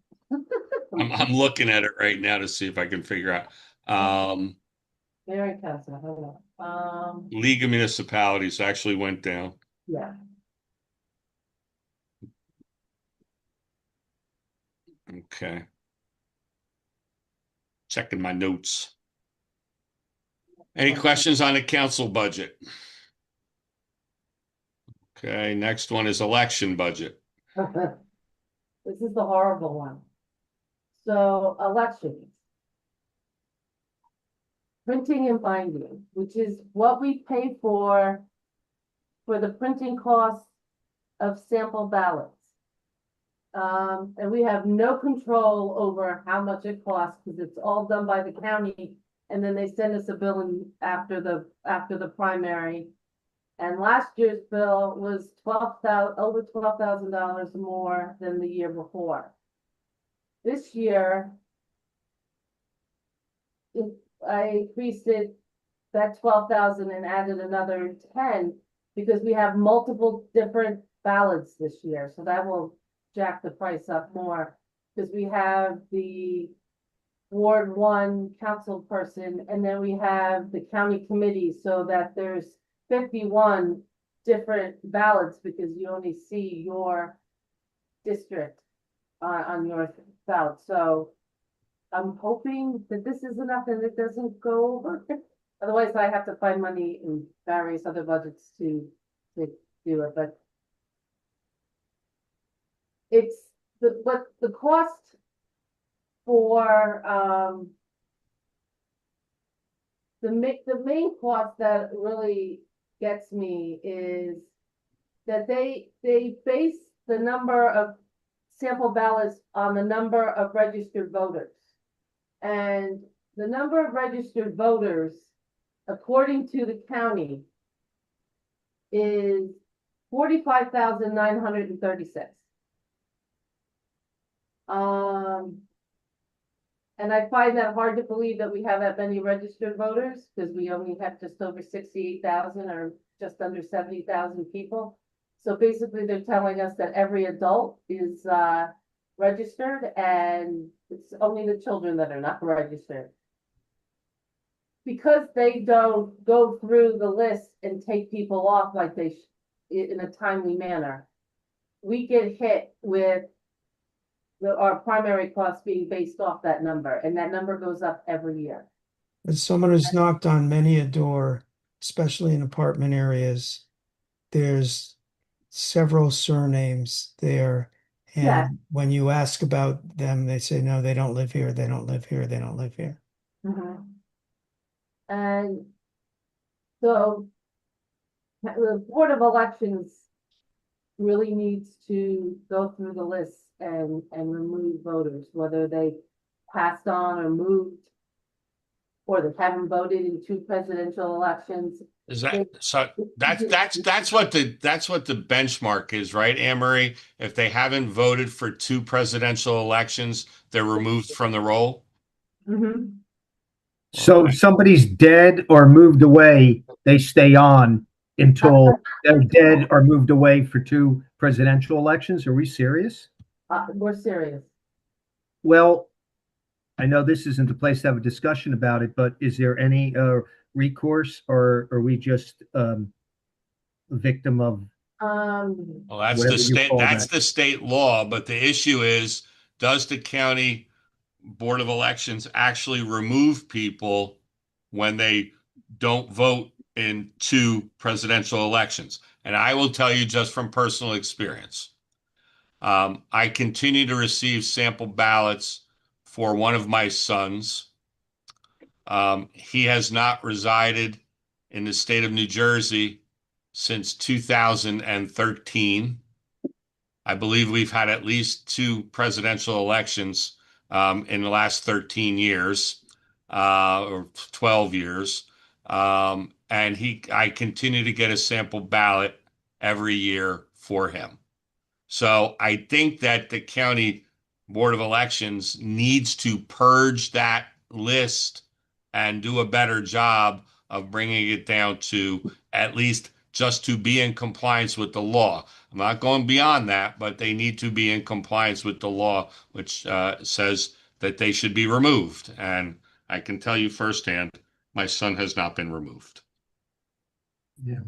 I'm looking at it right now to see if I can figure out. Mayor and council, hold on. League of Municipalities actually went down. Yeah. Okay. Checking my notes. Any questions on the council budget? Okay, next one is election budget. This is the horrible one. So elections. Printing and binding, which is what we pay for the printing costs of sample ballots. And we have no control over how much it costs because it's all done by the county, and then they send us a bill after the primary. And last year's bill was over $12,000 more than the year before. This year, I increased that 12,000 and added another 10 because we have multiple different ballots this year. So that will jack the price up more because we have the Ward 1 council person, and then we have the county committee, so that there's 51 different ballots because you only see your district on your ballot. So I'm hoping that this is enough and it doesn't go over. Otherwise, I have to find money in various other budgets to do it, but it's the cost for the main cost that really gets me is that they base the number of sample ballots on the number of registered voters. And the number of registered voters, according to the county, is 45,936. And I find that hard to believe that we have that many registered voters because we only have just over 68,000 or just under 70,000 people. So basically they're telling us that every adult is registered and it's only the children that are not registered. Because they don't go through the list and take people off like they in a timely manner, we get hit with our primary costs being based off that number, and that number goes up every year. As someone who's knocked on many a door, especially in apartment areas, there's several surnames there. And Yeah. when you ask about them, they say, no, they don't live here. They don't live here. They don't live here. Mm-hmm. And so the Board of Elections really needs to go through the list and remove voters, whether they passed on or moved, or they haven't voted in 2 presidential elections. Is that so? That's what the benchmark is, right, Anne Marie? If they haven't voted for 2 presidential elections, they're removed from the roll. Mm-hmm. So if somebody's dead or moved away, they stay on until they're dead or moved away for 2 presidential elections. Are we serious? We're serious. Well, I know this isn't the place to have a discussion about it, but is there any recourse, or are we just a victim of Well, that's whatever the you state. call That's that? the state law. But the issue is, does the county Board of Elections actually remove people when they don't vote in 2 presidential elections? And I will tell you just from personal experience. I continue to receive sample ballots for one of my sons. He has not resided in the state of New Jersey since 2013. I believe we've had at least 2 presidential elections in the last 13 years or 12 years. And I continue to get a sample ballot every year for him. So I think that the county Board of Elections needs to purge that list and do a better job of bringing it down to at least just to be in compliance with the law. I'm not going beyond that, but they need to be in compliance with the law, which says that they should be removed. And I can tell you firsthand, my son has not been removed. Yeah.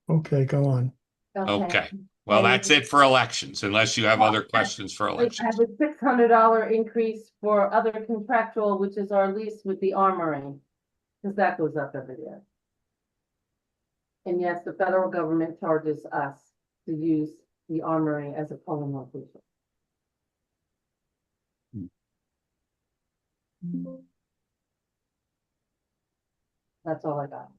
Okay, go on. Okay. Well, that's it for elections, unless you have other questions for I elections. have a $600 increase for other contractual, which is our lease with the armory, because that goes up every year. And yes, the federal government charges us to use the armory as a polling location. That's all I got.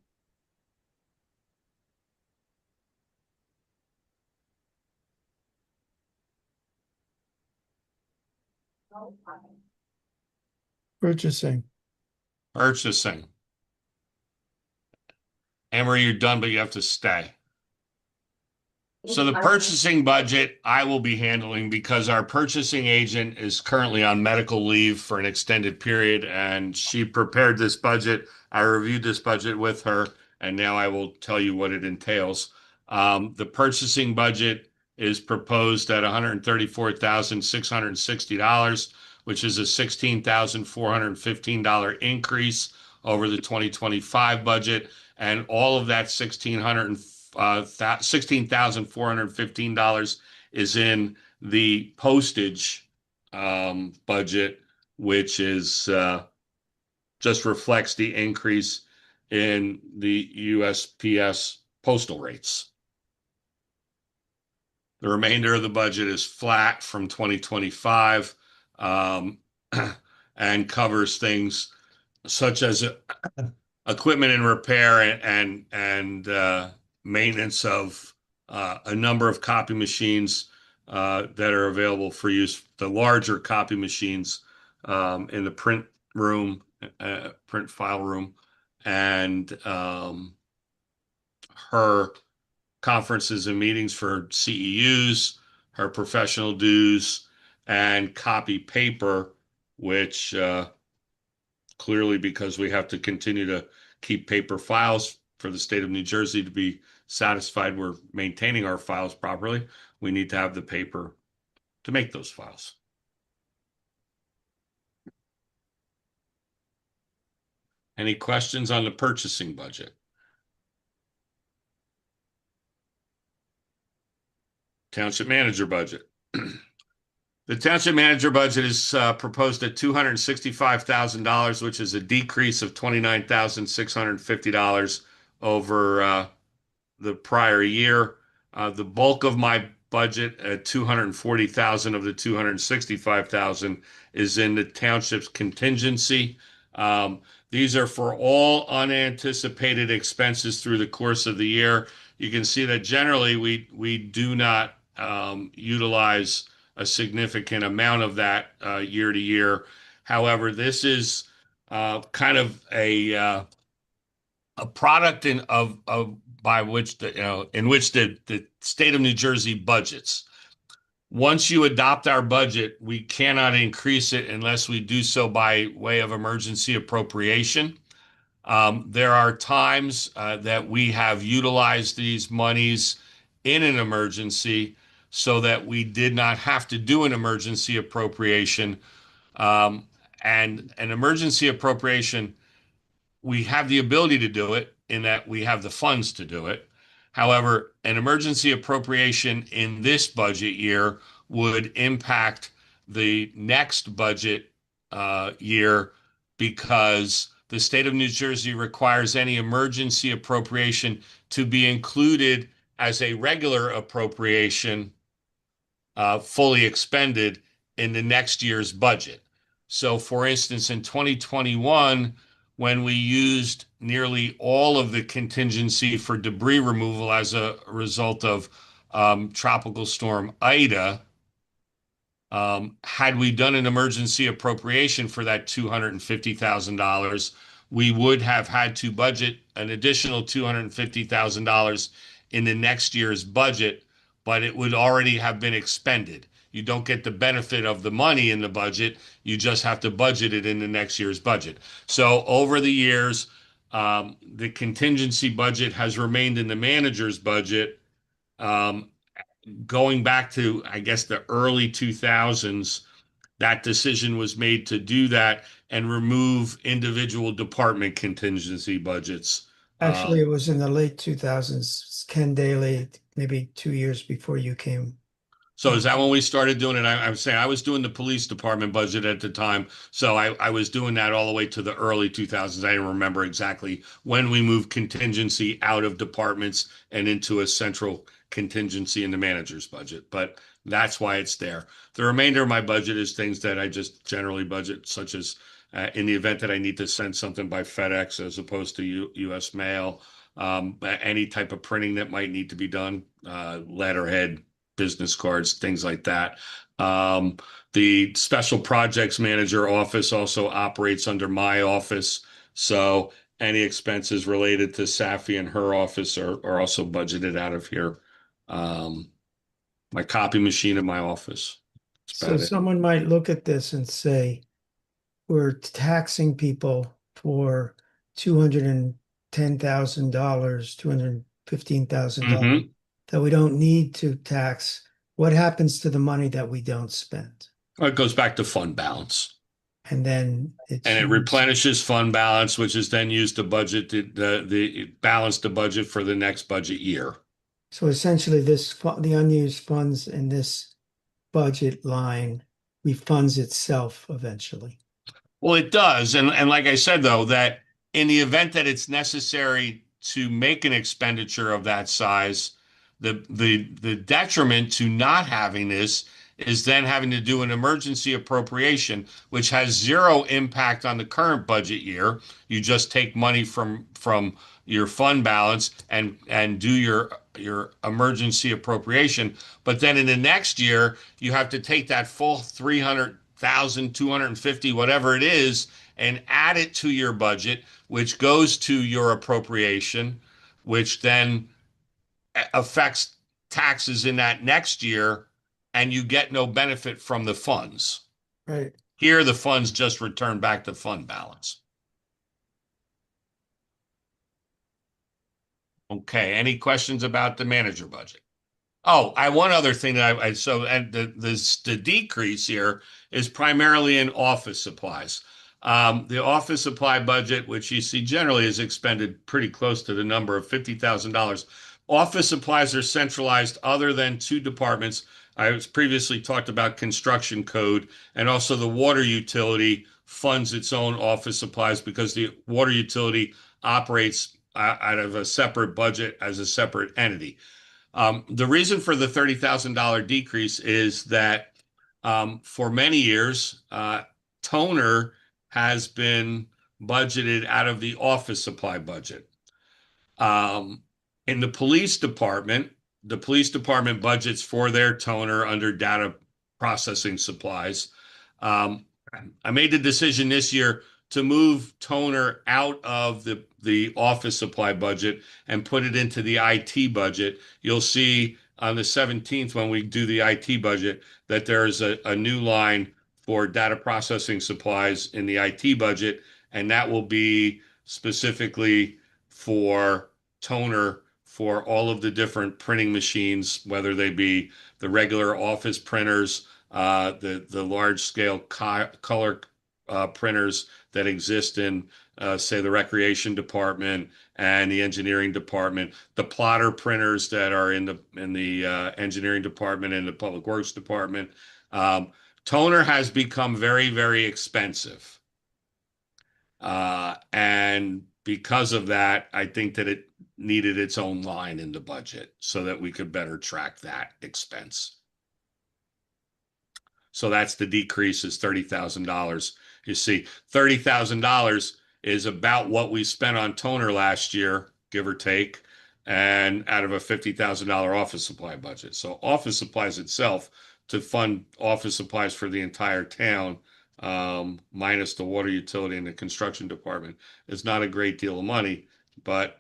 Purchasing. Purchasing. Emery, you're done, but you have to stay. So the purchasing budget I will be handling because our purchasing agent is currently on medical leave for an extended period, and she prepared this budget. I reviewed this budget with her, and now I will tell you what it entails. The purchasing budget is proposed at $134,660, which is a $16,415 increase over the 2025 budget. And all of that $16,415 is in the postage budget, which is just reflects the increase in the USPS postal rates. The remainder of the budget is flat from 2025 and covers things such as equipment and repair and maintenance of a number of copy machines that are available for use. The larger copy machines in the print room, print file room, and her conferences and meetings for CEUs, her professional dues, and copy paper, which clearly, because we have to continue to keep paper files for the state of New Jersey to be satisfied we're maintaining our files properly, we need to have the paper to make those files. Any questions on the purchasing budget? Township manager budget. The township manager budget is proposed at $265,000, which is a decrease of $29,650 over the prior year. The bulk of my budget at $240,000 of the $265,000 is in the township's contingency. These are for all unanticipated expenses through the course of the year. You can see that generally we do not utilize a significant amount of that year to year. However, this is kind of a product by which in which the state of New Jersey budgets. Once you adopt our budget, we cannot increase it unless we do so by way of emergency appropriation. There are times that we have utilized these monies in an emergency so that we did not have to do an emergency appropriation. And an emergency appropriation, we have the ability to do it in that we have the funds to do it. However, an emergency appropriation in this budget year would impact the next budget year because the state of New Jersey requires any emergency appropriation to be included as a regular appropriation fully expended in the next year's budget. So, for instance, in 2021, when we used nearly all of the contingency for debris removal as a result of Tropical Storm Ida, had we done an emergency appropriation for that $250,000, we would have had to budget an additional $250,000 in the next year's budget, but it would already have been expended. You don't get the benefit of the money in the budget. You just have to budget it in the next year's budget. So over the years, the contingency budget has remained in the manager's budget. Going back to, I guess, the early 2000s, that decision was made to do that and remove individual department contingency budgets. Actually, it was in the late 2000s, Ken Daly, maybe 2 years before you came. So is that when we started doing it? I'm saying I was doing the police department budget at the time. So I was doing that all the way to the early 2000s. I don't remember exactly when we moved contingency out of departments and into a central contingency in the manager's budget. But that's why it's there. The remainder of my budget is things that I just generally budget, such as in the event that I need to send something by FedEx as opposed to US mail, any type of printing that might need to be done, letterhead, business cards, things like that. The special projects manager office also operates under my office. So any expenses related to Safi and her office are also budgeted out of here. My copy machine in my office. So someone might look at this and say, we're taxing people for $210,000, $215,000 that we don't need to tax. What happens to the money that we don't spend? Well, it goes back to fund balance. And then it replenishes fund balance, which is then used to budget the balance the budget for the next budget year. So essentially the unused funds in this budget line refunds itself eventually. Well, it does. And like I said, though, that in the event that it's necessary to make an expenditure of that size, the detriment to not having this is then having to do an emergency appropriation, which has zero impact on the current budget year. You just take money from your fund balance and do your emergency appropriation. But then in the next year, you have to take that full 300,000, 250, whatever it is, and add it to your budget, which goes to your appropriation, which then affects taxes in that next year, and you get no benefit from the funds. Right. Here, the funds just return back to fund balance. Okay, any questions about the manager budget? Oh, one other thing that the decrease here is primarily in office supplies. The office supply budget, which you see generally is expended pretty close to the number of $50,000. Office supplies are centralized other than two departments. I was previously talked about construction code, and also the water utility funds its own office supplies because the water utility operates out of a separate budget as a separate entity. The reason for the $30,000 decrease is that for many years, toner has been budgeted out of the office supply budget. In the police department budgets for their toner under data processing supplies. I made the decision this year to move toner out of the office supply budget and put it into the IT budget. You'll see on the 17th when we do the IT budget that there is a new line for data processing supplies in the IT budget, and that will be specifically for toner for all of the different printing machines, whether they be the regular office printers, the large scale color printers that exist in, say, the recreation department and the engineering department, the plotter printers that are in the engineering department and the public works department. Toner has become very, very expensive. And because of that, I think that it needed its own line in the budget so that we could better track that expense. So that's the decrease is $30,000. You see, $30,000 is about what we spent on toner last year, give or take, and out of a $50,000 office supply budget. So office supplies itself, to fund office supplies for the entire town, minus the water utility and the construction department, is not a great deal of money. But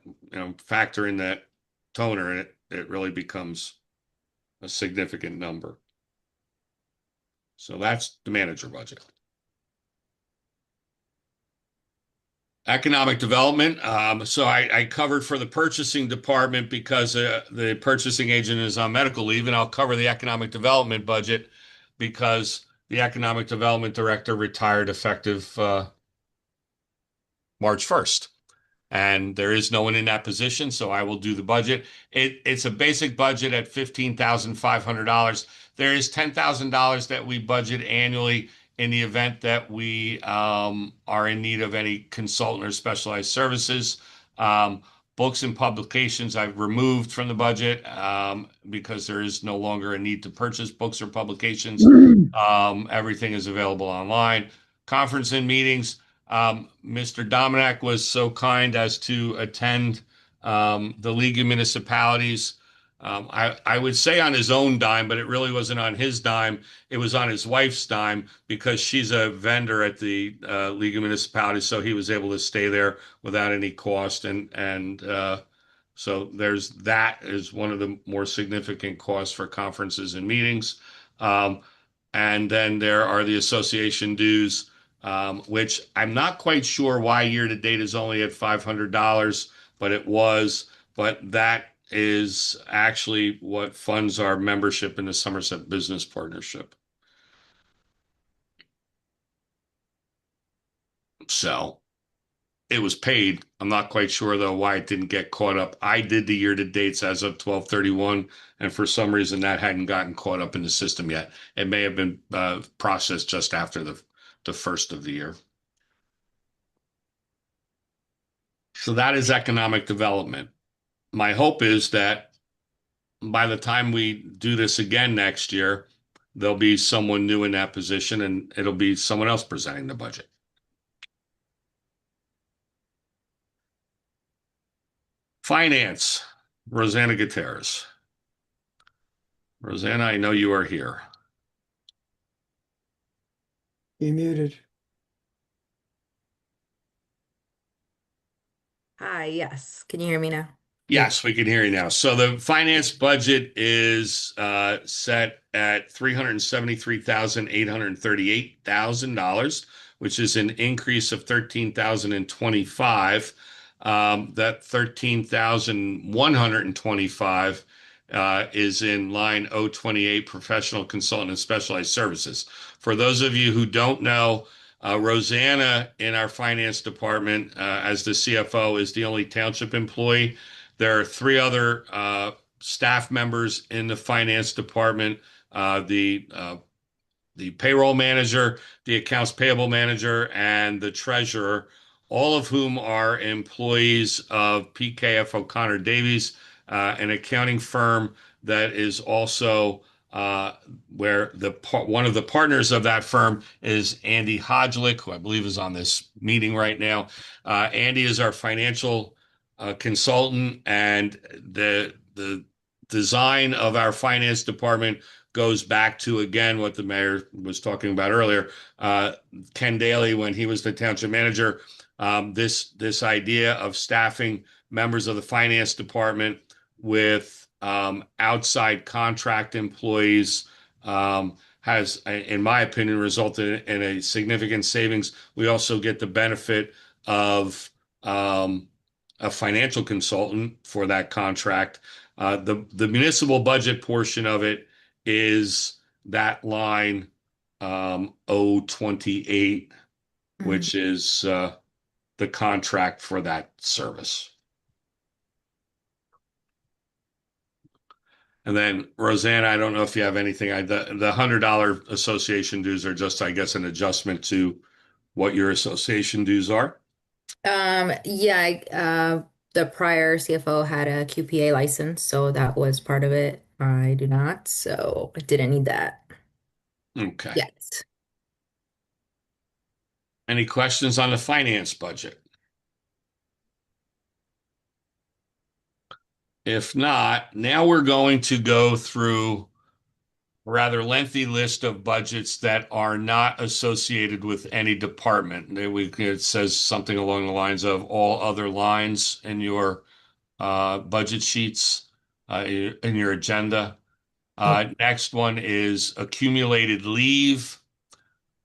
factor in that toner, and it really becomes a significant number. So that's the manager budget. Economic development. So I covered for the purchasing department because the purchasing agent is on medical leave, and I'll cover the economic development budget because the economic development director retired effective March 1st. And there is no one in that position, so I will do the budget. It's a basic budget at $15,500. There is $10,000 that we budget annually in the event that we are in need of any consultant or specialized services. Books and publications I've removed from the budget because there is no longer a need to purchase books or publications. Everything is available online. Conference and meetings. Mr. Dominic was so kind as to attend the League of Municipalities. I would say on his own dime, but it really wasn't on his dime. It was on his wife's dime because she's a vendor at the League of Municipalities, so he was able to stay there without any cost. And so there's that is one of the more significant costs for conferences and meetings. And then there are the association dues, which I'm not quite sure why year to date is only at $500, but it was. But that is actually what funds our membership in the Somerset Business Partnership. So it was paid. I'm not quite sure though why it didn't get caught up. I did the year-to-dates as of 12/31, and for some reason that hadn't gotten caught up in the system yet. It may have been processed just after the first of the year. So that is economic development. My hope is that by the time we do this again next year, there'll be someone new in that position and it'll be someone else presenting the budget. Finance, Rosanna Gutierrez. Rosanna, I know you are here. You're muted. Hi, yes. Can you hear me now? Yes, we can hear you now. So the finance budget is set at $373,838,000, which is an increase of $13,025. That $13,125 is in line 028 professional consultant and specialized services. For those of you who don't know, Rosanna in our finance department, as the CFO, is the only township employee. There are three other staff members in the finance department, the payroll manager, the accounts payable manager, and the treasurer, all of whom are employees of PKF O'Connor Davies, an accounting firm that is also where one of the partners of that firm is Andy Hodgelick, who I believe is on this meeting right now. Andy is our financial consultant, and the design of our finance department goes back to, again, what the mayor was talking about earlier. Ken Daly, when he was the township manager, this idea of staffing members of the finance department with outside contract employees has, in my opinion, resulted in a significant savings. We also get the benefit of a financial consultant for that contract. The municipal budget portion of it is that line 028, which is the contract for that service. And then Rosanna, I don't know if you have anything. The $100 association dues are just, I guess, an adjustment to what your association dues are. The prior CFO had a QPA license, so that was part of it. I do not, so I didn't need that. Okay. Yes. Any questions on the finance budget? If not, now we're going to go through a rather lengthy list of budgets that are not associated with any department. It says something along the lines of all other lines in your budget sheets, in your agenda. Next one is accumulated leave.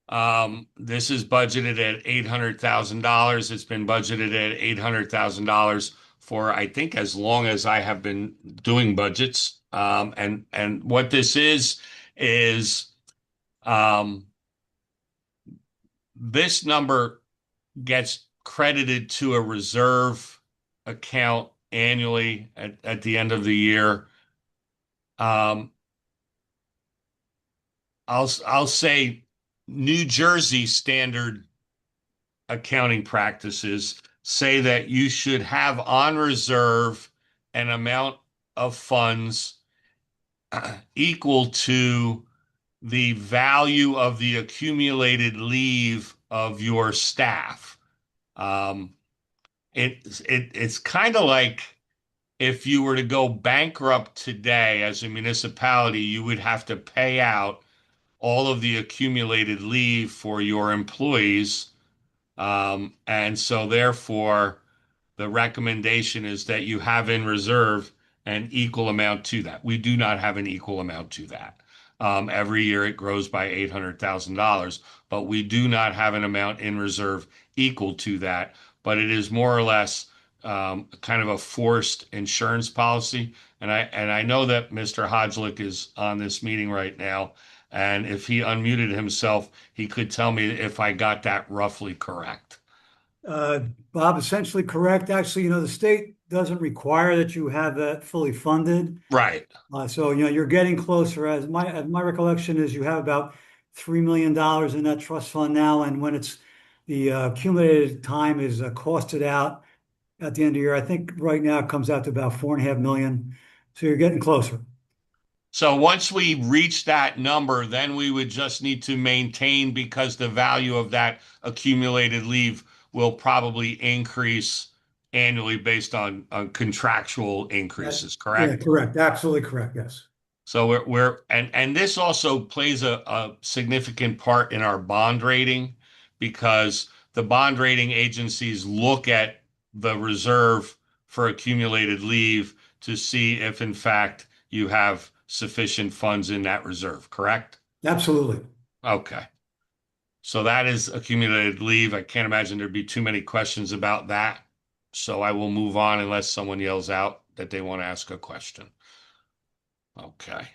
This is budgeted at $800,000. It's been budgeted at $800,000 for, I think, as long as I have been doing budgets. And what this is this number gets credited to a reserve account annually at the end of the year. I'll say New Jersey standard accounting practices say that you should have on reserve an amount of funds equal to the value of the accumulated leave of your staff. It's kind of like if you were to go bankrupt today as a municipality, you would have to pay out all of the accumulated leave for your employees. And so therefore, the recommendation is that you have in reserve an equal amount to that. We do not have an equal amount to that. Every year it grows by $800,000, but we do not have an amount in reserve equal to that. But it is more or less kind of a forced insurance policy. And I know that Mr. Hodgelick is on this meeting right now. And if he unmuted himself, he could tell me if I got that roughly correct. Bob, essentially correct. Actually, the state doesn't require that you have that fully funded. Right. So, you're getting closer. As my recollection is you have about $3 million in that trust fund now. And when it's the accumulated time is costed out at the end of the year, I think right now it comes out to about 4.5 million. So you're getting closer. So once we reach that number, then we would just need to maintain because the value of that accumulated leave will probably increase annually based on contractual increases, correct? Yeah, correct. Absolutely correct. Yes. So and this also plays a significant part in our bond rating because the bond rating agencies look at the reserve for accumulated leave to see if in fact you have sufficient funds in that reserve, correct? Absolutely. Okay. So that is accumulated leave. I can't imagine there'd be too many questions about that. So I will move on unless someone yells out that they want to ask a question. Okay.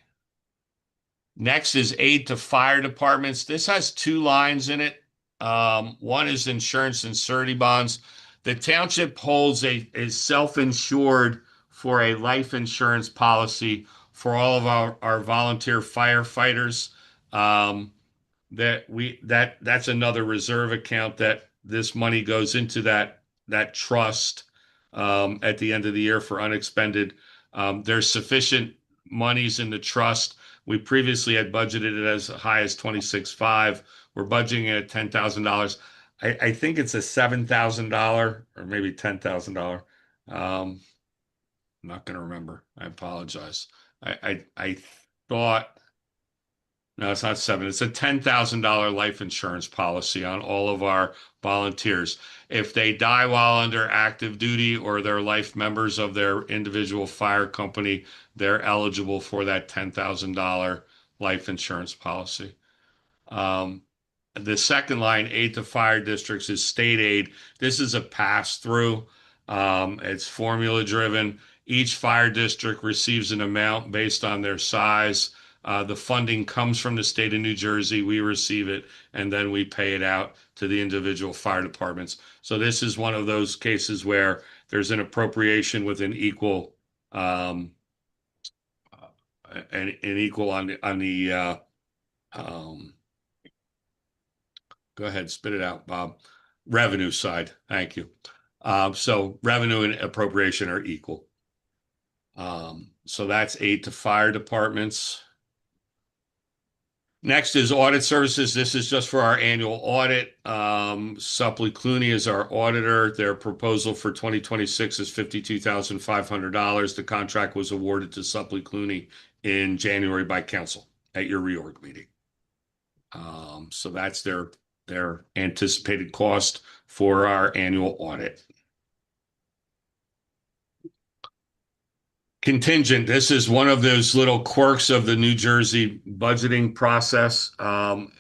Next is aid to fire departments. This has two lines in it. One is insurance and surety bonds. The township holds is self-insured for a life insurance policy for all of our volunteer firefighters. That's another reserve account that this money goes into that trust at the end of the year for unexpended. There's sufficient monies in the trust. We previously had budgeted it as high as 26.5. We're budgeting it at $10,000. I think it's a $7,000 or maybe $10,000. I'm not going to remember. I apologize. I thought, no, it's not seven. It's a $10,000 life insurance policy on all of our volunteers. If they die while under active duty or they're life members of their individual fire company, they're eligible for that $10,000 life insurance policy. The second line, aid to fire districts, is state aid. This is a pass-through. It's formula driven. Each fire district receives an amount based on their size. The funding comes from the state of New Jersey. We receive it, and then we pay it out to the individual fire departments. So this is one of those cases where there's an appropriation with an equal on the go ahead, spit it out, Bob. Revenue side. Thank you. So revenue and appropriation are equal. So that's aid to fire departments. Next is audit services. This is just for our annual audit. Suppley Clooney is our auditor. Their proposal for 2026 is $52,500. The contract was awarded to Suppley Clooney in January by council at your reorg meeting. So that's their anticipated cost for our annual audit. Contingent. This is one of those little quirks of the New Jersey budgeting process.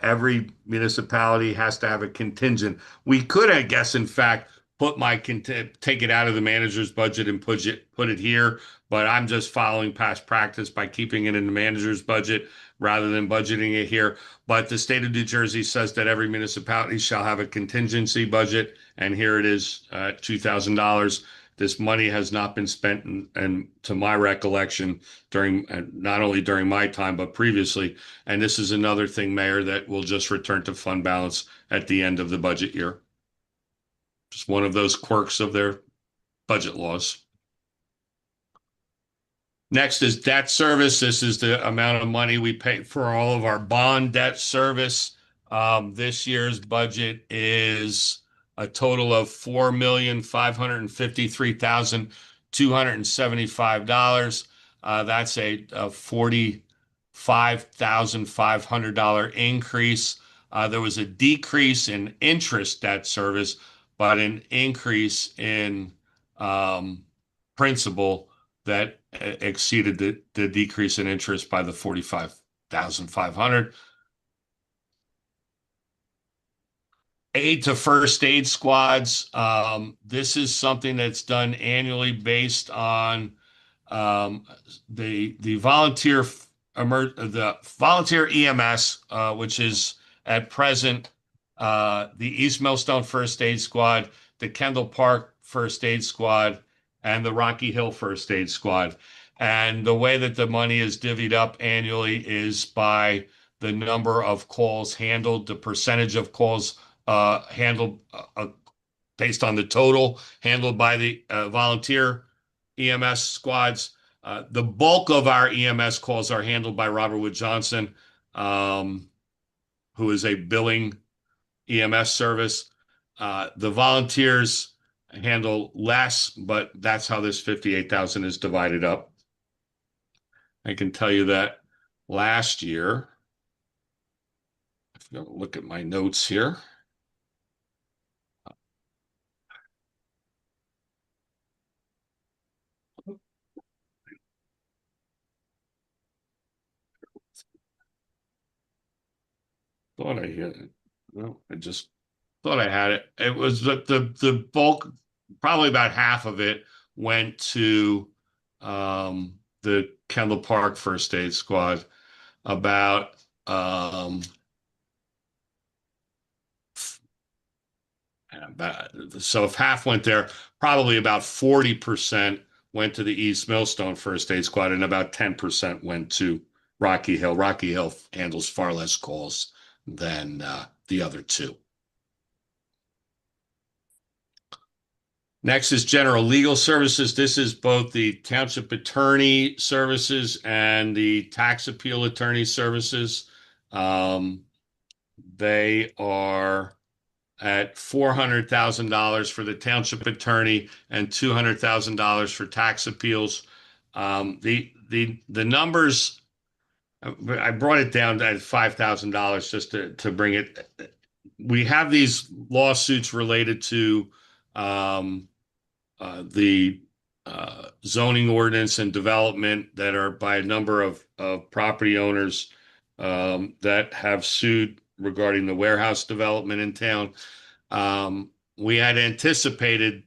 Every municipality has to have a contingent. We could, I guess, in fact, take it out of the manager's budget and put it here, but I'm just following past practice by keeping it in the manager's budget rather than budgeting it here. But the state of New Jersey says that every municipality shall have a contingency budget, and here it is, $2,000. This money has not been spent, and to my recollection, not only during my time, but previously. And this is another thing, Mayor, that will just return to fund balance at the end of the budget year. Just one of those quirks of their budget laws. Next is debt service. This is the amount of money we pay for all of our bond debt service. This year's budget is a total of $4,553,275. That's a $45,500 increase. There was a decrease in interest debt service, but an increase in principal that exceeded the decrease in interest by the $45,500. Aid to first aid squads. This is something that's done annually based on the volunteer EMS, which is at present the East Millstone First Aid Squad, the Kendall Park First Aid Squad, and the Rocky Hill First Aid Squad. And the way that the money is divvied up annually is by the number of calls handled, the percentage of calls handled based on the total handled by the volunteer EMS squads. The bulk of our EMS calls are handled by Robert Wood Johnson, who is a billing EMS service. The volunteers handle less, but that's how this 58,000 is divided up. I can tell you that last year, if you look at my notes here, thought I had it. No, I just thought I had it. It was the bulk, probably about half of it went to the Kendall Park First Aid Squad. About so if half went there, probably about 40% went to the East Millstone First Aid Squad, and about 10% went to Rocky Hill. Rocky Hill handles far less calls than the other two. Next is general legal services. This is both the township attorney services and the tax appeal attorney services. They are at $400,000 for the township attorney and $200,000 for tax appeals. The numbers, I brought it down to $5,000 just to bring it. We have these lawsuits related to the zoning ordinance and development that are by a number of property owners that have sued regarding the warehouse development in town. We had anticipated,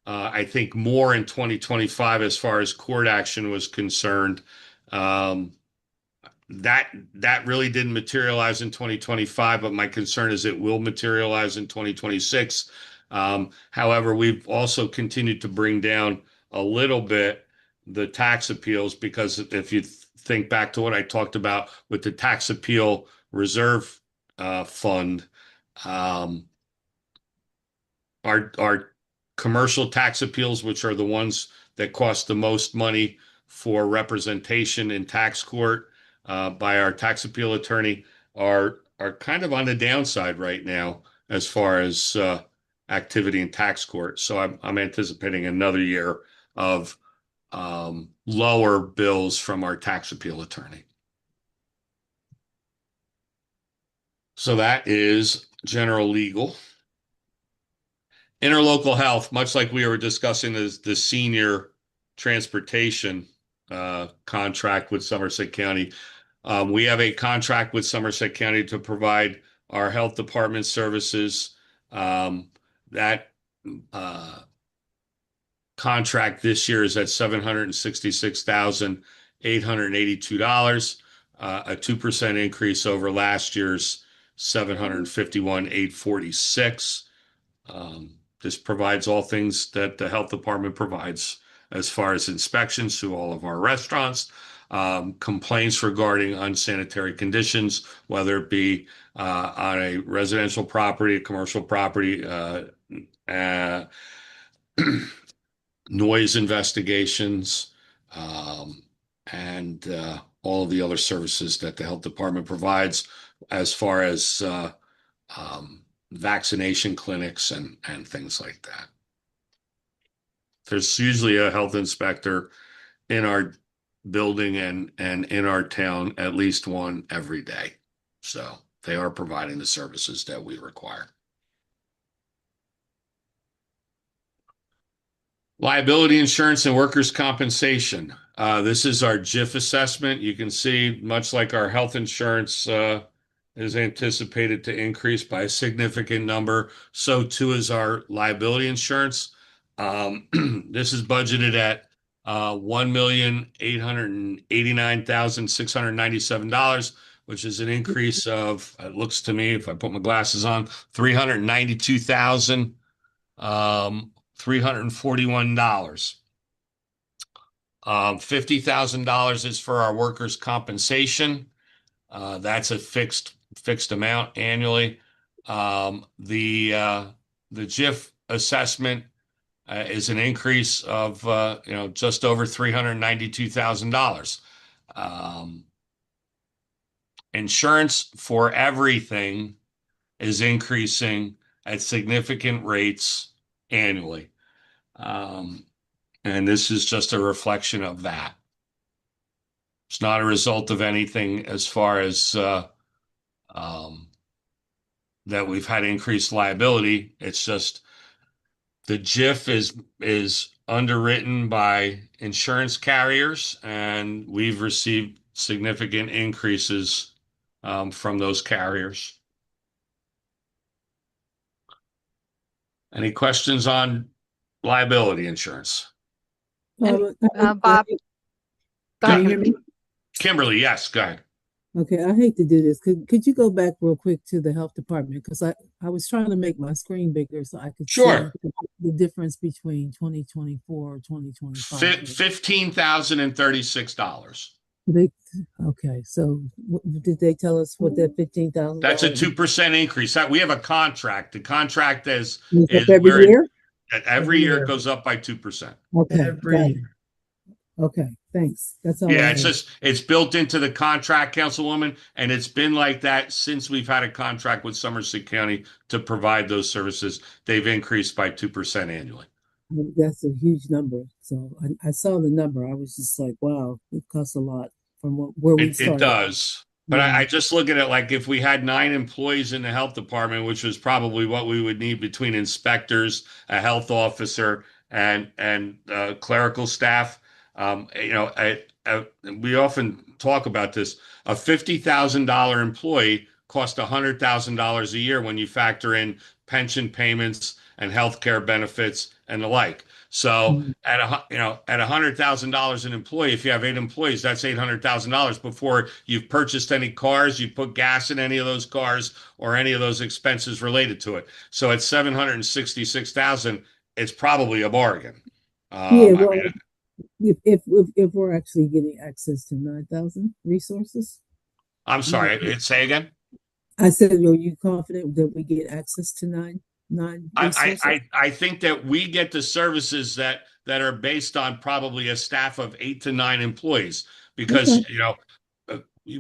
I think, more in 2025 as far as court action was concerned. That really didn't materialize in 2025, but my concern is it will materialize in 2026. However, we've also continued to bring down a little bit the tax appeals, because if you think back to what I talked about with the tax appeal reserve fund, our commercial tax appeals, which are the ones that cost the most money for representation in tax court by our tax appeal attorney, are kind of on the downside right now as far as activity in tax court. So I'm anticipating another year of lower bills from our tax appeal attorney. So that is general legal. Interlocal health, much like we were discussing the senior transportation contract with Somerset County. We have a contract with Somerset County to provide our health department services. That contract this year is at $766,882, a 2% increase over last year's $751,846. This provides all things that the health department provides as far as inspections to all of our restaurants, complaints regarding unsanitary conditions, whether it be on a residential property, a commercial property, noise investigations, and all of the other services that the health department provides as far as vaccination clinics and things like that. There's usually a health inspector in our building and in our town, at least one every day. So they are providing the services that we require. Liability insurance and workers' compensation. This is our JIF assessment. You can see, much like our health insurance is anticipated to increase by a significant number, so too is our liability insurance. This is budgeted at $1,889,697, which is an increase of, it looks to me, if I put my glasses on, $392,000 $341. $50,000 is for our workers' compensation. That's a fixed amount annually. The JIF assessment is an increase of just over $392,000. Insurance for everything is increasing at significant rates annually. And this is just a reflection of that. It's not a result of anything as far as that we've had increased liability. It's just the JIF is underwritten by insurance carriers, and we've received significant increases from those carriers. Any questions on liability insurance? Bob, Can you hear me? Kimberly, yes, go ahead. Okay, I hate to do this. Could you go back real quick to the health department? Because I was trying to make my screen bigger so I could Sure. see the difference between 2024 or 2025. $15,036. Okay, so did they tell us what that 15,000? That's a 2% increase. We have a contract. The contract is every year? Every year it goes up by 2%. Okay, got it. Okay, thanks. That's all. Yeah, it's built into the contract, Councilwoman, and it's been like that since we've had a contract with Somerset County to provide those services. They've increased by 2% annually. That's a huge number. So I saw the number. I was just like, wow, it costs a lot from where we started. It does. But I just look at it like if we had 9 employees in the health department, which was probably what we would need between inspectors, a health officer, and clerical staff. We often talk about this. A $50,000 employee costs $100,000 a year when you factor in pension payments and healthcare benefits and the like. So at $100,000 an employee, if you have 8 employees, that's $800,000 before you've purchased any cars, you put gas in any of those cars, or any of those expenses related to it. So at $766,000, it's probably a bargain. If we're actually getting access to 9,000 resources. I'm sorry, say again. I said, are you confident that we get access to nine resources? I think that we get the services that are based on probably a staff of 8 to 9 employees, because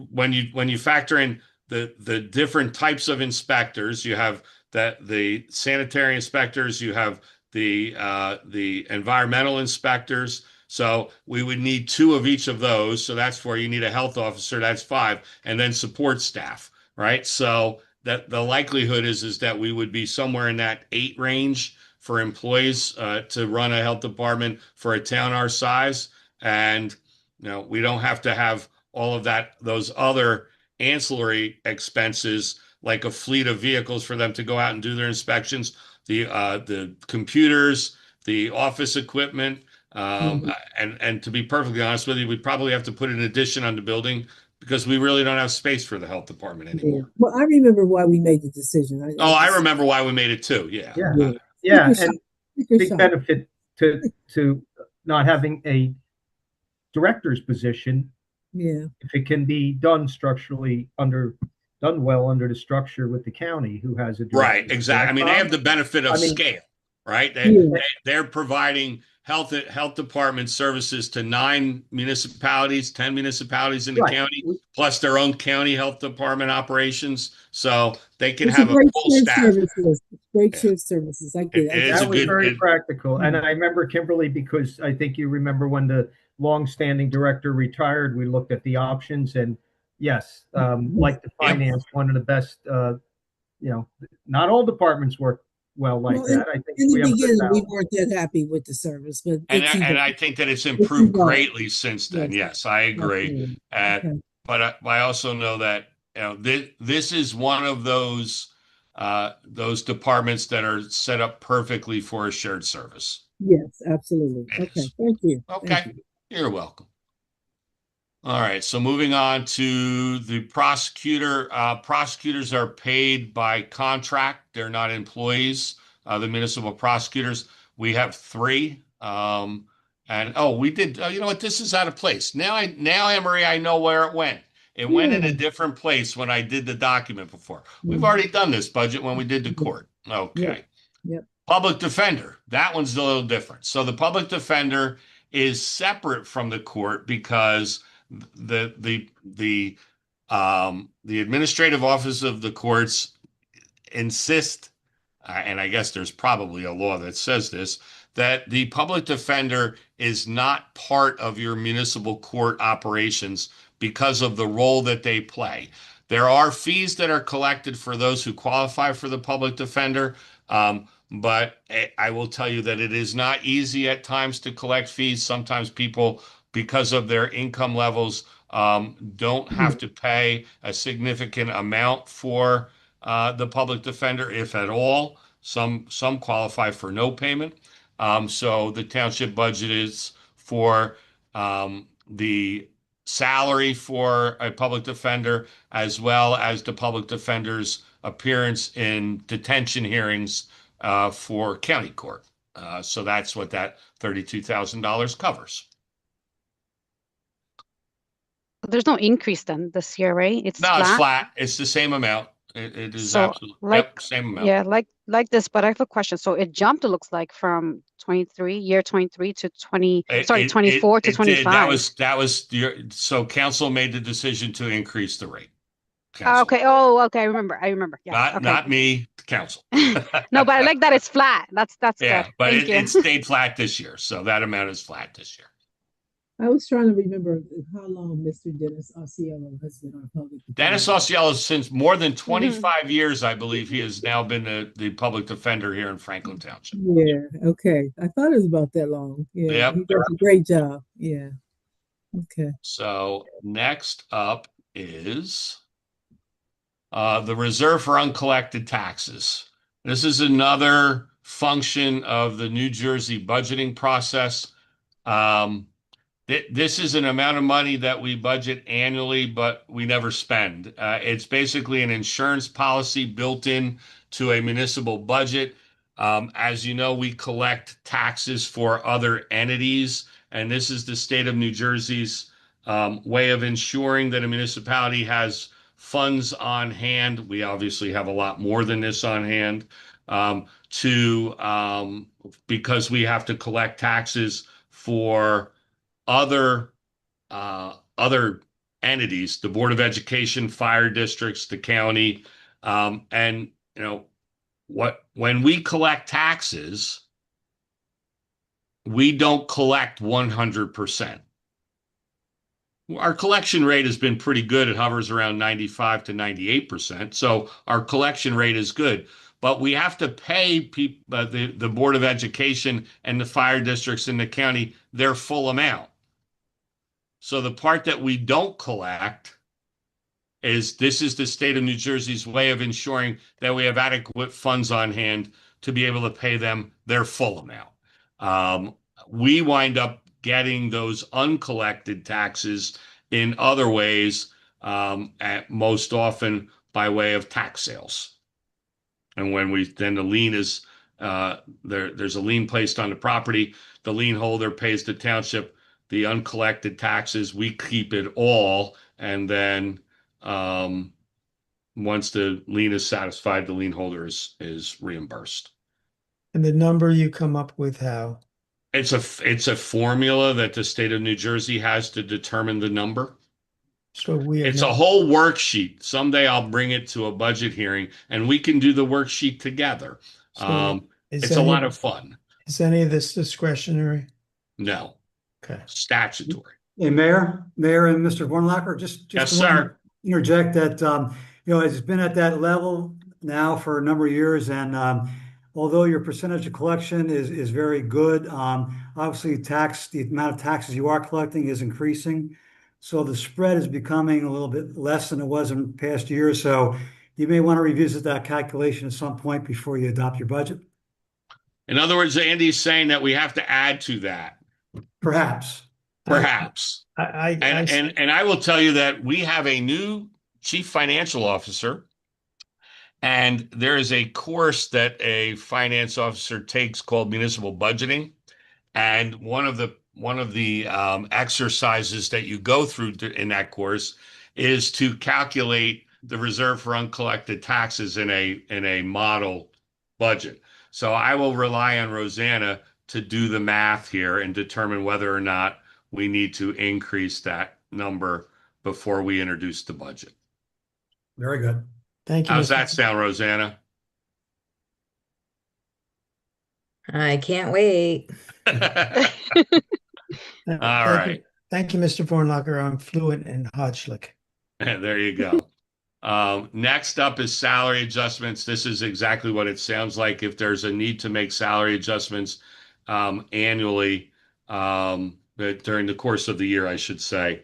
when you factor in the different types of inspectors, you have the sanitary inspectors, you have the environmental inspectors. So we would need 2 of each of those. So that's 4. You need a health officer, that's 5, and then support staff, right? So that the likelihood is that we would be somewhere in that 8 range for employees to run a health department for a town our size. And we don't have to have all of those other ancillary expenses like a fleet of vehicles for them to go out and do their inspections, the computers, the office equipment. And to be perfectly honest with you, we probably have to put an addition on the building because we really don't have space for the health department anymore. Yeah. Well, I remember why we made the decision. I remember why we made it too. Yeah. And big benefit to not having a director's position. Yeah. If it can be done structurally done well under the structure with the county, who has a director. Right. Exactly. I mean, they have the benefit of scale, right? They're providing health department services to 9 municipalities, 10 municipalities in the county, plus their own county health department operations. So they can have a full staff. Great shared services. I get it. That was very practical. And I remember, Kimberly, because I think you remember when the longstanding director retired, we looked at the options, and yes, like the finance, one of the best, not all departments work well like that. I think in the beginning we weren't that happy with the service, but I think that it's improved greatly since then. Yes, I agree. But I also know that this is one of those departments that are set up perfectly for a shared service. Yes, absolutely. Okay, thank you. Okay, you're welcome. All right, so moving on to the prosecutor. Prosecutors are paid by contract. They're not employees. the municipal prosecutors. We have 3. And oh, we did. You know what? This is out of place. Now, Anne Marie, I know where it went. It went in a different place when I did the document before. We've already done this budget when we did the court. Okay. Yep. Public defender. That one's a little different. So the public defender is separate from the court because the administrative office of the courts insist, and I guess there's probably a law that says this, that the public defender is not part of your municipal court operations because of the role that they play. There are fees that are collected for those who qualify for the public defender, but I will tell you that it is not easy at times to collect fees. Sometimes people, because of their income levels, don't have to pay a significant amount for the public defender, if at all. Some qualify for no payment. So the township budget is for the salary for a public defender, as well as the public defender's appearance in detention hearings for county court. So that's what that $32,000 covers. There's no increase then this year, right? It's No, flat. it's flat. It's the same amount. It is So, absolutely same amount. Yeah, like this, but I have a question. So it jumped, it looks like, from 23 to 24 to It did. 25. That was so council made the decision to increase the rate. Okay. Oh, okay. I remember. Yeah. Not me, the council. No, but I like that it's flat. That's Yeah, good. but Thank you. it stayed flat this year. So that amount is flat this year. I was trying to remember how long Mr. Dennis Osceola has been our public defender. Dennis Osceola, since more than 25 years, I believe he has now been the public defender here in Franklin Township. Yeah, okay. I thought it was about that long. Yeah, Yep. he does a great job. Yeah. Okay. So next up is the reserve for uncollected taxes. This is another function of the New Jersey budgeting process. This is an amount of money that we budget annually, but we never spend. It's basically an insurance policy built in to a municipal budget. As you know, we collect taxes for other entities, and this is the state of New Jersey's way of ensuring that a municipality has funds on hand. We obviously have a lot more than this on hand because we have to collect taxes for other entities, the Board of Education, fire districts, the county, and you know when we collect taxes, we don't collect 100%. Our collection rate has been pretty good. It hovers around 95 to 98%. So our collection rate is good, but we have to pay people, the Board of Education and the fire districts in the county their full amount. So the part that we don't collect this is the state of New Jersey's way of ensuring that we have adequate funds on hand to be able to pay them their full amount. We wind up getting those uncollected taxes in other ways, most often by way of tax sales. And when the lien is, there's a lien placed on the property, the lien holder pays the township the uncollected taxes, we keep it all, and then once the lien is satisfied, the lien holder is reimbursed. And the number you come up with, how? It's a formula that the state of New Jersey has to determine the number. So it's a whole worksheet. Someday I'll bring it to a budget hearing and we can do the worksheet together. It's a lot of fun. Is any of this discretionary? No. Okay. Statutory. Hey, Mayor and Mr. Vornlacker, just yes, sir. Interject that, it's been at that level now for a number of years. And although your percentage of collection is very good, obviously the amount of taxes you are collecting is increasing. So the spread is becoming a little bit less than it was in past years. So you may want to revisit that calculation at some point before you adopt your budget. In other words, Andy's saying that we have to add to that. Perhaps. And I will tell you that we have a new chief financial officer, And there is a course that a finance officer takes called municipal budgeting. And one of the exercises that you go through in that course is to calculate the reserve for uncollected taxes in a model budget. So I will rely on Rosanna to do the math here and determine whether or not we need to increase that number before we introduce the budget. Very good. Thank you, How's Mr. that sound, Rosanna? I can't wait. All Thank right. you. Thank you, Mr. Vornlacher. I'm fluent in Hodgelick. There you go. Next up is salary adjustments. This is exactly what it sounds like. If there's a need to make salary adjustments annually during the course of the year, I should say,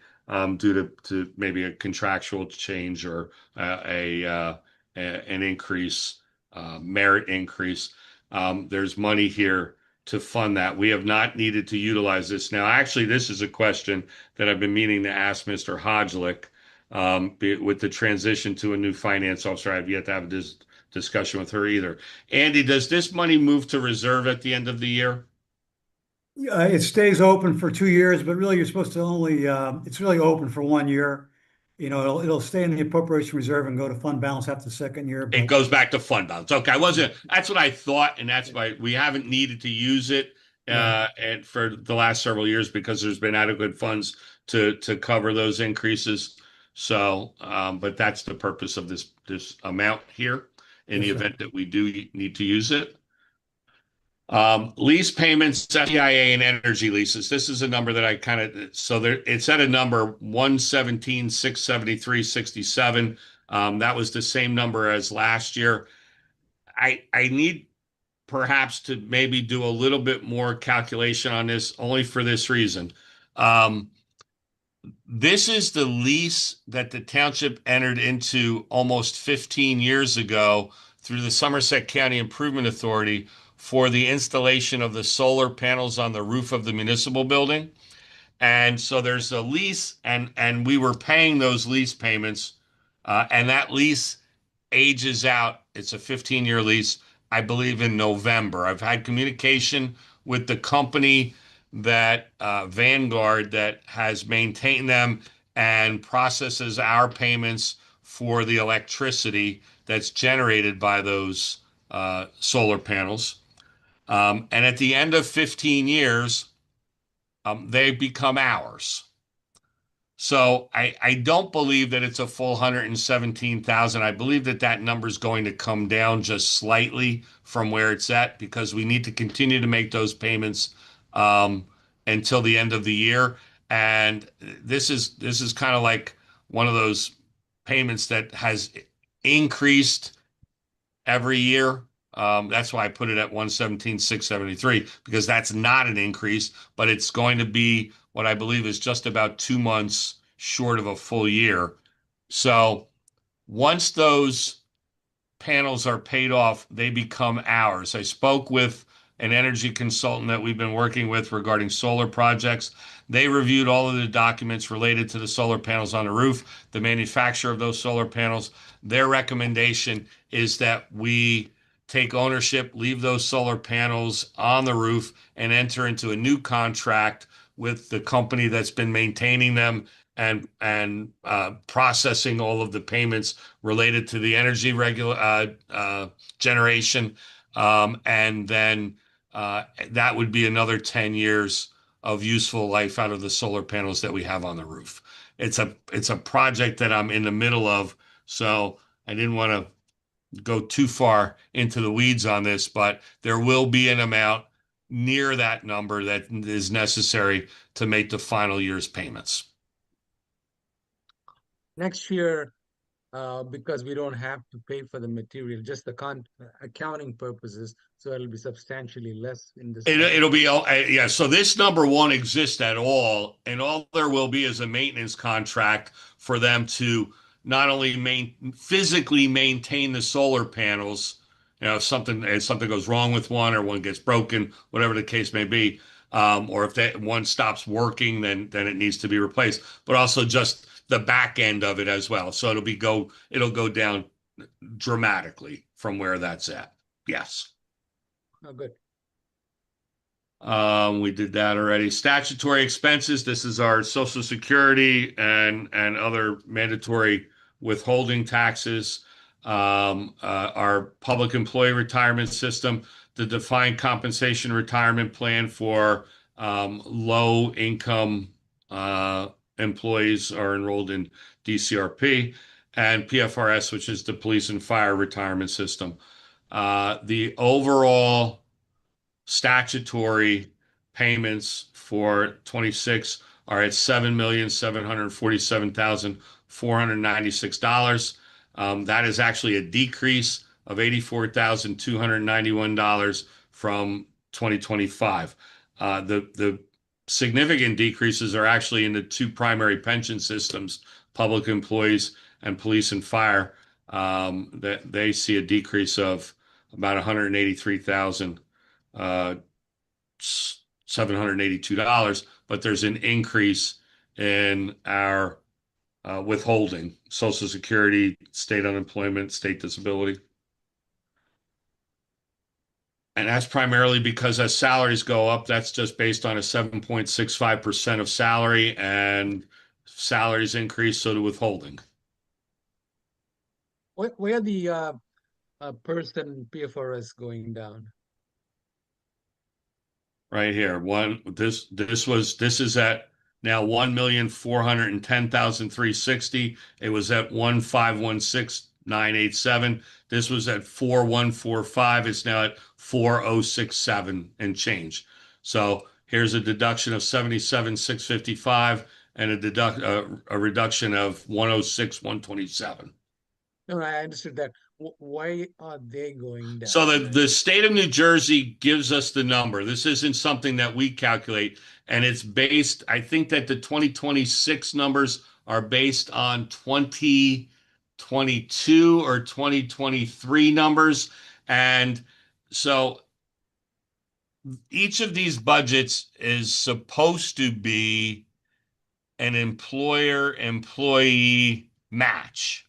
due to maybe a contractual change or an increase, merit increase, there's money here to fund that. We have not needed to utilize this. Now, actually, this is a question that I've been meaning to ask Mr. Hodgelick. With the transition to a new finance officer, I've yet to have this discussion with her either. Andy, does this money move to reserve at the end of the year? It stays open for 2 years, but really you're supposed to only, it's really open for 1 year. You know, it'll stay in the appropriation reserve and go to fund balance after the second year. It goes back to fund balance. Okay, that's what I thought, and that's why we haven't needed to use it and for the last several years because there's been adequate funds to cover those increases. So, but that's the purpose of this amount here in the event that we do need to use it. Lease payments, CIA and energy leases. This is a number that I it's at a number 117,673.67. That was the same number as last year. I need perhaps to maybe do a little bit more calculation on this only for this reason. This is the lease that the township entered into almost 15 years ago through the Somerset County Improvement Authority for the installation of the solar panels on the roof of the municipal building. And so there's a lease and we were paying those lease payments and that lease ages out. It's a 15-year lease, I believe in November. I've had communication with the company that Vanguard that has maintained them and processes our payments for the electricity that's generated by those solar panels. And at the end of 15 years, they become ours. So I don't believe that it's a full 117,000. I believe that number is going to come down just slightly from where it's at because we need to continue to make those payments until the end of the year. And this is kind of like one of those payments that has increased every year. That's why I put it at 117,673 because that's not an increase, but it's going to be what I believe is just about 2 months short of a full year. So once those panels are paid off, they become ours. I spoke with an energy consultant that we've been working with regarding solar projects. They reviewed all of the documents related to the solar panels on the roof, the manufacture of those solar panels. Their recommendation is that we take ownership, leave those solar panels on the roof, and enter into a new contract with the company that's been maintaining them and processing all of the payments related to the energy generation. And then that would be another 10 years of useful life out of the solar panels that we have on the roof. It's a project that I'm in the middle of, so I didn't want to go too far into the weeds on this, but there will be an amount near that number that is necessary to make the final year's payments. Next year, because we don't have to pay for the material, just the accounting purposes, so it'll be substantially less in this. It'll be, yeah, so this number won't exist at all, and all there will be is a maintenance contract for them to not only physically maintain the solar panels, you know, if something goes wrong with one or one gets broken, whatever the case may be, or if one stops working, then it needs to be replaced, but also just the back end of it as well. So it'll go down dramatically from where that's at. Yes. Oh, good. We did that already. Statutory expenses. This is our Social Security and other mandatory withholding taxes. Our public employee retirement system, the defined compensation retirement plan for low income employees are enrolled in DCRP, and PFRS, which is the police and fire retirement system. The overall statutory payments for 26 are at $7,747,496. That is actually a decrease of $84,291 from 2025. The significant decreases are actually in the two primary pension systems, public employees and police and fire. That they see a decrease of about 183,000. $782, but there's an increase in our withholding, Social Security, state unemployment, state disability. And that's primarily because as salaries go up, that's just based on a 7.65% of salary, and salaries increase, so do withholding. Where the person PFRS going down? Right here. This is at now 1,410,360. It was at 1,516,987. This was at 4,145. It's now at 4,067 and change. So here's a deduction of 77,655 and a reduction of 106,127. No, I understood that. Why are they going down? So the state of New Jersey gives us the number. This isn't something that we calculate, and it's based, I think that the 2026 numbers are based on 2022 or 2023 numbers. And so each of these budgets is supposed to be an employer-employee match.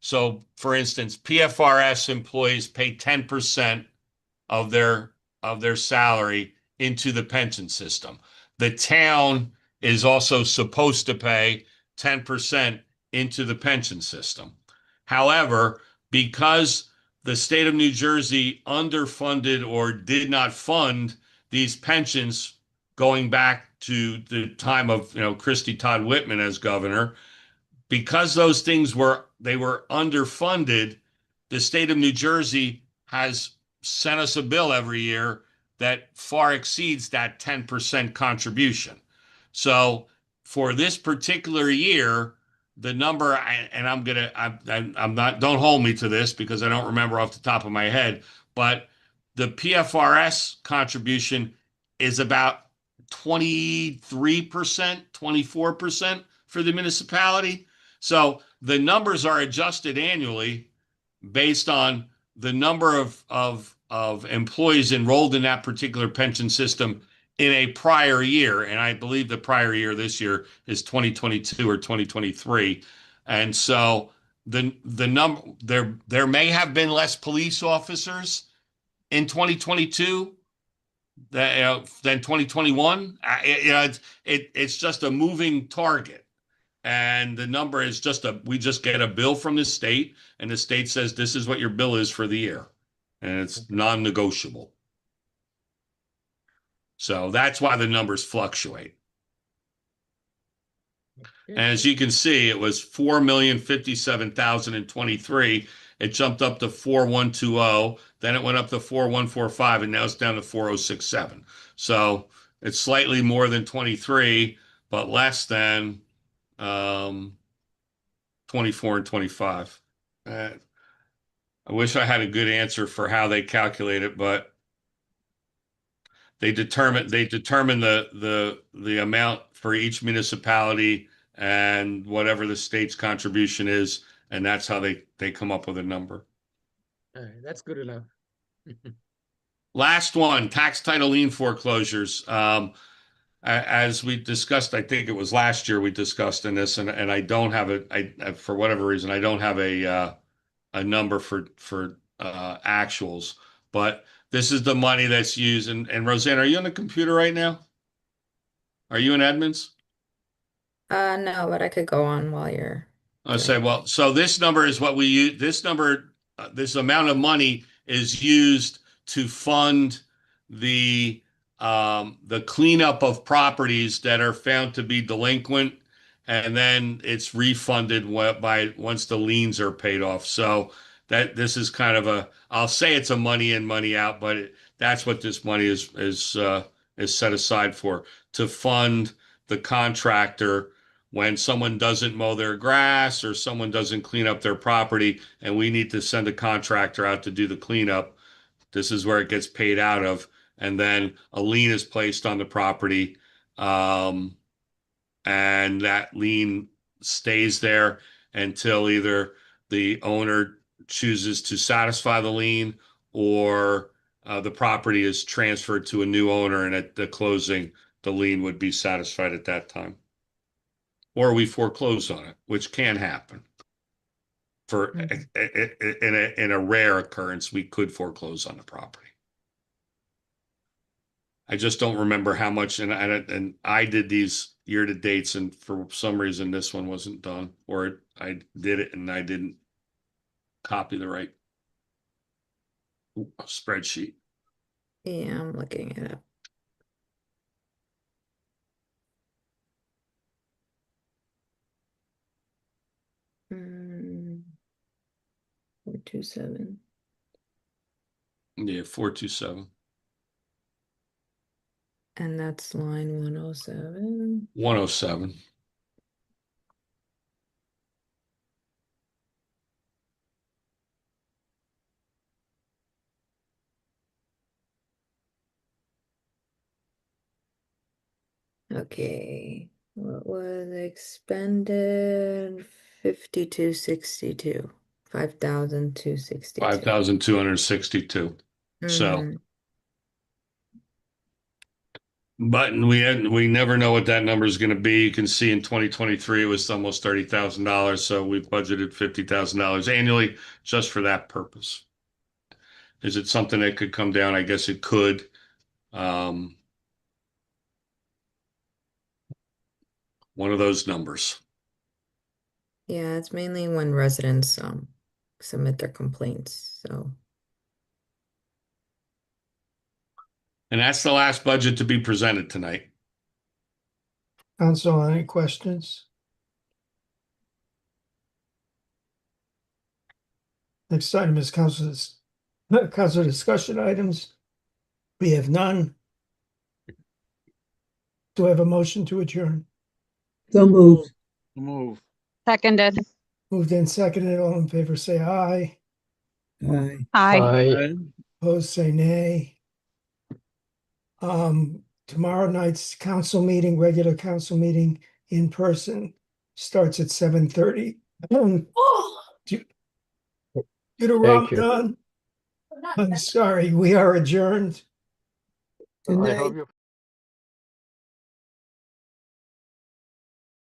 So, for instance, PFRS employees pay 10% of their salary into the pension system. The town is also supposed to pay 10% into the pension system. However, because the state of New Jersey underfunded or did not fund these pensions going back to the time of Christy Todd Whitman as governor, because those things were underfunded, the state of New Jersey has sent us a bill every year that far exceeds that 10% contribution. So for this particular year, the number, and I'm not, don't hold me to this because I don't remember off the top of my head, but the PFRS contribution is about 23%, 24% for the municipality. So the numbers are adjusted annually based on the number of employees enrolled in that particular pension system in a prior year. And I believe the prior year this year is 2022 or 2023. And so the number there may have been less police officers in 2022 than 2021. It's just a moving target. And the number is we just get a bill from the state, and the state says this is what your bill is for the year. And it's non-negotiable. So that's why the numbers fluctuate. And as you can see, it was 4,057,023. It jumped up to 4,120. Then it went up to 4,145, and now it's down to 4,067. So it's slightly more than 23, but less than 24 and 25. I wish I had a good answer for how they calculate it, but they determine the amount for each municipality and whatever the state's contribution is, and that's how they come up with a number. All right, that's good enough. Last one, tax title lien foreclosures. As we discussed, I think it was last year we discussed in this, and I don't have for whatever reason, I don't have a number for actuals, but this is the money that's used. And Roseanne, are you on the computer right now? Are you in Edmonds? No, but I could go on while you're I say, well, so this number is what we use. This number, this amount of money is used to fund the cleanup of properties that are found to be delinquent, and then it's refunded by once the liens are paid off. So that this is kind of I'll say it's a money in, money out, but that's what this money is set aside for, to fund the contractor when someone doesn't mow their grass or someone doesn't clean up their property and we need to send a contractor out to do the cleanup. This is where it gets paid out of. And then a lien is placed on the property. And that lien stays there until either the owner chooses to satisfy the lien or the property is transferred to a new owner, and at the closing, the lien would be satisfied at that time. Or we foreclose on it, which can happen. For in a rare occurrence, we could foreclose on the property. I just don't remember how much, and I did these year to dates, and for some reason this one wasn't done, or I did it and I didn't copy the right spreadsheet. Yeah, I'm looking it up. Mm, 427. Yeah, 427. And that's line 107. 107. Okay. What was expended? 5262. 5,262. 5,262. So, Mhm. but we never know what that number is going to be. You can see in 2023 it was almost $30,000, so we budgeted $50,000 annually just for that purpose. Is it something that could come down? I guess it could. One of those numbers. Yeah, it's mainly when residents submit their complaints. So And that's the last budget to be presented tonight. Council, any questions? Next item is council discussion items. We have none. Do I have a motion to adjourn? So moved. Move. Seconded. Moved and seconded. All in favor, say aye. Aye. Aye. Opposed, say nay. Tomorrow night's council meeting, regular council meeting in person, starts at 7:30. Due to Thank you. Ramadan, I'm sorry, we are adjourned. Good I night. hope you